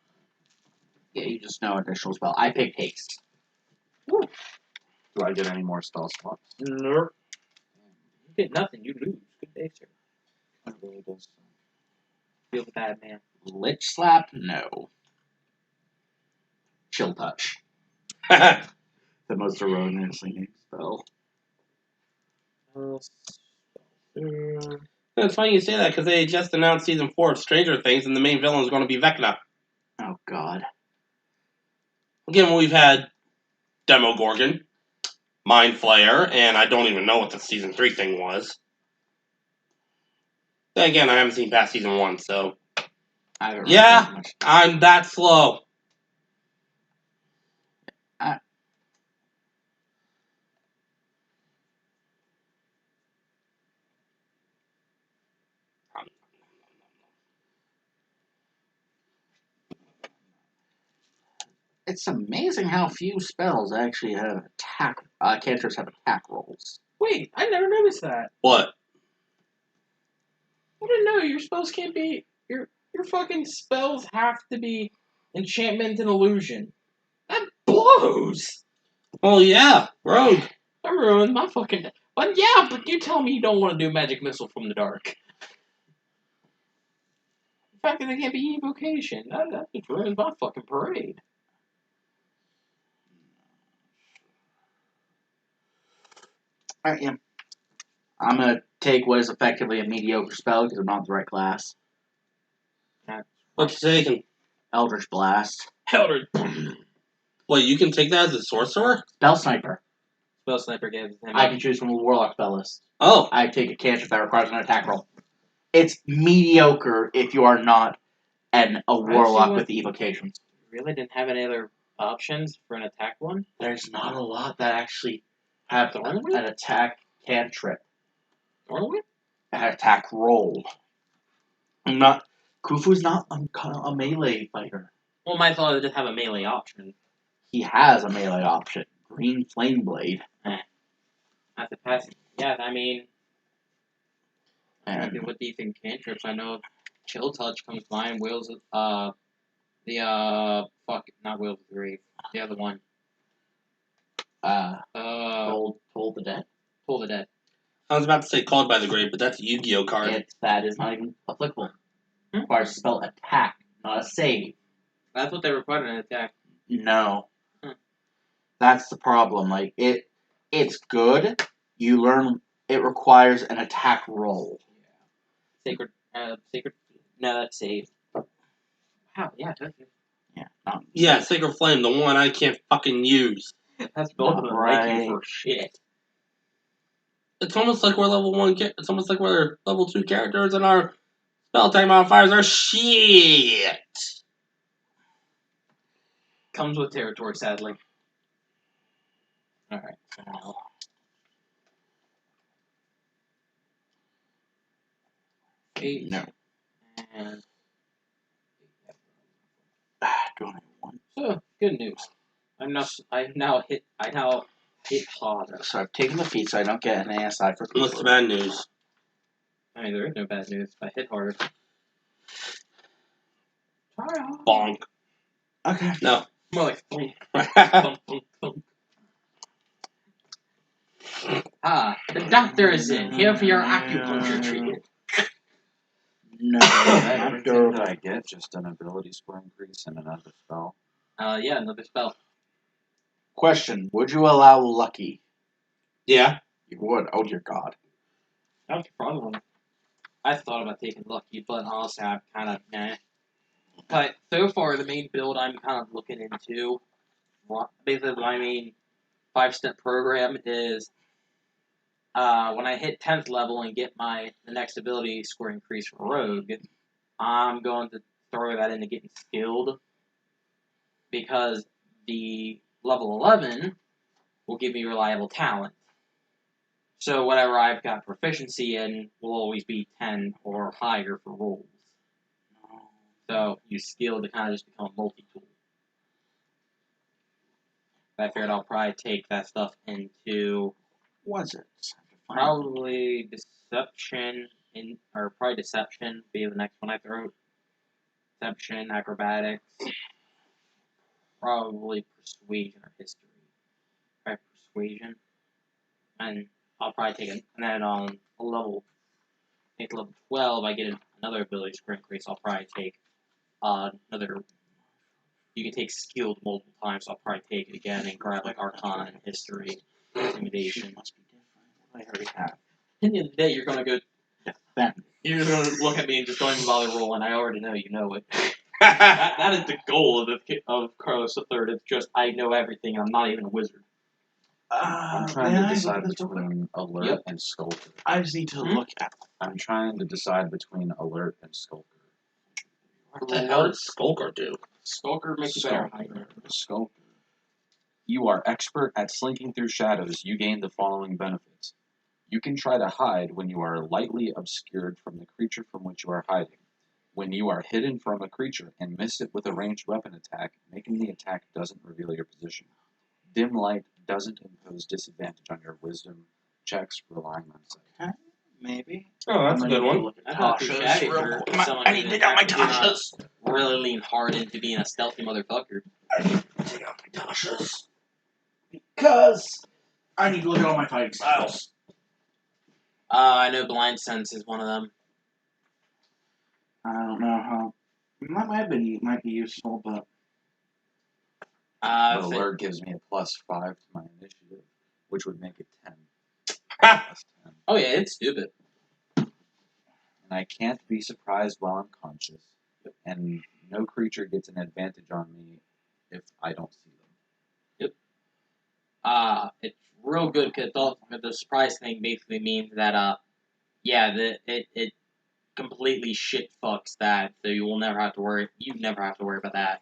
Yeah, you just know additional spell. I picked haste. Do I get any more spell slots? Nope. You get nothing. You lose. Good day, sir. That really does. Feel the bad man. Lich Slap? No. Chill Touch. The most erroneously named spell. It's funny you say that because they just announced season 4 of Stranger Things, and the main villain is going to be Vecna. Oh god. Again, we've had Demogorgon, Mind Flayer, and I don't even know what the season 3 thing was. Then again, I haven't seen past season 1, so I haven't yeah, read that much. I'm that slow. It's amazing how few spells actually have attack. Cantrips have attack rolls. Wait, I never noticed that. What? I didn't know your spells can't be your fucking spells have to be enchantment and illusion. That blows. Oh yeah, Rogue. I ruined my fucking. But yeah, but you tell me you don't want to do magic missile from the dark. The fact that it can't be evocation, that just ruins my fucking parade. Alright, yeah. I'm gonna take what is effectively a mediocre spell because I'm not the right class. What you taking? Eldritch Blast. Eldritch. Wait, you can take that as a sorcerer? Spell Sniper. Spell sniper gives him. I can choose from a Warlock spell list. Oh. I take a cantrip that requires an attack roll. It's mediocre if you are not a Warlock with the evocations. Really didn't have any other options for an attack one? There's not a lot that actually have an Thornwhip? attack cantrip. Thornwhip? An attack roll. Khufu's not a melee fighter. Well, my thought is just have a melee option. He has a melee option. Green Flame Blade. At the pass. Yeah, I mean, And with decent cantrips, I know Chill Touch comes to mind. Wheels, not Wheels of the Grave. The other one. Toll the Dead. Pull the Dead. I was about to say Called by the Grave, but that's a Yu-Gi-Oh card. That is not even applicable. Requires a spell attack, not a save. That's what they required in an attack. No. That's the problem. Like it's good. You learn it requires an attack roll. Sacred. No, that's save. Wow, yeah, that's it. Yeah, not Yeah, Sacred Flame, the one I can't fucking use. That's built on Right. for shit. It's almost like we're level 1. It's almost like we're level 2 characters, and our spell attack modifiers are shit. Comes with territory, sadly. Alright, so now. Eight. No. And. Do only one. So, good news. I now hit harder. So I've taken the feat, so I don't get an ASI for What's the Khufu. bad news? I mean, there is no bad news. If I hit harder. Try hard. Bonk. Okay. No. More like thump, thump, thump, thump. The doctor is in, here for your acupuncture treatment. No. Everything that I get, just an ability score increase and another spell. Yeah, another spell. Question: would you allow lucky? Yeah. You would. Oh dear God. That's the problem. I thought about taking lucky, but honestly, I'm kind of nah. But so far, the main build I'm kind of looking into, basically my main 5-step program is when I hit 10th level and get the next ability score increase for Rogue, I'm going to throw that into getting skilled, because the level 11 will give me reliable talent. So whatever I've got proficiency in will always be 10 or higher for rolls. So you skill to kind of just become a multi-tool. I figured I'll probably take that stuff into Was it? probably deception, or probably deception be the next one I throw. Deception, acrobatics, probably persuasion or history. Probably persuasion, and I'll probably take it. And then on level 12, I get another ability score increase. I'll probably take another. You can take skilled multiple times. So I'll probably take it again and grab like Arcana and History, Intimidation. Must be different. What do I already have? At the end of the day, you're gonna go. Then. You're gonna look at me and just don't even bother rolling. I already know you know it. That is the goal of Carlos III. It's just I know everything. I'm not even a wizard. I'm trying to decide between alert and skulker. I just need to look at. I'm trying to decide between alert and skulker. What the hell does Skulker do? Skulker makes you better hide. Skulker. You are expert at slinking through shadows. You gain the following benefits. You can try to hide when you are lightly obscured from the creature from which you are hiding. When you are hidden from a creature and miss it with a ranged weapon attack, making the attack doesn't reveal your position. Dim light doesn't impose disadvantage on your wisdom checks relying on sight. Maybe. Oh, that's a good one. That's not too shabby for someone I need to take out my Tashas. Really lean hard into being a stealthy motherfucker. I need to take out my Tashas. Because I need to look at all my fighting styles. I know Blind Sense is one of them. I don't know how. That might be useful, but. But alert gives me a +5 to my initiative, which would make it 10. Ha! 10. Oh yeah, it's stupid. And I can't be surprised while I'm conscious. And no creature gets an advantage on me if I don't see them. It's real good because the surprise thing basically means that it completely shit fucks that, so you never have to worry about that.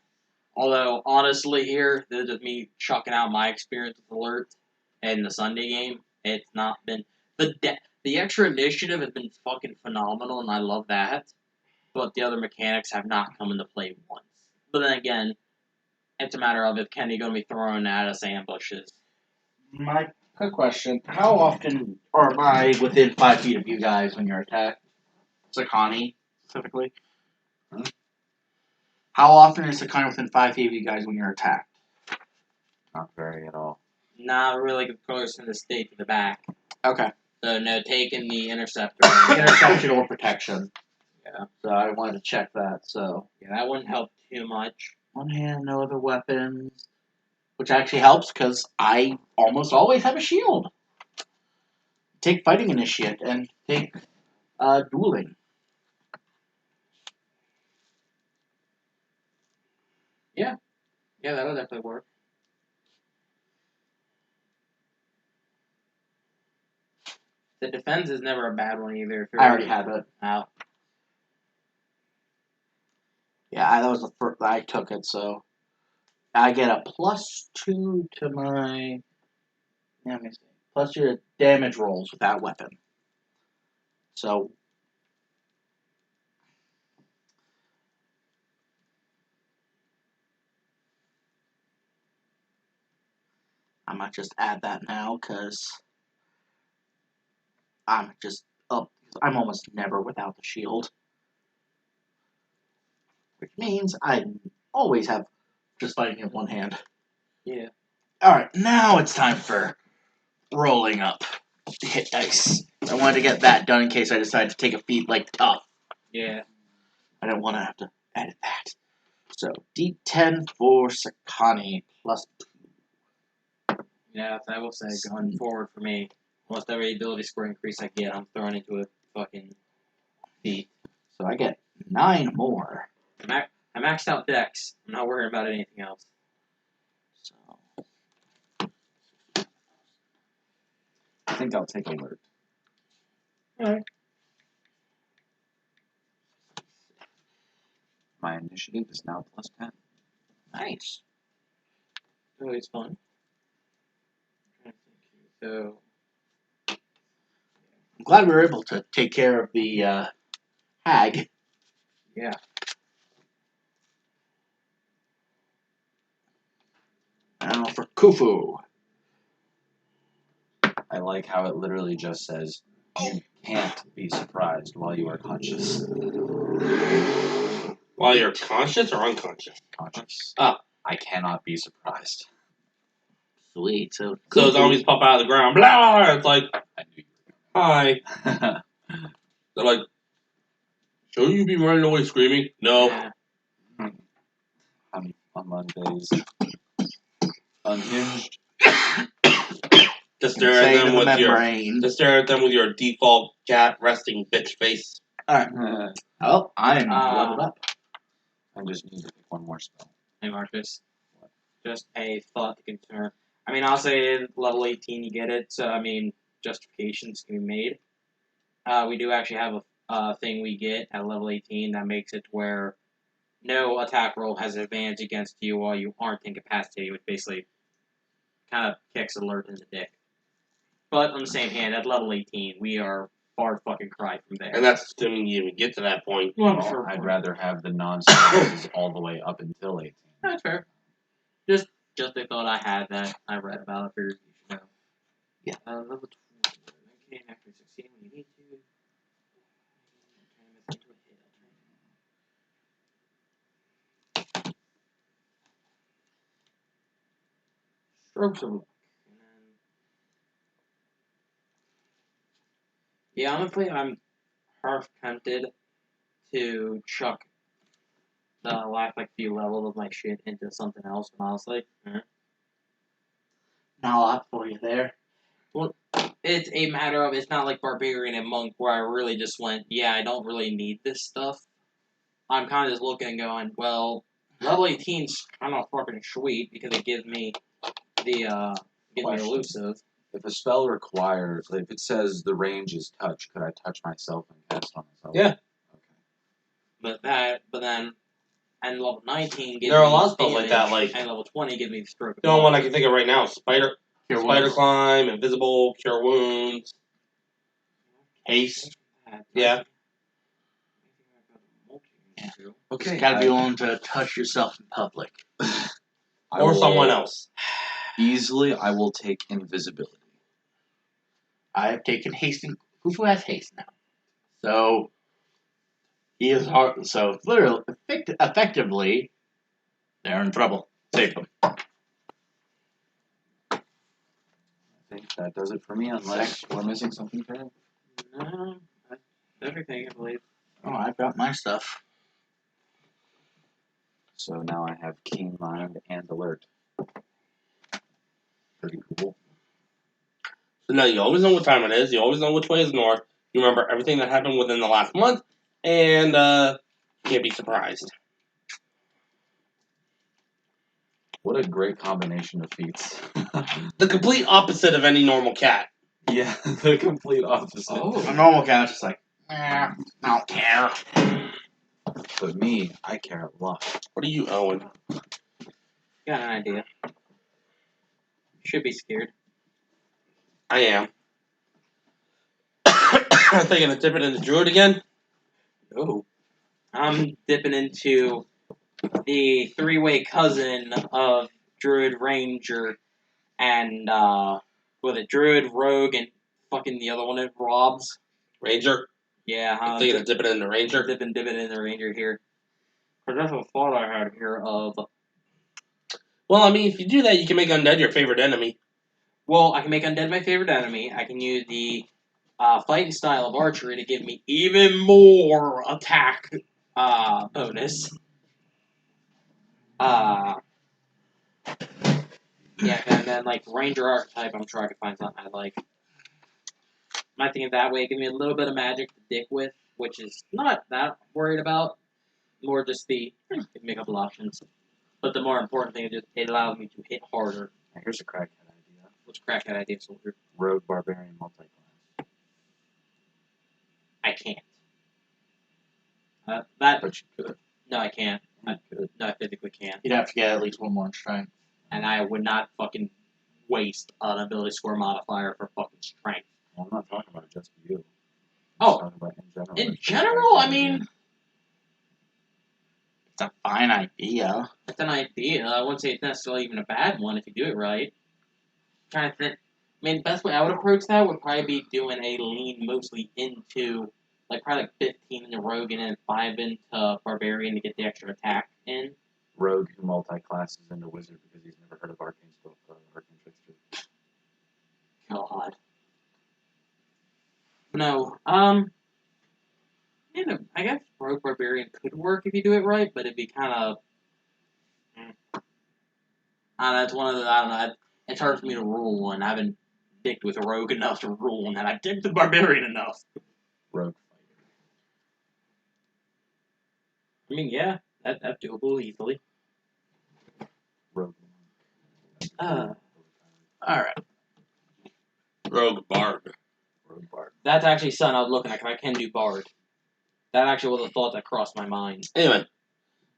Although honestly, here this is me chucking out my experience with alert in the Sunday game. It's not been the extra initiative has been fucking phenomenal, and I love that. But the other mechanics have not come into play once. But then again, it's a matter of if Kenny going to be throwing at us ambushes. My quick question: how often am I within 5 feet of you guys when you're attacked? Sakani, specifically. How often is Sakani within 5 feet of you guys when you're attacked? Not very at all. Not really close in the state to the back. Okay. So no, taking the interceptor. Interception or protection. Yeah. So I wanted to check that. So Yeah, that wouldn't help too much. one hand, no other weapons, which actually helps because I almost always have a shield. Take fighting initiate and take dueling. Yeah, that'll definitely work. The defense is never a bad one either. I already have it. Out. Yeah, that was the first I took it, so I get a +2 to my. Yeah, let me see. Plus your damage rolls with that weapon. So I might just add that now because I'm just up. I'm almost never without the shield, which means I always have just fighting in one hand. Yeah. All right, now it's time for rolling up the hit dice. I wanted to get that done in case I decided to take a feat like tough. Yeah. I don't want to have to edit that. So D10 for Sakani plus 2. Yeah, I will say going forward for me, almost every ability score increase I get, I'm throwing into a fucking feat. So I get 9 more. I maxed out Dex. I'm not worrying about anything else. So I think I'll take alert. Alright. My initiative is now +10. nice. Always fun. So, I'm glad we were able to take care of the hag. yeah. Now for Khufu. I like how it literally just says, you can't be surprised while you are conscious. While you're conscious or unconscious? Conscious. Ah. I cannot be surprised. Sweet. So So zombies pop out of the ground. Blah! It's like, I knew hi. They're like, shouldn't you be running away screaming? No. Yeah. on Mondays. Unhinged. Just stare at them with your membrane. just stare at them with your default cat resting bitch face. Alright. Oh, I'm leveled up. I just need to pick one more spell. Hey, Marcus. Just a thought to consider. I mean, I'll say level 18 you get it, so, I mean, justifications can be made. We do actually have a thing we get at level 18 that makes it where no attack roll has an advantage against you while you aren't incapacitated, which basically kind of kicks alert in the dick. But on the same hand, at level 18, we are far fucking cry from there. And that's assuming you even get to that point. Well, sure. I'd rather have the non-surprises all the way up until 18. That's fair. Just a thought I had that I read about. I figured you should know. Yeah. Level 20. Okay, after 16 when you need to. Strokes of luck. And then... Yeah, honestly, I'm half tempted to chuck the last few levels of my shit into something else, but honestly, Not a lot for you there. well, it's a matter of, it's not like Barbarian and Monk where I really just went, yeah, I don't really need this stuff. I'm kind of just looking and going, well, level 18's kind of fucking sweet because it gives me the, elusive. If a spell requires, if it says the range is touch, could I touch myself and cast on myself? Yeah. Okay. But then, and level 19 gives me There are a lot of spells like that, damage, like- and level 20 gives me stroke of The only luck. one I can think of right now is Spider Climb, Invisible, Cure Wounds. Haste. Yeah. Okay. Gotta be willing to touch yourself in public. Or someone else. Easily, I will take invisibility. I've taken haste and Khufu has haste now. So he is hard. So literally, effectively, they're in trouble. Save them. I think that does it for me, unless we're missing something for him. No, that's everything, I believe. Oh, I've got my stuff. So now I have Keen Mind and Alert. Pretty cool. So now you always know what time it is. You always know which way is north. You remember everything that happened within the last month, and can't be surprised. What a great combination of feats. The complete opposite of any normal cat. Yeah, the complete opposite. A normal cat is just like, I don't care. But me, I care a lot. What are you, Owen? Got an idea. Should be scared. I am. I'm thinking of dipping into Druid again. Oh. I'm dipping into the three-way cousin of Druid, Ranger, and, with a Druid, Rogue, and fucking the other one is Rob's. Ranger. Yeah, I'm thinking of dipping into Ranger. dipping in the Ranger here. Because that's a thought I had here of... Well, I mean, if you do that, you can make undead your favorite enemy. Well, I can make undead my favorite enemy. I can use the fighting style of archery to give me even more attack bonus. Yeah, and then like ranger archetype, I'm sure I can find something I like. Might think of that way, give me a little bit of magic to dick with, which is not that worried about. More just the make up options. But the more important thing is just it allows me to hit harder. Here's a crackhead idea. What's a crackhead idea, soldier? Rogue Barbarian multi-class. I can't. That But you could. no, I can't. You could. No, I physically can't. You'd have to get at least one more in strength. And I would not fucking waste an ability score modifier for fucking strength. Well, I'm not talking about just you. Oh, I'm talking about in general. in general, I mean, it's a fine idea. it's an idea. I wouldn't say it's necessarily even a bad one if you do it right. Trying to think. I mean, the best way I would approach that would probably be doing a lean mostly into, like, probably like 15 into Rogue and then 5 into Barbarian to get the extra attack in. Rogue who multi-classes into Wizard because he's never heard of Arcane Trickster. God. No. You know, I guess Rogue Barbarian could work if you do it right, but it'd be kind of. That's one of the. I don't know. It's hard for me to rule one. I haven't dicked with a Rogue enough to rule one, and I've dicked with Barbarian enough. Rogue I mean, yeah, that's doable easily. Rogue. Alright. Rogue Bard. Rogue Bard. That's actually something I was looking at, because I can do Bard. That actually was a thought that crossed my mind. Anyway,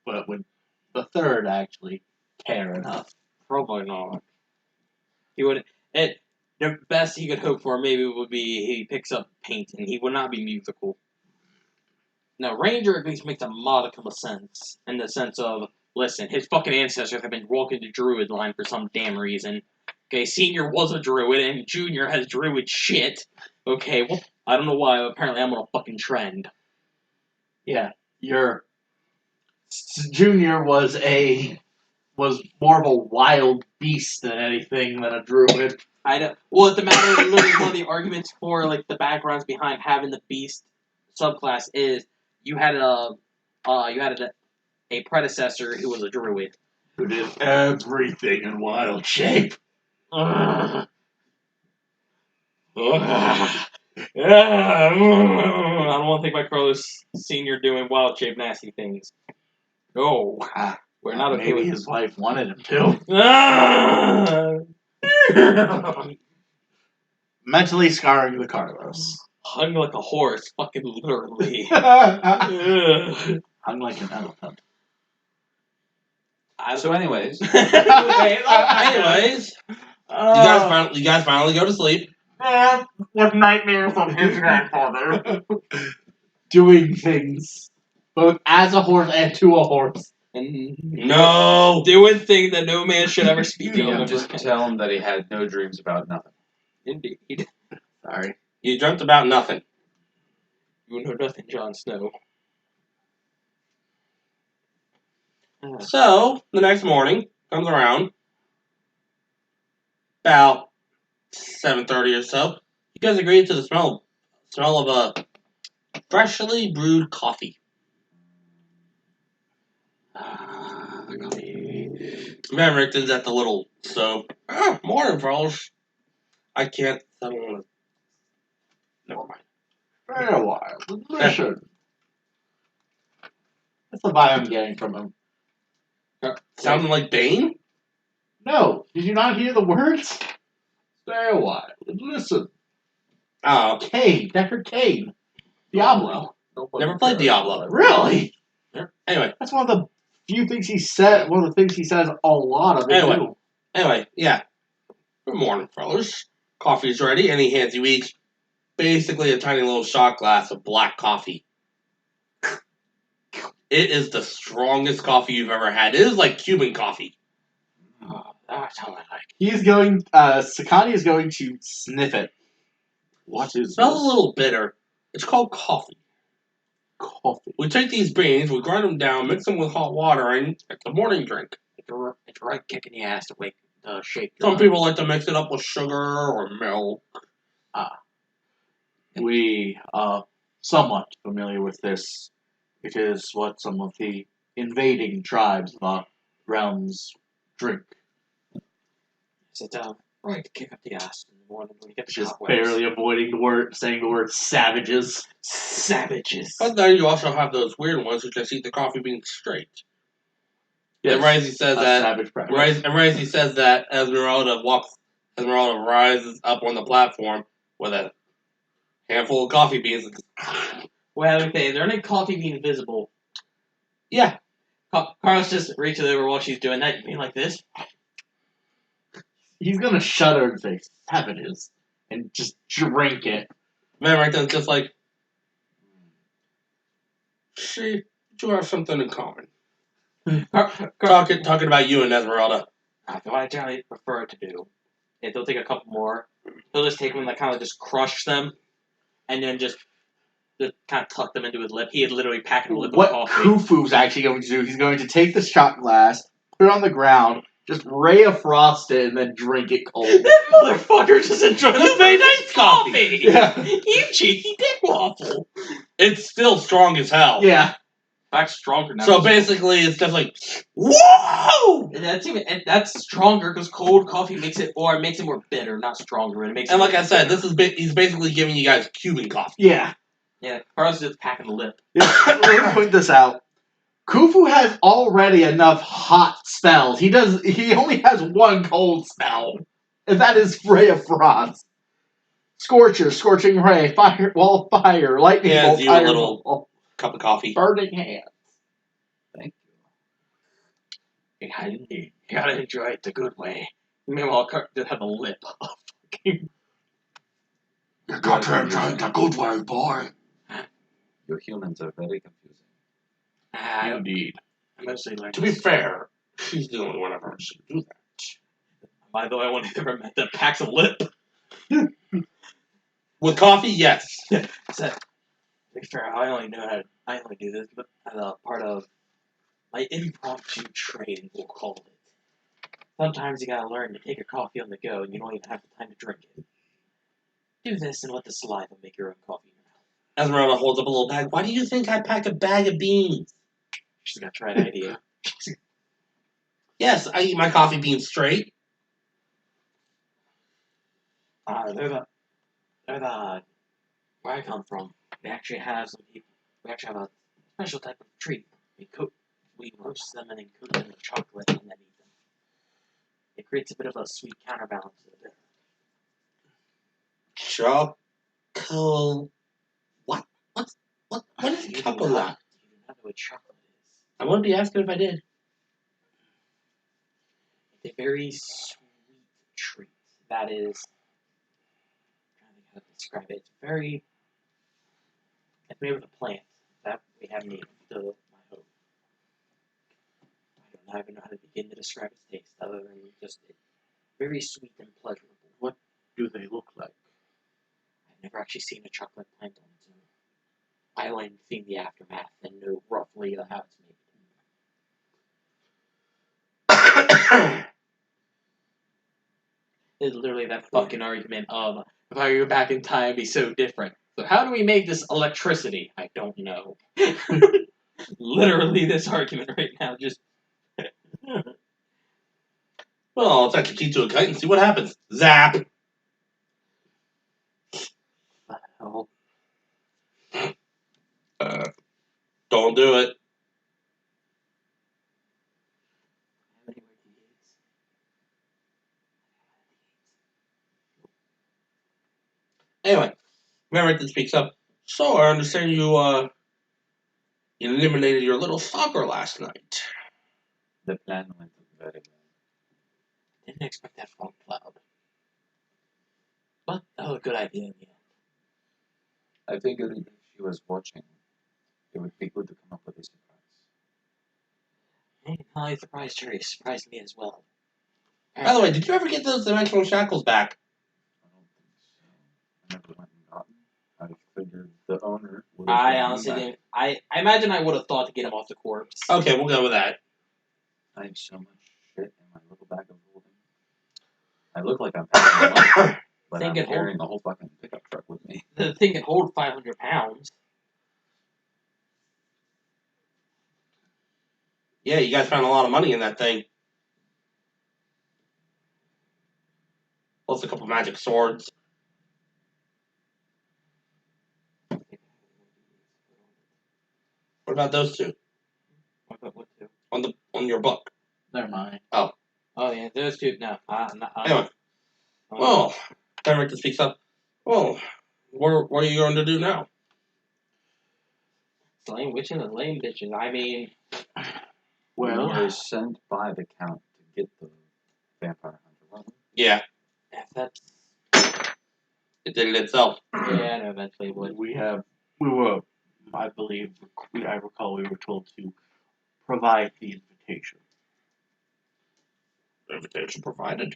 But would the third actually care enough? Probably not. He would. The best he could hope for maybe would be he picks up painting. He would not be musical. Now, Ranger at least makes a modicum of sense. In the sense of, listen, his fucking ancestors have been walking the Druid line for some damn reason. Okay, Senior was a Druid, and Junior has Druid shit. Okay, well, I don't know why, but apparently I'm on a fucking trend. Yeah, your Junior was more of a wild beast than anything than a druid. I don't. Well, at the matter, literally one of the arguments for like the backgrounds behind having the beast subclass is you had a predecessor who was a druid Who did everything in wild shape. I don't want to think about Carlos Senior doing wild shape nasty things. No, we're not okay Maybe with his wife wanted him to. Mentally scarring the Carlos. Hung like a horse, fucking literally. Hung like an elephant. So anyways. anyways, you guys finally go to sleep. With nightmares of his grandfather. Doing things. Both as a horse and to a horse. And No. doing things that no man should ever speak Yeah, of. just tell him that he had no dreams about nothing. Indeed. Sorry. You dreamt about nothing. You know nothing, Jon Snow. So, the next morning comes around, about 7:30 or so. You guys agree to the smell of a freshly brewed coffee. Man, Richten's at the little stove. Morning, fellas. I can't. Never mind. Very a while. Listen. That's the vibe I'm getting from him. Sounding like Bane? No, did you not hear the words? Stay a while. Listen. Oh, Kane. Deckard Kane. Diablo. never played Diablo. Really? Anyway, That's one of the few things he said. One of the things he says a lot of. Anyway, yeah. Good morning, fellas. Coffee's ready, and he hands you each basically a tiny little shot glass of black coffee. It is the strongest coffee you've ever had. It is like Cuban coffee. Oh, that's how I like He is going. Sakani is going to sniff it. What is It smells this? a little bitter. It's called coffee. Coffee. We take these beans, we grind them down, mix them with hot water, and it's a morning drink. It's right kick in the ass to to shake. Some people like to mix it up with sugar or milk. We are somewhat familiar with this. It is what some of the invading tribes of our realms drink. Sit down. Right, kick up the ass in the morning when you get the Just cobwebs. barely avoiding saying the word savages. Savages. But then you also have those weird ones who just eat the coffee beans straight. Yes, And Risey says a that. savage practice. Risey says that Esmeralda rises up on the platform with a handful of coffee beans. Well, okay, is there any coffee bean visible? Yeah. Carlos just reaches over while she's doing that. You mean like this? He's gonna shudder and say savages and just drink it. Man, right then, just like, she do have something in common. Talking about you and Esmeralda. What I generally prefer to do is they'll take a couple more. He'll just take them and like, kind of just crush them, and then just kind of tuck them into his lip. He had literally packed a lip of What coffee. Khufu's actually going to do, he's going to take the shot glass, put it on the ground, just ray of frost it, and then drink it cold. That motherfucker just enjoyed his very nice coffee! Yeah. You cheeky dick waffle! It's still strong as hell. Yeah. In fact, stronger now. So basically, it's just like, whoa! And that's stronger because cold coffee makes it more bitter, not stronger. It makes And it like I said, bitter. he's basically giving you guys Cuban coffee. Yeah. Yeah, Carlos is just packing the lip. Yeah. Let me point this out. Khufu has already enough hot spells. He only has one cold spell. And that is Ray of Frost. Scorcher, Scorching Ray, Fire, Wall of Fire, Lightning Yeah, Bolt, you a Fire little Bolt, cup of coffee. Burning Hand. Thank you. You gotta enjoy it the good way. Meanwhile, Carlos just have a lip. You got to enjoy it the good way, boy. Your humans are very confusing. Indeed. I mostly learned To be fair, she's the only one I've ever seen do that. by the way, I wanted to remember that packs a lip. With coffee, yes. So, to be fair, I only do this as a part of my impromptu training, we'll call it. Sometimes you gotta learn to take a coffee on the go and you don't even have the time to drink it. Do this and let the saliva make your own coffee in your mouth. Esmeralda holds up a little bag. Why do you think I packed a bag of beans? She's got the right idea. Yes, I eat my coffee beans straight. They're the where I come from. We actually have a special type of treat. We roast them and then coat them in chocolate and then eat them. It creates a bit of a sweet counterbalance to the bitter. Chocolate. What is You do chocolate? not know what chocolate is. I wouldn't be asking if I did. It's a very sweet treat. That is, I'm trying to think how to describe it. It's made with a plant that we have named my hope. I don't even know how to begin to describe its taste other than just it's very sweet and pleasurable. What do they look like? I've never actually seen a chocolate plant on its own. I only seen the aftermath and know roughly how it's made. It's literally that fucking argument of if I go back in time, it'd be so different. So how do we make this electricity? I don't know. Literally this argument right now. Just Well, let's actually teach to a kite and see what happens. Zap. oh, Don't do it. Anyway, Merritt speaks up. So I understand you eliminated your little stalker last night. The plan went very well. didn't expect that fog cloud. But that was a good idea in the end. I figured if she was watching, it would be good to come up with a surprise. Hey, not only surprised her, it surprised me as well. By the way, did you ever get those dimensional shackles back? I don't think so. I never went and got them. I figured the owner would. I honestly didn't. I imagine I would have thought to get him off the corpse. Okay, we'll go with that. I have so much shit in my little bag of holding. look like I'm packing a lunch, but Think I'm it carrying the whole fucking pickup truck with me. The thing can hold 500 pounds. Yeah, you guys found a lot of money in that thing. Plus a couple magic swords. What about those two? What two? On your book? They're mine. Oh yeah, those two. No. Anyway. Well, then Richten speaks up. Well, what are you going to do now? Slaying witches and lame bitches. I mean, We Well, were sent by the count to get the vampire hunter. Wasn't we? Yeah, if that's it did it itself. yeah, no, eventually it would. I believe, I recall we were told to provide the invitation. Invitation provided.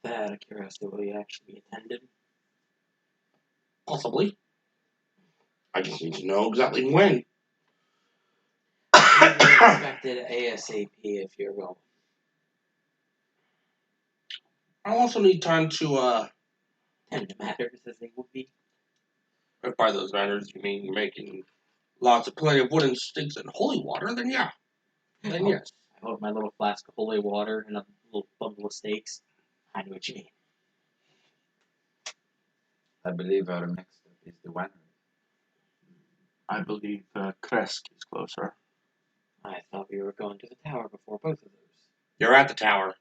Out of curiosity, will you actually attended? Possibly. I just need to know exactly when. Expected ASAP if you're going. I also need time to, Tend to matters as they would be. if by those matters you mean you're making plenty of wooden sticks and holy water, then yeah. Then yes. I hold my little flask of holy water and a little bundle of steaks. I know what you mean. I believe our next step is the winery. I believe Kresk is closer. I thought we were going to the tower before both of those. You're at the tower.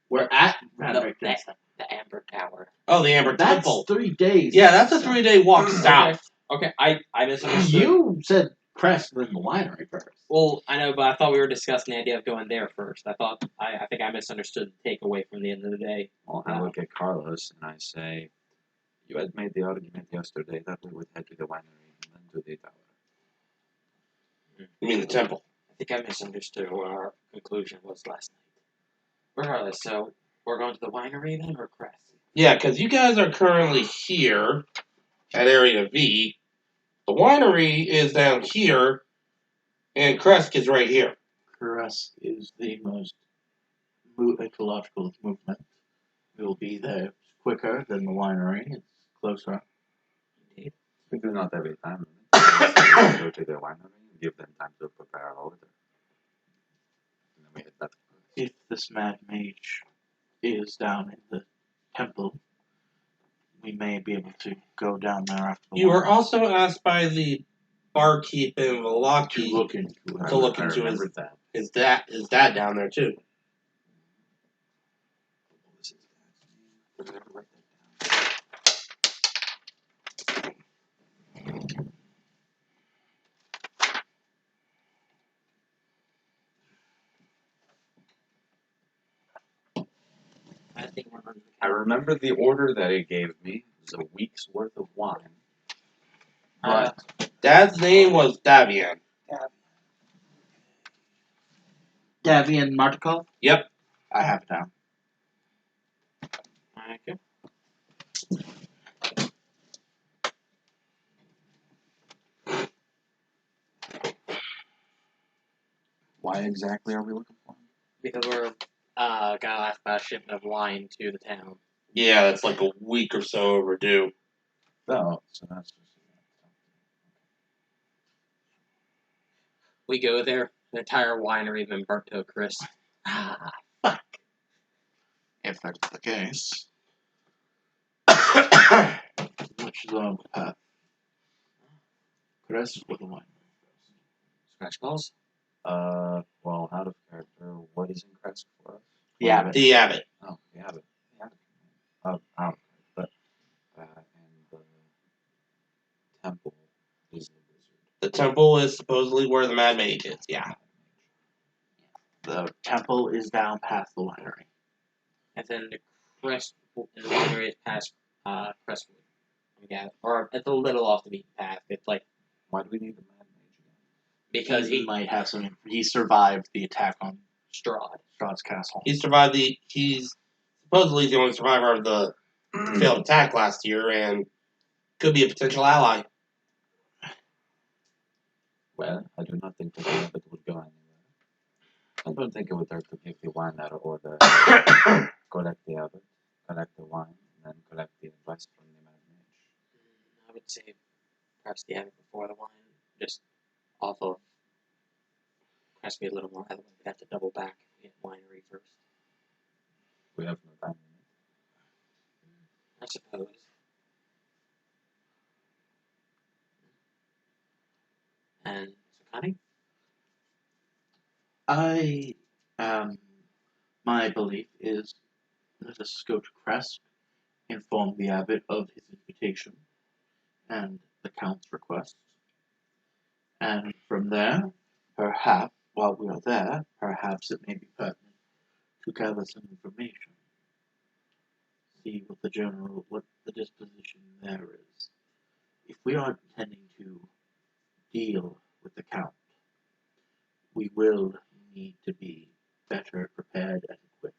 We're at No, Richten. the Amber Tower. Oh, the Amber That's Temple. 3 days. Yeah, that's a 3-day walk south. Okay, I misunderstood. You said Kresk then the winery first. Well, I know, but I thought we were discussing the idea of going there first. I think I misunderstood the takeaway from the end of the day. Well, I look at Carlos and I say, you had made the argument yesterday that we would head to the winery and then to the tower. You mean the temple? I think I misunderstood what our conclusion was last night. Regardless, so we're going to the winery then, or Crest? Yeah, because you guys are currently here at Area V. The winery is down here, and Kresk is right here. Kresk is the most ecological movement. We will be there quicker than the winery. It's closer. Indeed. We do not every time. We go to the winery and give them time to prepare our order. And then we hit that. If this Mad Mage is down in the temple, we may be able to go down there after the You were winery also asked by the barkeep in to Velaki look into it. To look I into remembered that. his dad down there too. What was his dad's name? I write that down. I think we're on the I remember the order that he gave me. It was a week's worth of wine. But Dad's name was Davian. Davian Martikov? Yep. I have it down. Okay. why exactly are we looking for him? Because we're got asked about a shipment of wine to the town. Yeah, that's like a week or so overdue. Oh, so that's just. We go there, the entire winery been burnt to a crisp. Ah, fuck. If that's the case. Which is on the path? Kresk or the winery? Scratch balls? Well, out of character, what is in Kresk for us? The Abbot. The Abbot. Oh, the Abbot. The Abbot. Out. But, and the temple is the wizard. The temple is supposedly where the Mad Mage is. Yeah. The temple is down past the winery. And then the crest in the winery is past Crestwood. Yeah, or it's a little off the beaten path. It's like Why do we need the Mad Mage again? because he he might have some. He survived the attack on Strahd's castle. He survived he's supposedly the only survivor of the failed attack last year and could be a potential ally. Well, I do not think that the Abbot would go anywhere. I don't think it would hurt to give the wine out of order. Collect the abbot, collect the wine, and then collect the advice from the Mad Mage. I would say perhaps the abbot before the wine, just off of. Has to be a little more. Otherwise, we'd have to double back and get winery first. We have no time. I suppose. And Sakani? My belief is let us go to Crest, inform the abbot of his invitation and the count's request, and from there, perhaps, while we are there, perhaps it may be pertinent to gather some information, see what the disposition there is. If we are intending to deal with the count, we will need to be better prepared and equipped.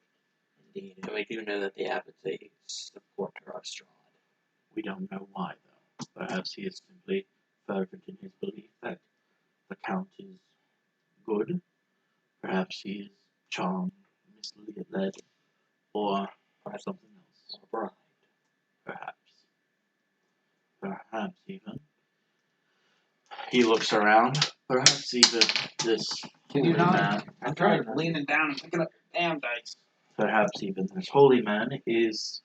Indeed. And we do know that the abbot's a supporter of Strahd. We don't know why, though. Perhaps he is simply fervent in his belief that the count is good. Perhaps he is charmed, misled, or something else. Or bride. Perhaps. Perhaps even. He looks around. Perhaps even this Can you holy not? man. I'm trying leaning down and picking up damn dice. Perhaps even this holy man is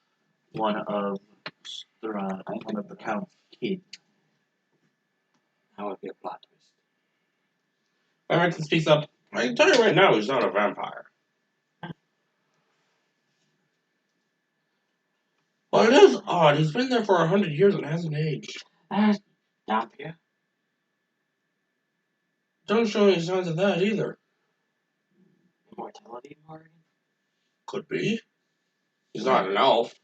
one of the count's kids. That would be a plot twist. Richten speaks up. I can tell you right now, he's not a vampire. Well, it is odd. He's been there for 100 years and hasn't aged. Down here. Don't show any signs of that either. Immortality, Morgan? Could be. He's not an elf.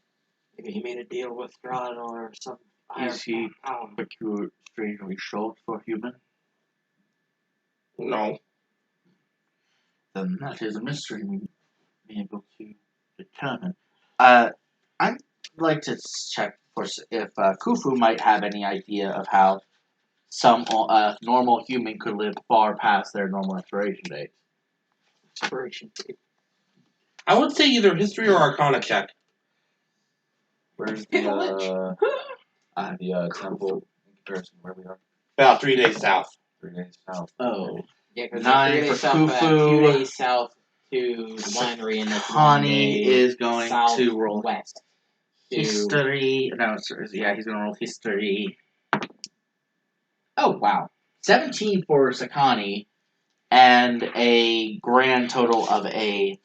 Maybe he made a deal with Strahd or some higher Is he power. strangely short for human? No. Then that is a mystery we may be able to determine. I'd like to check if Khufu might have any idea of how some normal human could live far past their normal expiration date. Expiration date. I would say either history or arcana check. Where's Piddle the temple in comparison to where we are? About 3 days south. 3 days south. Oh. Yeah, because 9 3 for days south, Khufu. 2 days south to the winery, and that's 1 Connie day is going south to roll west. history. No, yeah, he's going to roll history. Oh, wow. 17 for Sakani, and a grand total of a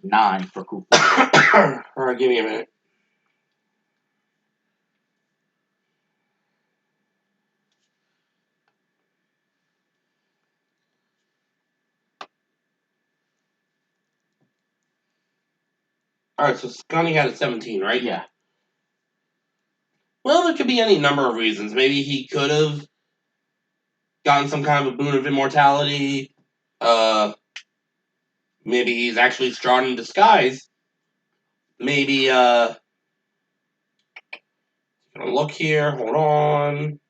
9 for Khufu. Alright, give me a minute. Alright, so Scotty had a 17, right? Yeah. Well, there could be any number of reasons. Maybe he could have gotten some kind of a boon of immortality. Maybe he's actually Strahd in disguise. Maybe, gonna look here, hold on.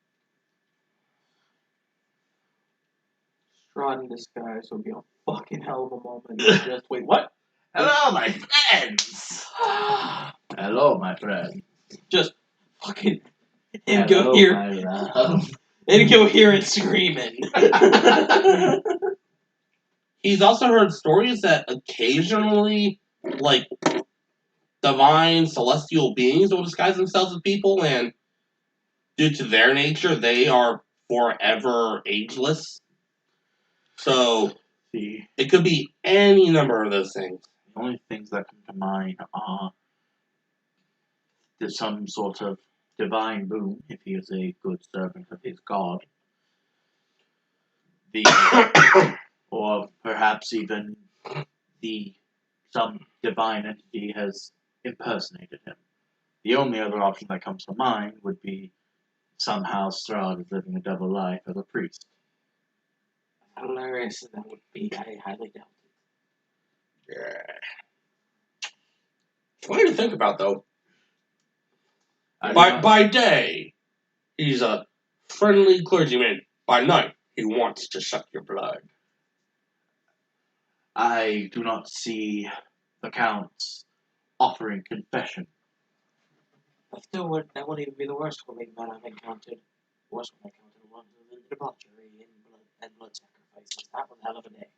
Strahd in disguise would be a fucking hell of a moment. Just wait, what? Hello, my friends! Hello, my friend. Just fucking Hello, incoherent, my love. incoherent screaming. He's also heard stories that occasionally, like, divine celestial beings will disguise themselves as people, and due to their nature, they are forever ageless. So, it could be any number of those things. The only things that come to mind are there's some sort of divine boon, if he is a good servant of his god. Or perhaps even some divine entity has impersonated him. The only other option that comes to mind would be somehow Strahd is living a double life as a priest. Hilarious, that would be. I highly doubt it. Yeah. Funny to think about, though. I By day, he's a friendly clergyman. By night, he wants to suck your blood. I do not see accounts offering confession. That wouldn't even be the worst holy man I've encountered. The worst one I encountered was the debauchery and blood sacrifices. That was a hell of a day.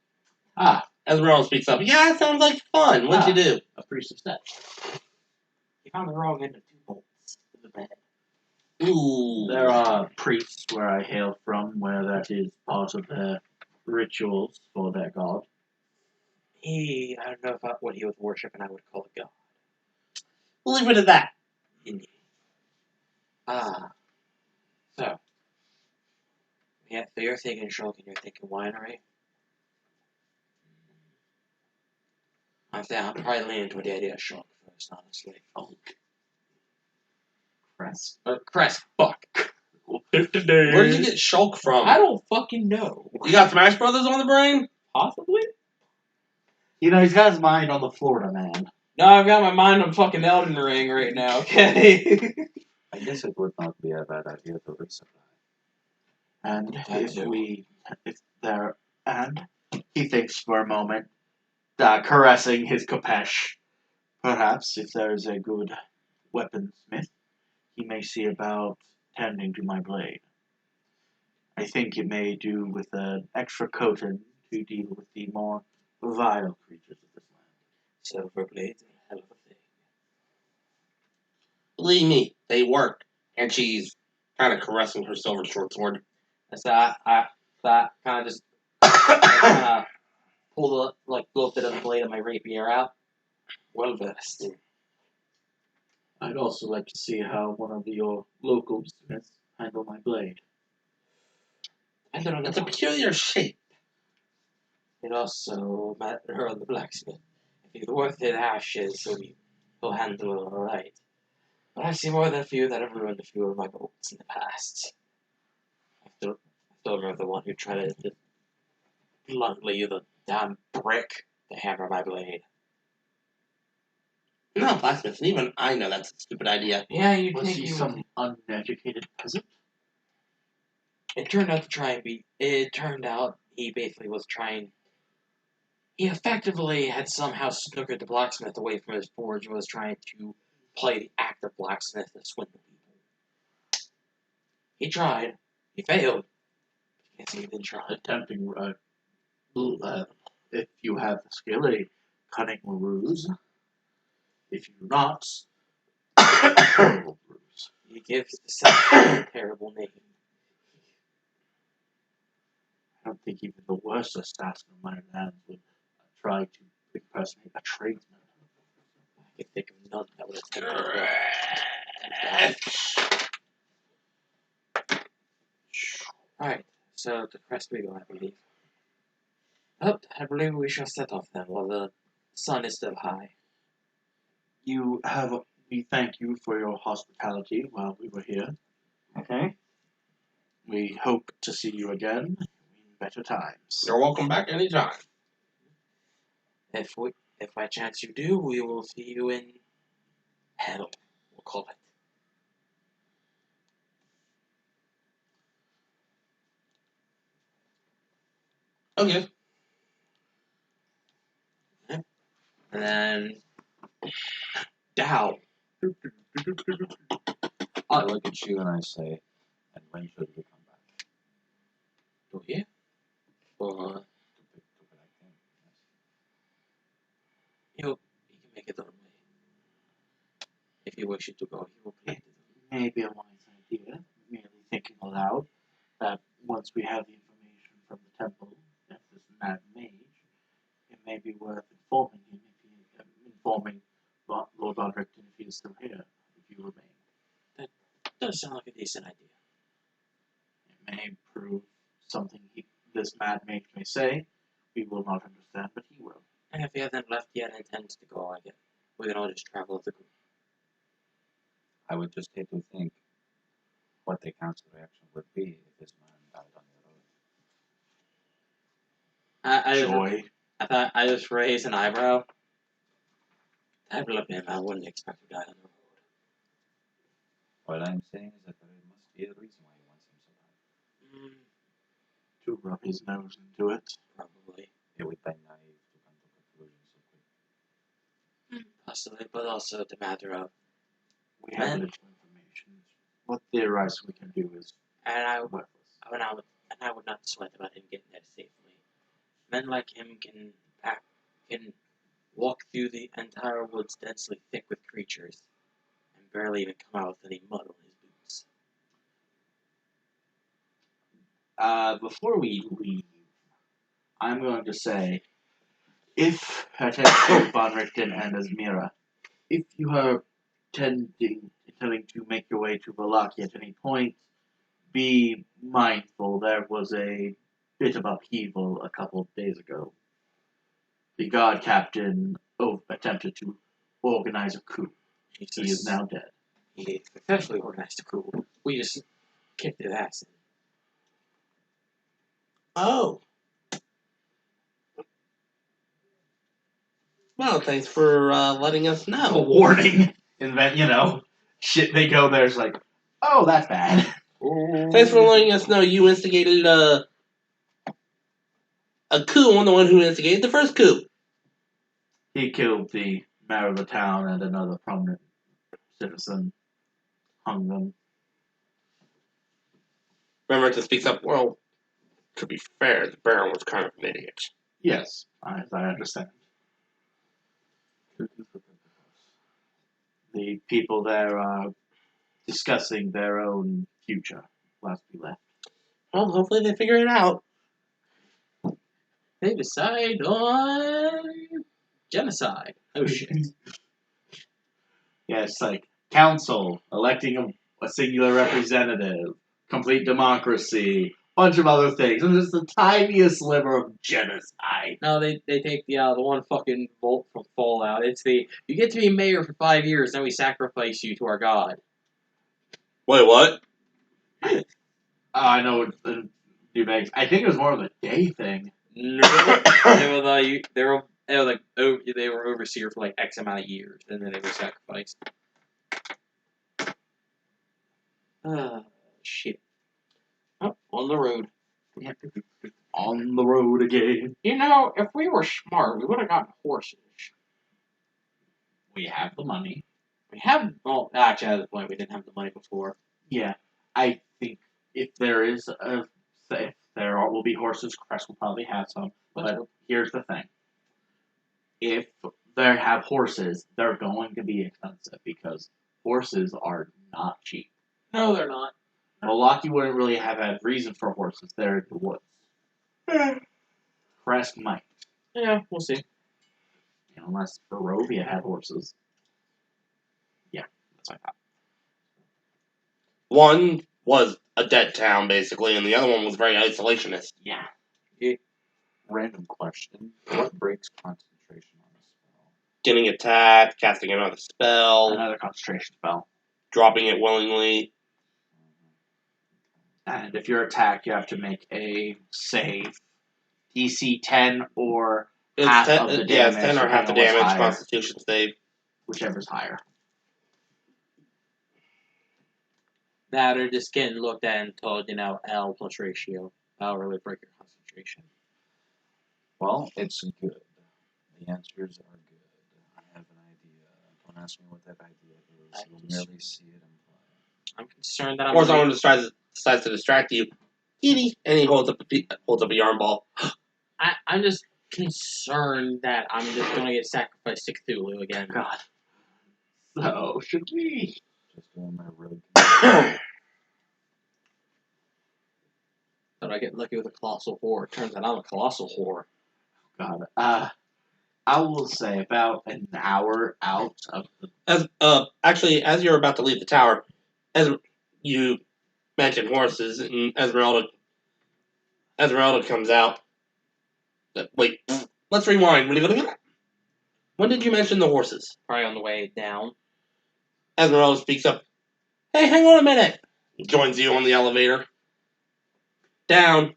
Ah, Esmeralda speaks up. Yeah, sounds like fun. What'd you do? a priest of set. He found the wrong end of 2 bolts in the bed. Ooh. There are priests where I hail from where that is part of their rituals for their god. I don't know if what he was worshiping I would call a god. We'll leave it at that. Indeed. So. Yeah, so you're thinking Shulk and you're thinking winery. I'm probably leaning toward the idea of Shulk first, honestly. Crest? Crest, fuck. Where did you get Shulk from? I don't fucking know. You got Smash Brothers on the brain? Possibly? You know, he's got his mind on the Florida man. No, I've got my mind on fucking Elden Ring right now, okay? I guess it would not be a bad idea to resupply. And he thinks for a moment, caressing his Kapesh. Perhaps if there is a good weaponsmith, he may see about tending to my blade. I think it may do with an extra coating to deal with the more vile creatures of this land. Silver blades are a hell of a thing. Believe me, they work. And she's kind of caressing her silver short sword. So I kind of just pull a little bit of the blade of my rapier out. Well versed. I'd also like to see how one of your local smiths handle my blade. I don't know. It's a peculiar shape. It also matter on the blacksmith. If he's worth his ashes, he'll handle it alright. But I've seen more than a few that have ruined a few of my bolts in the past. I still remember the one who tried to bluntly use a damn brick to hammer my blade. No, blacksmith. Even I know that's a stupid idea. Yeah, you Was think he some uneducated peasant? It turned out he basically was trying. He effectively had somehow snookered the blacksmith away from his forge and was trying to play the active blacksmith to swindle people. He tried. He failed. Can't say he didn't try. Attempting, if you have the skill, a cunning ruse. If you do not, terrible ruse. He gives the second a terrible name. I don't think even the worst assassin of my lands would try to impersonate a tradesman. I can think of none that would attempt that. Alright, so to Crest we go, I believe. Oh, I believe we shall set off then while the sun is still high. We thank you for your hospitality while we were here. Okay. We hope to see you again in better times. You're welcome back anytime. If by chance you do, we will see you in hell, we'll call it. Okay. And then Dow. I look at you and I say, and when should we come back? Do you? Or you can make it the way. If you wish it to go, you will pay it. Maybe a wise idea, merely thinking aloud, that once we have the information from the temple of this Mad Mage, it may be worth informing him Lord Von Richten if he is still here, if you remain. Does sound like a decent idea. It may prove something this Mad Mage may say. We will not understand, but he will. And if he hasn't left yet and intends to go, I guess we can all just travel as a group. I would just hate to think what the council reaction would be if this man died on your road. Joy. I thought I just raised an eyebrow. I'd look at him, I wouldn't expect to die on the road. What I'm saying is that there must be a reason why he wants him so bad. To rub his nose into it. Probably. It would be naive to Possibly, but also the matter of, We have little information. What theorize we can do is and I worthless. would not sweat about him getting there safely. Men like him can walk through the entire woods densely thick with creatures, and barely even come out with any mud on his boots. Before we leave, I'm going to say, if Von Richten and Asmira, if you are intending to make your way to Valaki at any point, be mindful there was a bit of upheaval a couple of days ago. The guard captain attempted to organize a coup. He is now dead. He successfully organized a coup. We just kicked his ass in. Oh. Well, thanks for letting us A know. warning. And then, shit, they go there, it's like, oh, that's bad. Thanks for letting us know you instigated a coup on the one who instigated the first coup. He killed the mayor of the town and another prominent citizen. Hung them. Remember to speak up. Well, to be fair, the Baron was kind of an idiot. Yes, as I understand. The people there are discussing their own future last we left. Well, hopefully they figure it out. They decide on genocide. Oh shit. Yeah, it's like council electing a singular representative, complete democracy, bunch of other things, and just the tiniest sliver of genocide. No, they take the one fucking bolt from Fallout. It's the you get to be mayor for 5 years, then we sacrifice you to our god. Wait, what? I know New Vegas. I think it was more of a day thing. No, they were overseer for like X amount of years, and then they were sacrificed. Shit. Oh, on the road. Yeah. On the road again. If we were smart, we would have gotten horses. We have the money. Well, actually, at this point, we didn't have the money before. Yeah, I think if there will be horses, Crest will probably have some. But here's the thing: if they have horses, they're going to be expensive because horses are not cheap. No, they're not. Milwaukee wouldn't really have a reason for horses. They're in the woods. Crest might. Yeah, we'll see. Unless Barovia had horses. Yeah, that's what I thought. One was a dead town, basically, and the other one was very isolationist. Yeah. Random question. What breaks concentration on a spell? Getting attacked, casting another spell, Another concentration spell. dropping it willingly. And if you're attacked, you have to make a save. DC 10 or half of the damage. Yeah, it's 10 or half the damage, higher, Constitution save. whichever's higher. That or just getting looked at and told, L plus ratio. That'll really break your concentration. Well, it's good. The answers are good. I have an idea. Don't ask me what that idea is. You'll merely see it in play. I'm concerned that I'm. Or someone decides to distract you. And he holds up a yarn ball. I'm just concerned that I'm just going to get sacrificed to Cthulhu again. God. So, should we? Just doing my road. Thought I get lucky with a colossal whore. Turns out I'm a colossal whore. God. I will say about an hour out of the. As you're about to leave the tower, as you mentioned horses, and Esmeralda comes out. Wait, let's rewind. When did you mention the horses? Probably on the way down. Esmeralda speaks up. Hey, hang on a minute. Joins you on the elevator. Down.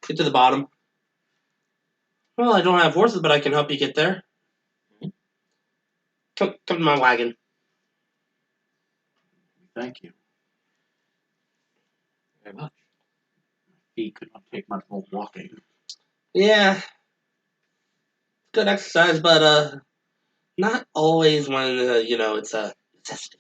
Get to the bottom. Well, I don't have horses, but I can help you get there. Come to my wagon. Thank you. Very much. He could not take much more walking. Yeah. Good exercise, but Not always when, it's a necessity.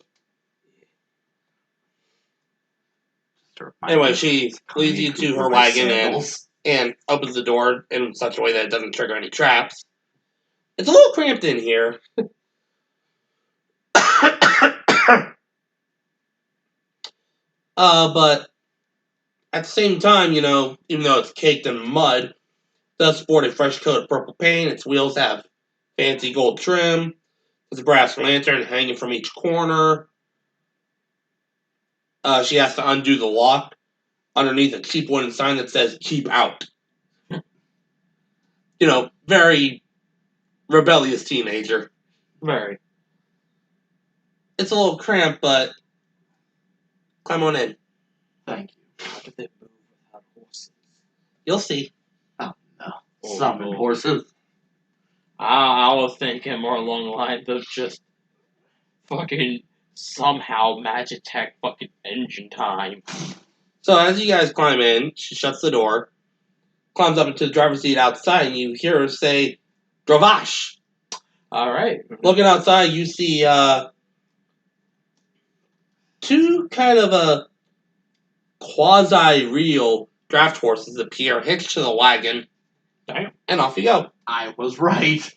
Anyway, she leads you to her wagon and opens the door in such a way that it doesn't trigger any traps. It's a little cramped in here. But at the same time, even though it's caked in mud, it does sport a fresh coat of purple paint. Its wheels have fancy gold trim. There's a brass lantern hanging from each corner. She has to undo the lock underneath a cheap wooden sign that says "Keep Out." Very rebellious teenager. Very. It's a little cramped, but climb on in. Thank you. How do they move without horses? You'll see. Oh, no. Summon horses. I was thinking more along the lines of just fucking somehow Magitech fucking engine time. So as you guys climb in, she shuts the door, climbs up into the driver's seat outside, and you hear her say, "Dravash." Alright. Looking outside, you see two kind of quasi-real draft horses appear, hitched to the wagon. Damn. And off you go. I was right.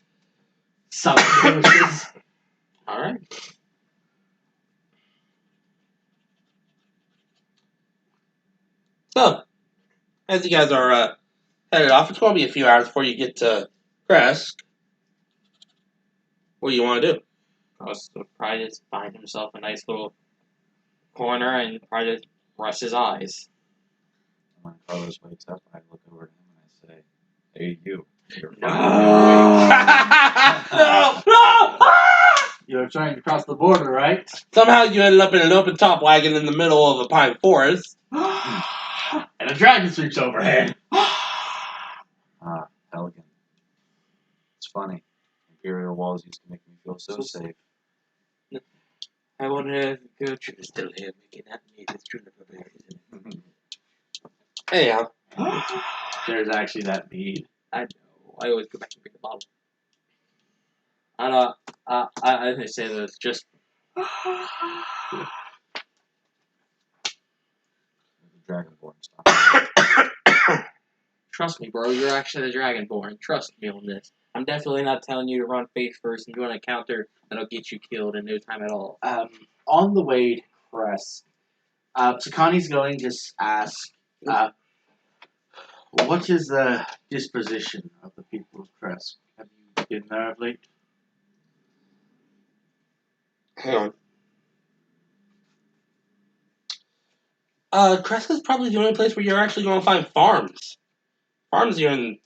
Summon horses. Alright. So, as you guys are headed off, it's going to be a few hours before you get to Kresk. What do you want to do? Gus would probably just find himself a nice little corner and probably just rest his eyes. When Carlos wakes up, I look over at him and I say, "Hey, you." No! You're trying to cross the border, right? Somehow you ended up in an open top wagon in the middle of a pine forest. And a dragon sweeps overhead. Pelican. It's funny. Imperial walls used to make me feel so safe. I wonder if Gertrude is still here making that meat with juniper berries in it. Anyhow. There's actually that mead. I know. I always go back and pick the bottle. I didn't say that it's just. The Dragonborn stuff. Trust me, bro. You're actually the Dragonborn. Trust me on this. I'm definitely not telling you to run face first and join a counter that'll get you killed in no time at all. On the way to Kresk, Sakani's going to ask, what is the disposition of the people of Kresk? Have you been there of late? Hang on. Kresk is probably the only place where you're actually going to find farms. Farms here in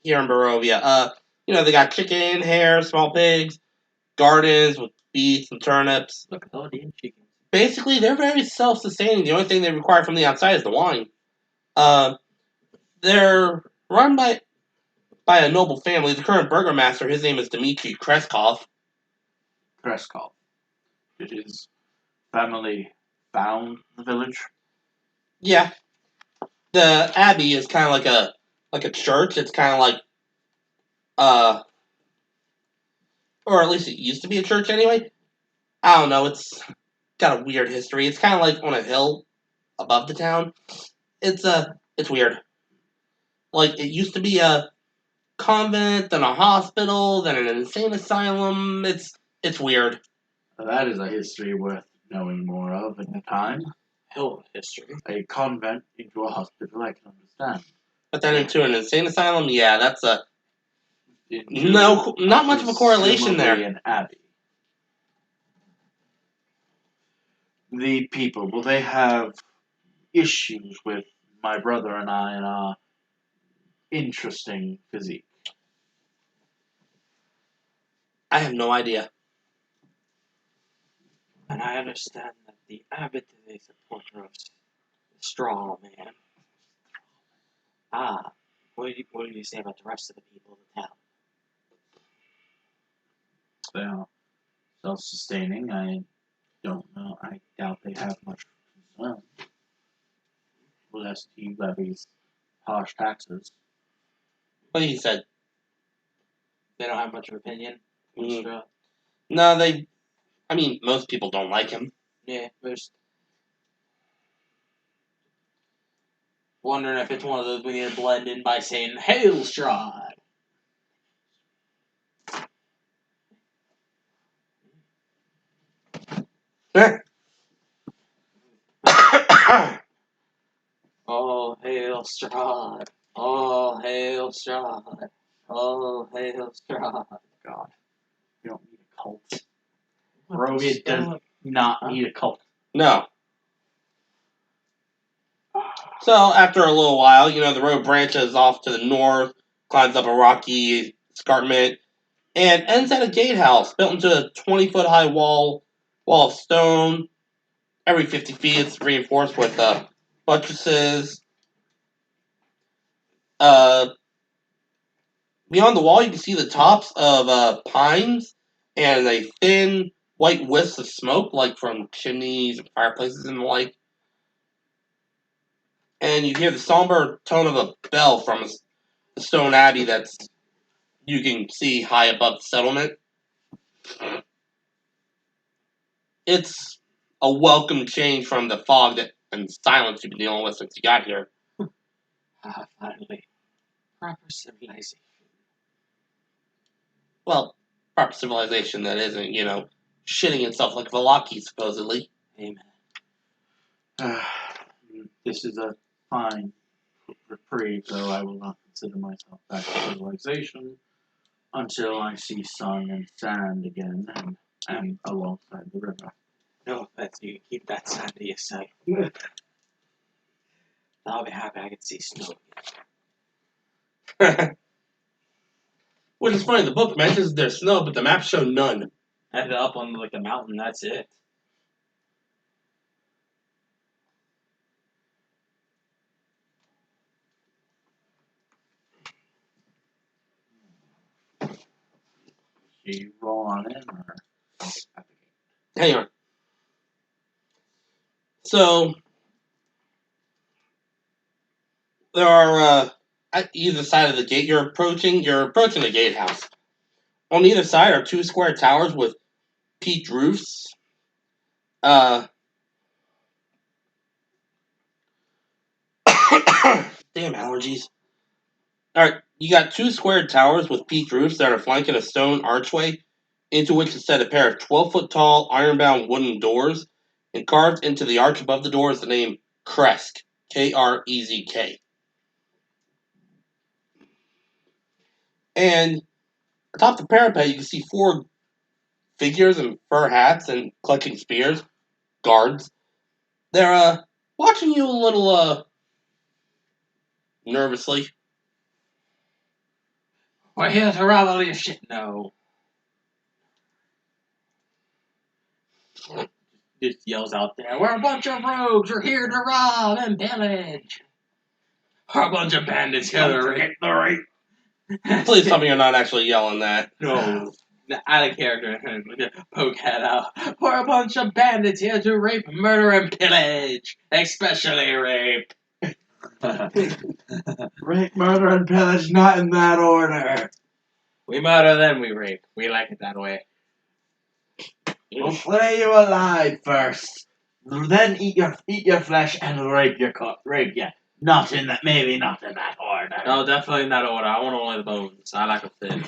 Barovia. They got chicken, hare, small pigs, gardens with beets and turnips. Look at all the chickens. Basically, they're very self-sustaining. The only thing they require from the outside is the wine. They're run by a noble family. The current burgomaster, his name is Dmitry Kreskov. Kreskov. Did his family found the village? Yeah. The abbey is kind of like a church. It's kind of like, or at least it used to be a church anyway. I don't know. It's got a weird history. It's kind of like on a hill above the town. It's weird. Like, it used to be a convent, then a hospital, then an insane asylum. It's weird. That is a history worth knowing more of in time. Hell of history. A convent into a hospital, I can understand. But then into an insane asylum, yeah, that's not much of a correlation there. An abbey. The people, will they have issues with my brother and I and our interesting physique? I have no idea. And I understand that the abbot is a supporter of Straw Man. What do you say about the rest of the people of the town? They are self-sustaining. I don't know. I doubt they have much concern. Lest he levies harsh taxes. What he said. They don't have much of an opinion. Mm. No, I mean, most people don't like him. Yeah, there's. Wondering if it's one of those we need to blend in by saying, Hail, Strahd! Oh, hail, Strahd! Oh, hail, Strahd! Oh, hail, Strahd! God. You don't need a cult. Barovia does not need a cult. No. So, after a little while, the road branches off to the north, climbs up a rocky escarpment, and ends at a gatehouse built into a 20-foot high wall of stone. Every 50 feet, it's reinforced with buttresses. Beyond the wall, you can see the tops of pines and a thin white wisp of smoke, like from chimneys and fireplaces and the like. And you hear the somber tone of a bell from a stone abbey that's you can see high above the settlement. It's a welcome change from the fog and silence you've been dealing with since you got here. Finally. Proper civilization. Well, proper civilization that isn't, shitting itself like Valaki, supposedly. Amen. This is a fine reprieve, though I will not consider myself back to civilization until I see sun and sand again and alongside the river. No, that's you can keep that side to yourself. I'll be happy I can see snow. Which is funny, the book mentions there's snow, but the maps show none. Ended up on the mountain, that's it. You roll on in or Hang on. So, there are, at either side of the gate you're approaching the gatehouse. On either side are two square towers with peaked roofs. Damn allergies. Alright, you got two squared towers with peaked roofs that are flanking a stone archway, into which is set a pair of 12-foot tall, iron-bound wooden doors, and carved into the arch above the door is the name Kresk, Krezk. And atop the parapet, you can see four figures in fur hats and clutching spears, guards. They're watching you a little nervously. We're here to rob all your shit. No. Just yells out there, we're a bunch of rogues, we're here to rob and pillage. We're a bunch of bandits here to rape the rape. Please tell me you're not actually yelling that. No. Out of character, poke head out. We're a bunch of bandits here to rape, murder, and pillage. Especially rape. rape, murder, and pillage, not in that order. We murder, then we rape. We like it that way. We'll flay you alive first, then eat your flesh and rape you. Maybe not in that order. No, definitely in that order. I want only the bones. I like a thin.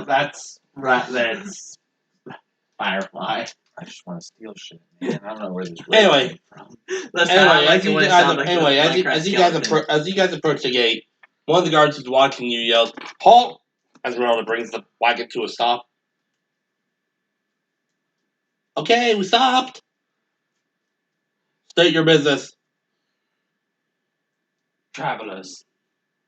That's Firefly. I just want to steal shit, man. I don't know where this Anyway. came from. As you guys approach the gate, one of the guards who's watching you yells, "Halt!" as Merlin brings the wagon to a stop. Okay, we stopped. State your business. Travelers.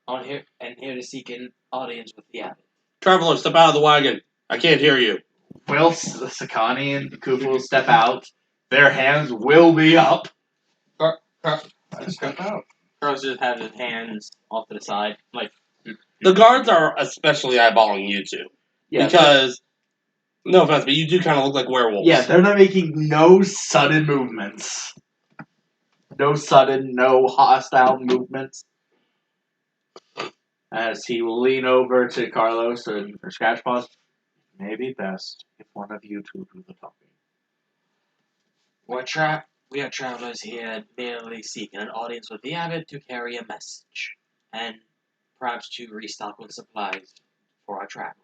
Here to seek an audience with the abbot. Traveler, step out of the wagon. I can't hear you. Whilst the Sakani and the Kufu will step out, their hands will be up. Step out. Carlos just has his hands off to the side. The guards are especially eyeballing you two. Yeah, because, no offense, but you do kind of look like werewolves. Yeah, they're not making no sudden movements. No hostile movements. As he will lean over to Carlos or Scratch Paws. Maybe best if one of you two do the talking. We are travelers here merely seeking an audience with the abbot to carry a message, and perhaps to restock with supplies for our travels.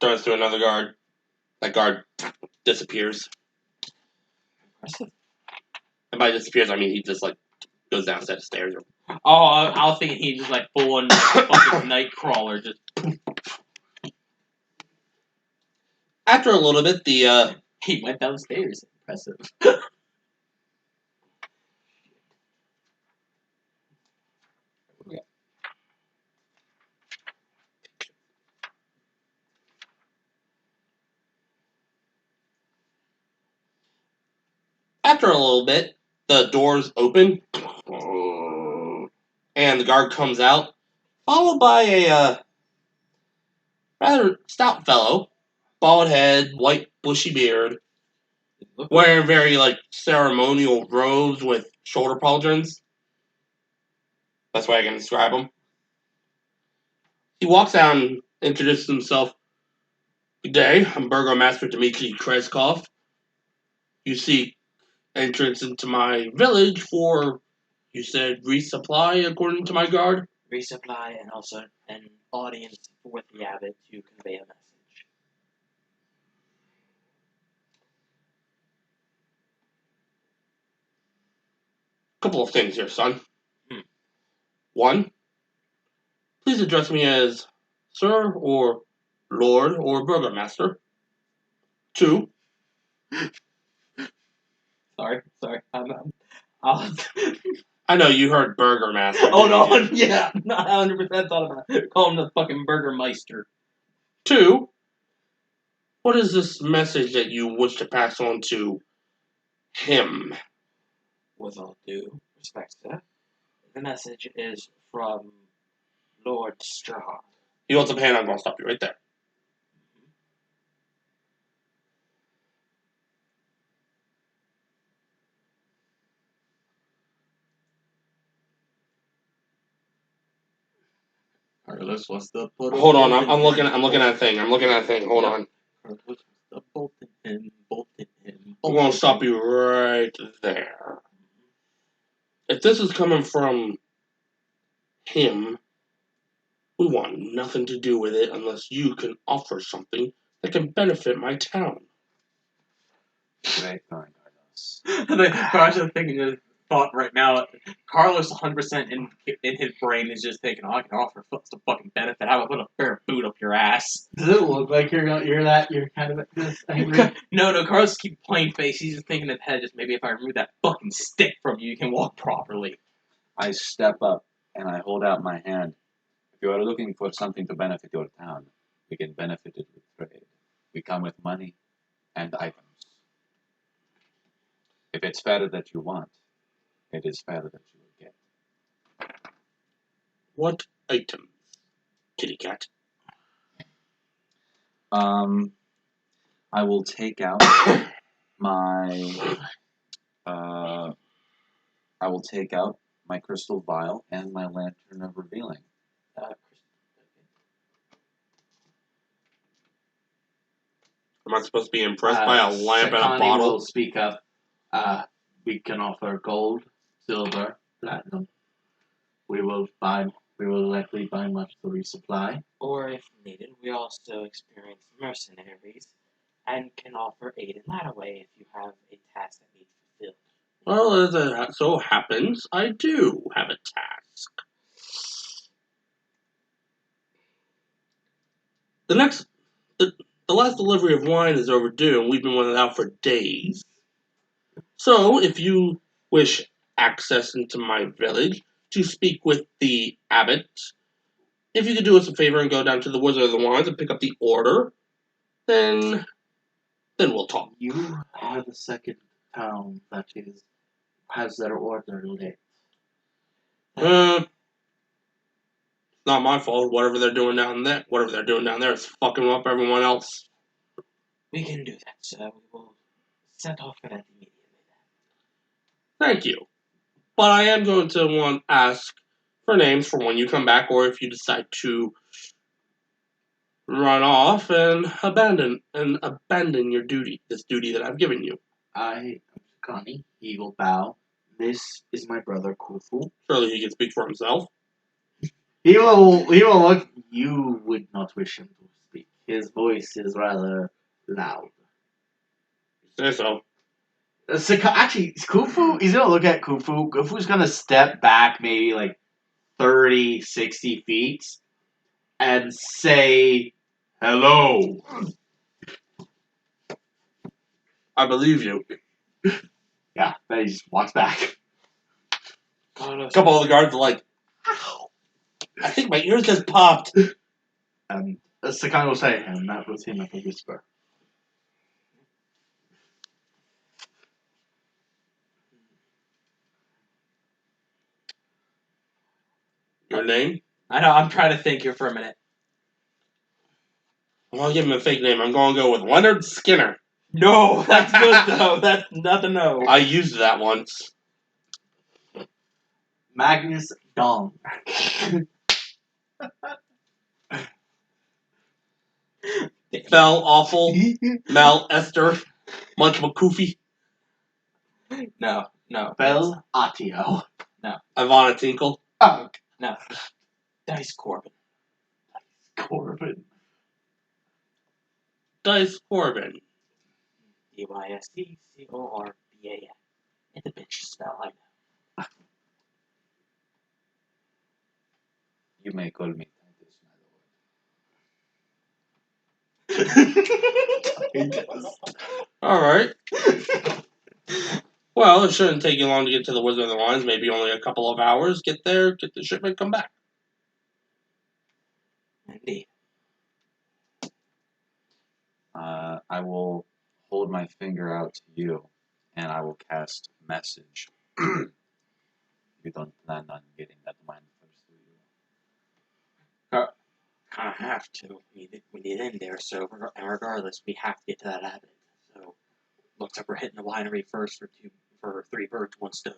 Turns to another guard. That guard disappears. Impressive. And by disappears, I mean he just, like, goes down a set of stairs. Oh, I was thinking he just like full on fucking Nightcrawler. Just After a little bit, he went downstairs. Impressive. the doors open, and the guard comes out, followed by a rather stout fellow, bald head, white bushy beard, wearing very, like, ceremonial robes with shoulder pauldrons. That's the way I can describe him. He walks out and introduces himself. Good day, I'm Burgomaster Dmitry Kreskov. You seek entrance into my village for, you said, resupply, according to my guard? Resupply and also an audience with the abbot to convey a message. Couple of things here, son. One, please address me as Sir or Lord or Burgomaster. Two, Sorry. I I know you heard Burgomaster. oh no, yeah, not 100% thought about it. Call him the fucking Burgermeister. Two, what is this message that you wish to pass on to him? With all due respect, sir, the message is from Lord Strahd. He holds up a hand, I'm going to stop you right there. Carlos, what's the Hold on, I'm looking at a thing. Hold on. Carlos, what's the bolting him. I'm going to stop you right there. If this is coming from him, we want nothing to do with it unless you can offer something that can benefit my town. Great going, Carlos. I'm thinking this thought right now. Carlos 100% in his brain is just thinking, oh, I can offer some fucking benefit. How about put a fair boot up your ass? Does it look like you're kind of this angry? No, Carlos keep plain face. He's just thinking in his head, just maybe if I remove that fucking stick from you, you can walk properly. I step up and I hold out my hand. If you are looking for something to benefit your town, we can benefit it with trade. We come with money and items. If it's fair that you want, it is fair that you will get. What items, kitty cat? I will take out my crystal vial and my lantern of revealing. Am I supposed to be impressed by a lamp and a Sakani bottle? will speak up. We can offer gold, silver, platinum. We will likely buy much to resupply. Or if needed, we also experience mercenaries and can offer aid in that way if you have a task that needs fulfilled. Well, as it so happens, I do have a task. The last delivery of wine is overdue, and we've been without for days. So, if you wish access into my village to speak with the abbot, if you could do us a favor and go down to the Wizard of the Wines and pick up the order, then we'll talk. You are the second town that has their order lit. Not my fault. Whatever they're doing down there is fucking up everyone else. We can do that, sir. We will set off for that immediately. Thank you. But I am going to ask for names for when you come back, or if you decide to run off and abandon your duty, this duty that I've given you. I am Sakani. He will bow. This is my brother Khufu. Surely he can speak for himself. He will look. You would not wish him to speak. His voice is rather loud. Say so. Actually, Khufu, he's gonna look at Khufu. Khufu's gonna step back maybe like 30, 60 feet and say, hello. I believe you. Yeah, then he just walks back. A couple of the guards are like, ow, I think my ears just popped. And Sakani will say, and that was him at the whisper. Your name? I know, I'm trying to think here for a minute. Well, I'll give him a fake name. I'm going to go with Leonard Skinner. No, that's good though. That's not a no. I used that once. Magnus Dong. Fell, Awful, Mel, Esther, Munch McCoofy, No. Bel Atio. Ivana Tinkle. Oh, No. Dice Corbin. Corbin. Dice Corbin. DYSDCORBAN. It's a bitch spell, I know. You may call me Alright. Well, it shouldn't take you long to get to the Wizard of the Lines. Maybe only a couple of hours. Get there, get the shipment, come back. Indeed. I will hold my finger out to you, and I will cast message. You don't plan on getting that mine first, do you? Kind of have to. We need in there, so regardless, we have to get to that abbot. So, looks like we're hitting the winery first for 3 birds, 1 stone.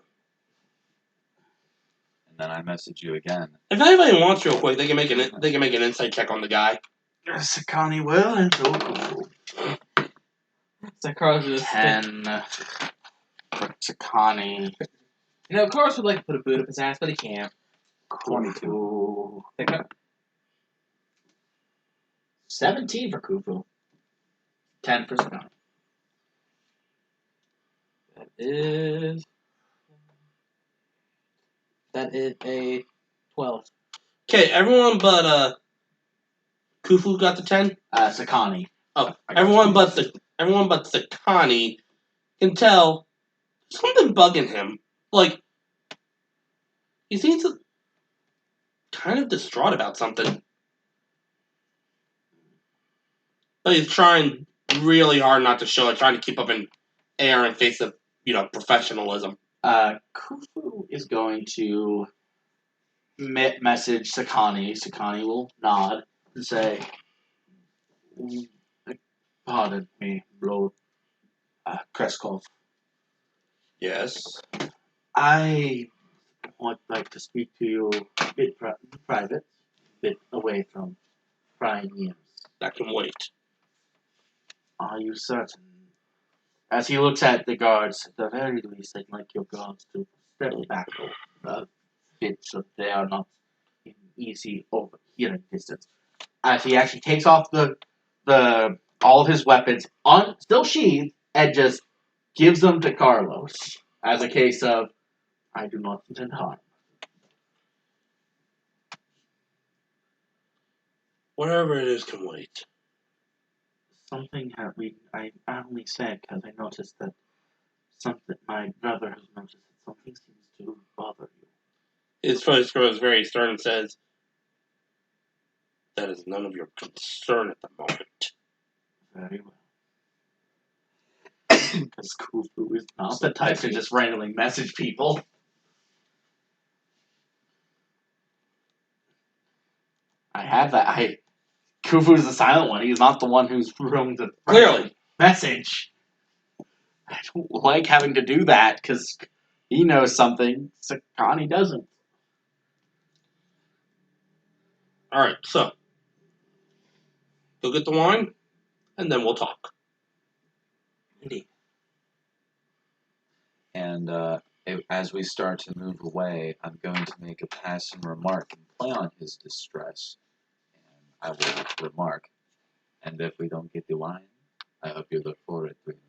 And then I message you again. If anybody wants real quick, they can make an insight check on the guy. Sakani will, and so Khufu. So Carlos just 10. Sakani. You know, Carlos would like to put a boot up his ass, but he can't. 22. 17 for Khufu. 10 for Sakani. That is a 12. Okay, everyone but Khufu got the 10? Sakani. Oh, everyone but Sakani can tell something bugging him. Like, he seems kind of distraught about something. But he's trying really hard not to show it, trying to keep up an air and face of, professionalism. Khufu is going to message Sakani. Sakani will nod and say, pardon me, Lord Kreskov. Yes. I would like to speak to you a bit private, a bit away from prying ears. That can wait. Are you certain? As he looks at the guards, at the very least, I'd like your guards to step back a bit so they are not in easy overhearing distance. As he actually takes off all of his weapons, still sheathed, and just gives them to Carlos as a case of, I do not intend harm. Whatever it is can wait. Something I only said because I noticed that my brother has noticed that something seems to bother you. His voice grows very stern and says, that is none of your concern at the moment. Very well. Because Khufu is not the type to just randomly message people. I have that. Khufu is the silent one. He's not the one who's room to Clearly. message. I don't like having to do that because he knows something. Sakani doesn't. Alright, so. Go get the wine, and then we'll talk. Indeed. And as we start to move away, I'm going to make a passing remark and play on his distress. And I will remark, and if we don't get the wine, I hope you look forward to anything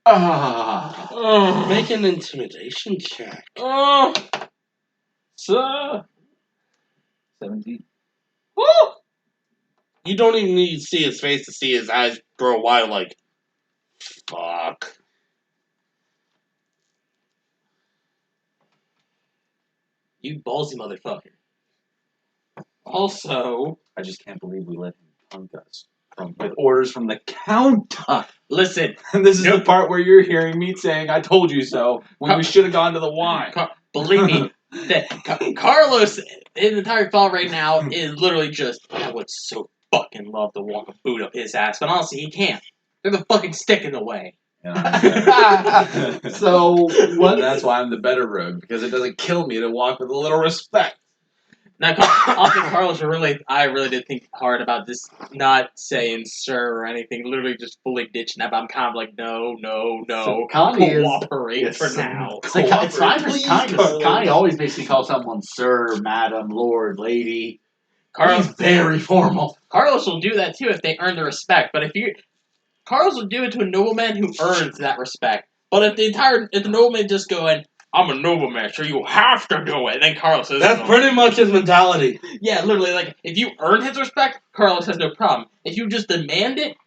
that comes. Make an intimidation check. Sir. 17. Woo! You don't even need to see his face to see his eyes grow wide like, fuck. You ballsy motherfucker. Also, I just can't believe we let him punk us with orders from the counter. listen, And this is the part where you're hearing me saying, I told you so, when we should have gone to the wine. believe me, that Carlos, his entire thought right now is literally just, I would so fucking love to walk a boot up his ass, but honestly, he can't. There's a fucking stick in the way. And I'm So what? That's why I'm the better road, because it doesn't kill me to walk with a little respect. Now, often Carlos I really did think hard about this, not saying sir or anything, literally just fully ditching that, but I'm kind of like, no, So Connie is- cooperate for now. It's fine for Please, Connie. Carlos. Connie always basically calls someone sir, madam, lord, lady. Carlos, He's very formal. Carlos will do that too if they earn the respect, but Carlos will do it to a nobleman who earns that respect. But if the nobleman just going, I'm a nobleman, so you have to do it, then Carlos says, That's pretty much his mentality. yeah, literally, like, if you earn his respect, Carlos has no problem. If you just demand it,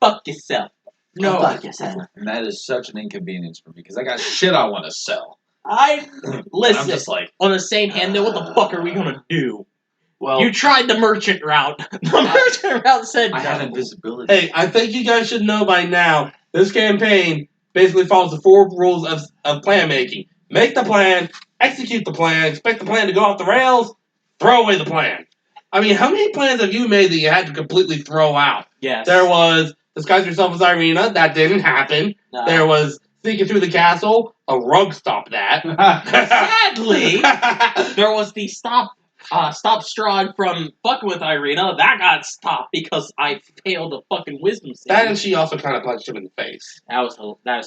fuck yourself. No. Fuck yourself. And that is such an inconvenience for me, because I got shit I want to sell. I'm I'm just like, on the same hand, though, what the fuck are we gonna do? Well, You tried the merchant route. The merchant route said I have no. invisibility. Hey, I think you guys should know by now, this campaign basically follows the 4 rules of plan making. Make the plan, execute the plan, expect the plan to go off the rails, throw away the plan. I mean, how many plans have you made that you had to completely throw out? Yes. There was disguise yourself as Irina, that didn't happen. No. There was sneaking through the castle, a rug stopped that. Sadly, there was the stop Strahd from fucking with Irina. That got stopped because I failed a fucking wisdom save. That and she also kind of punched him in the face. That was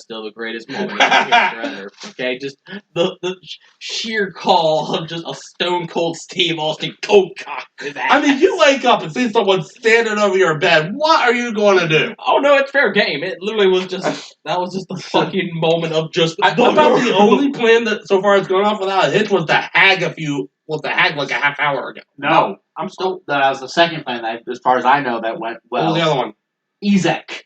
still the greatest moment of the forever. Okay, just the sheer call of just a stone cold Steve Austin cold cock his ass. I mean, you wake up and see someone standing over your bed. What are you going to do? Oh no, it's fair game. It literally was just the fucking moment of just. About the only plan that so far has gone off without a hitch was the hag like a half hour ago. no, I'm still. That was the second plan. That, as far as I know, that went What was well. the other one? Ezek.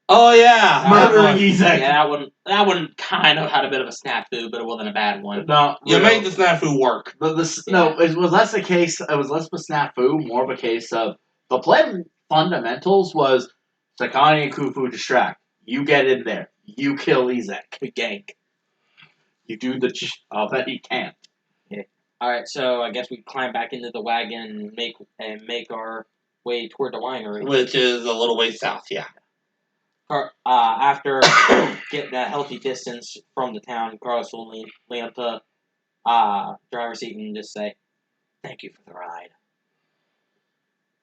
Oh yeah, Murdering Ezek. Yeah, that one kind of had a bit of a snafu, but it wasn't a bad one. No, You real- made the snafu work. But no, it was less a case. It was less of a snafu, more of a case of the plan fundamentals was Sakani and Khufu distract. You get in there. You kill Ezek. We gank. You do the. I'll bet he can't. All right, so I guess we climb back into the wagon and make our way toward the winery. Which is a little way south, yeah. After getting a healthy distance from the town, Carlos will lean up to driver's seat and just say, "Thank you for the ride.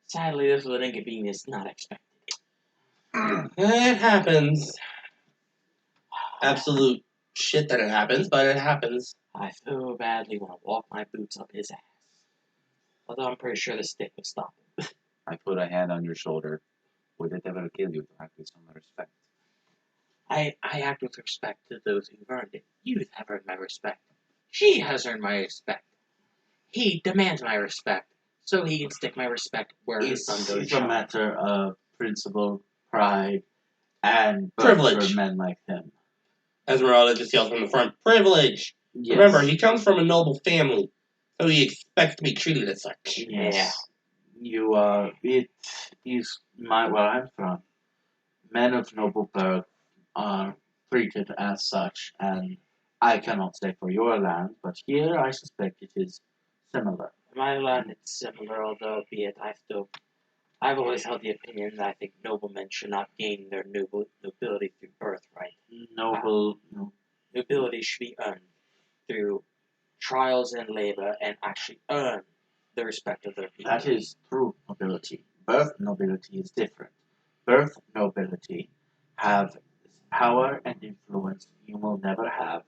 Sadly, this was an inconvenience not expected." It happens. Absolute shit that it happens, but it happens. I so badly want to walk my boots up his ass. Although I'm pretty sure the stick would stop him. I put a hand on your shoulder. Would it ever kill you to act with some respect? I act with respect to those who've earned it. You have earned my respect. She has earned my respect. He demands my respect, so he can stick my respect where his sun goes It's a shine. matter of principle, pride, and birth Privilege. for men like him. Esmeralda just yells from the front, privilege! Yes. Remember, he comes from a noble family, so he expects to be treated as such. Yes. You it is where I'm from. Men of noble birth are treated as such, and I cannot say for your land, but here I suspect it is similar. In my land, it's similar, although, albeit I've always held the opinion that I think noblemen should not gain their nobility through birthright. Nobility should be earned through trials and labor and actually earn the respect of their people. That is true nobility. birth nobility is different. Birth nobility have power and influence you will never have,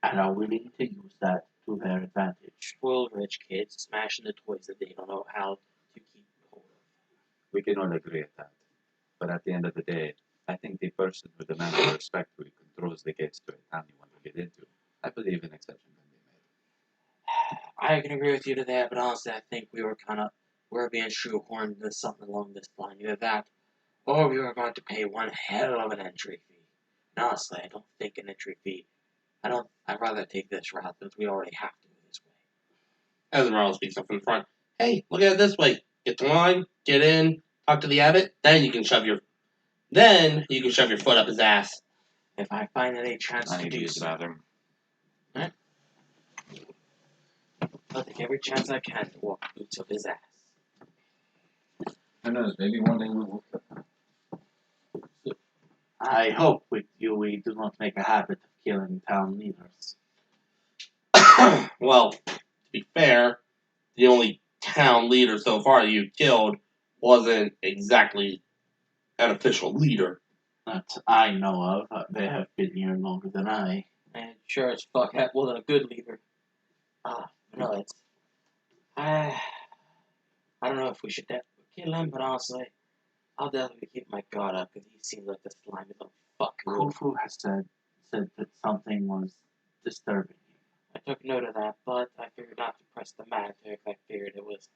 and are willing to use that to their advantage. Spoiled rich kids smashing the toys that they don't know how to keep hold of. We can all agree at that. But at the end of the day, I think the person who demands the respect who controls the gates to a town you want to get into. I believe an exception can be made. I can agree with you to that, but honestly, I think we were being shoehorned into something along this line. Either that, or we were going to pay one hell of an entry fee. And honestly, I don't think an entry fee. I'd rather take this route since we already have to go this way. Esmeralda speaks up in the front. Hey, look at it this way. Get the line, get in, talk to the abbot, then you can shove your foot up his ass. If I find any chance I to need to do use the so, bathroom. I'll take every chance I can to walk the boots of his ass. Who knows, maybe one day we will. I hope with you we do not make a habit of killing town leaders. Well, to be fair, the only town leader so far you killed wasn't exactly an official leader. That I know of. They have been here longer than I. And sure as fuck wasn't a good leader. No, it's... I don't know if we should kill him, but honestly, I'll definitely keep my guard up because he seems like the slimy little fuck. Khufu has said that something was disturbing him. I took note of that, but I figured not to press the matter if I figured it was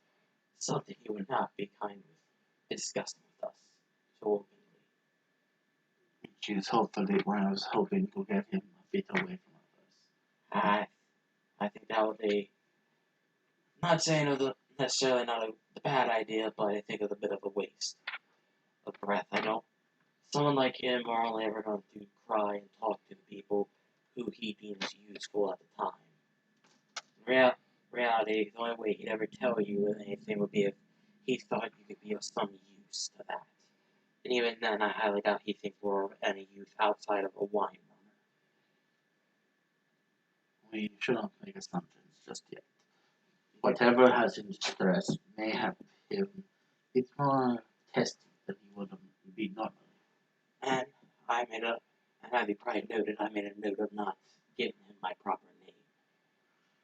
something he would not be kind with, discussing with us so openly. Which is hopefully when I was hoping to get him a bit away from others. I think that would be, not saying of the necessarily not a bad idea, but I think it's a bit of a waste of breath. I know someone like him are only ever going to cry and talk to the people who he deems useful at the time. In reality, the only way he'd ever tell you anything would be if he thought you could be of some use to that. And even then, I highly doubt he thinks we're of any use outside of a wine runner. We should not make assumptions just yet. Whatever has him distressed may have him it's more testing than he would be normally. And as you probably noted, I made a note of not giving him my proper name.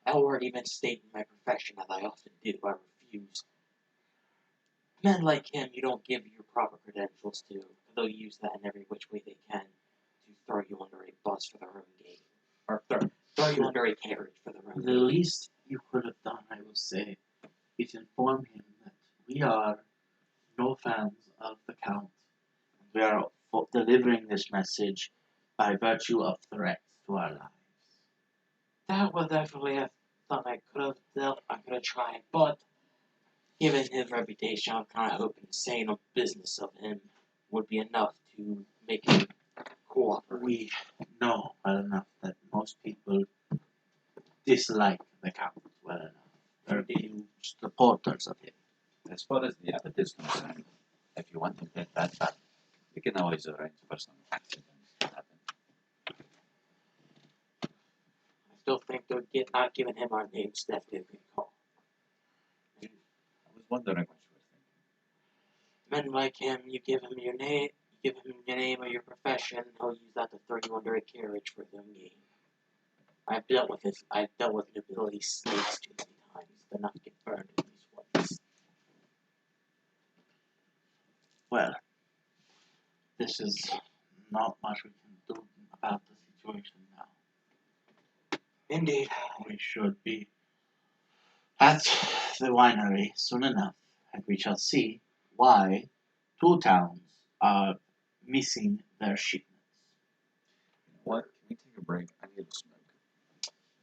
I already been stating my profession as I often do. I refuse. Men like him, you don't give your proper credentials to. They'll use that in every which way they can to throw you under a bus for their own gain. Or throw you under a carriage for their own The gain. least you could have done, I will say, is inform him that we are no fans of the Count. We are delivering this message by virtue of threats to our lives. That was definitely a thought I could have tried, but given his reputation, I'm kind of hoping saying a business of him would be enough to make him cooperate. We know well enough that most people dislike the Count well enough. They're huge supporters of him. As far as the abbot is concerned, if you want to get that back, we can always arrange for some accidents to happen. I still think not giving him our name is definitely a good call. I was wondering what you were thinking. Men like him, you give him your name or your profession, he'll use that to throw you under a carriage for his own gain. I've dealt with nobility snakes too many times, enough to get burned at least once. Well, this is not much we can do about the situation now. Indeed. We should be at the winery soon enough, and we shall see why 2 towns are missing their shipments. What? Can we take a break? I need to smoke.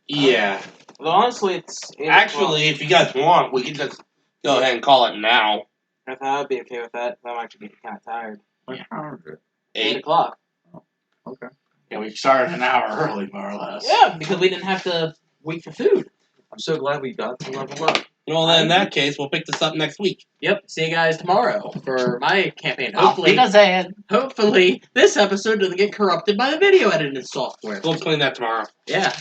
Yeah. Well, honestly, it's Actually, if you guys want, we can just go ahead and call it now. if I would be okay with that, I'm actually getting kind of tired. What time is it? 8 8. o'clock. Okay. Yeah, we started an hour early, more or less. Yeah, because we didn't have to wait for food. I'm so glad we got to level up. Well, then in that case, we'll pick this up next week. Yep. See you guys tomorrow for my campaign. Auf Wiedersehen. Hopefully, this episode doesn't get corrupted by the video editing software. We'll explain that tomorrow. Yeah.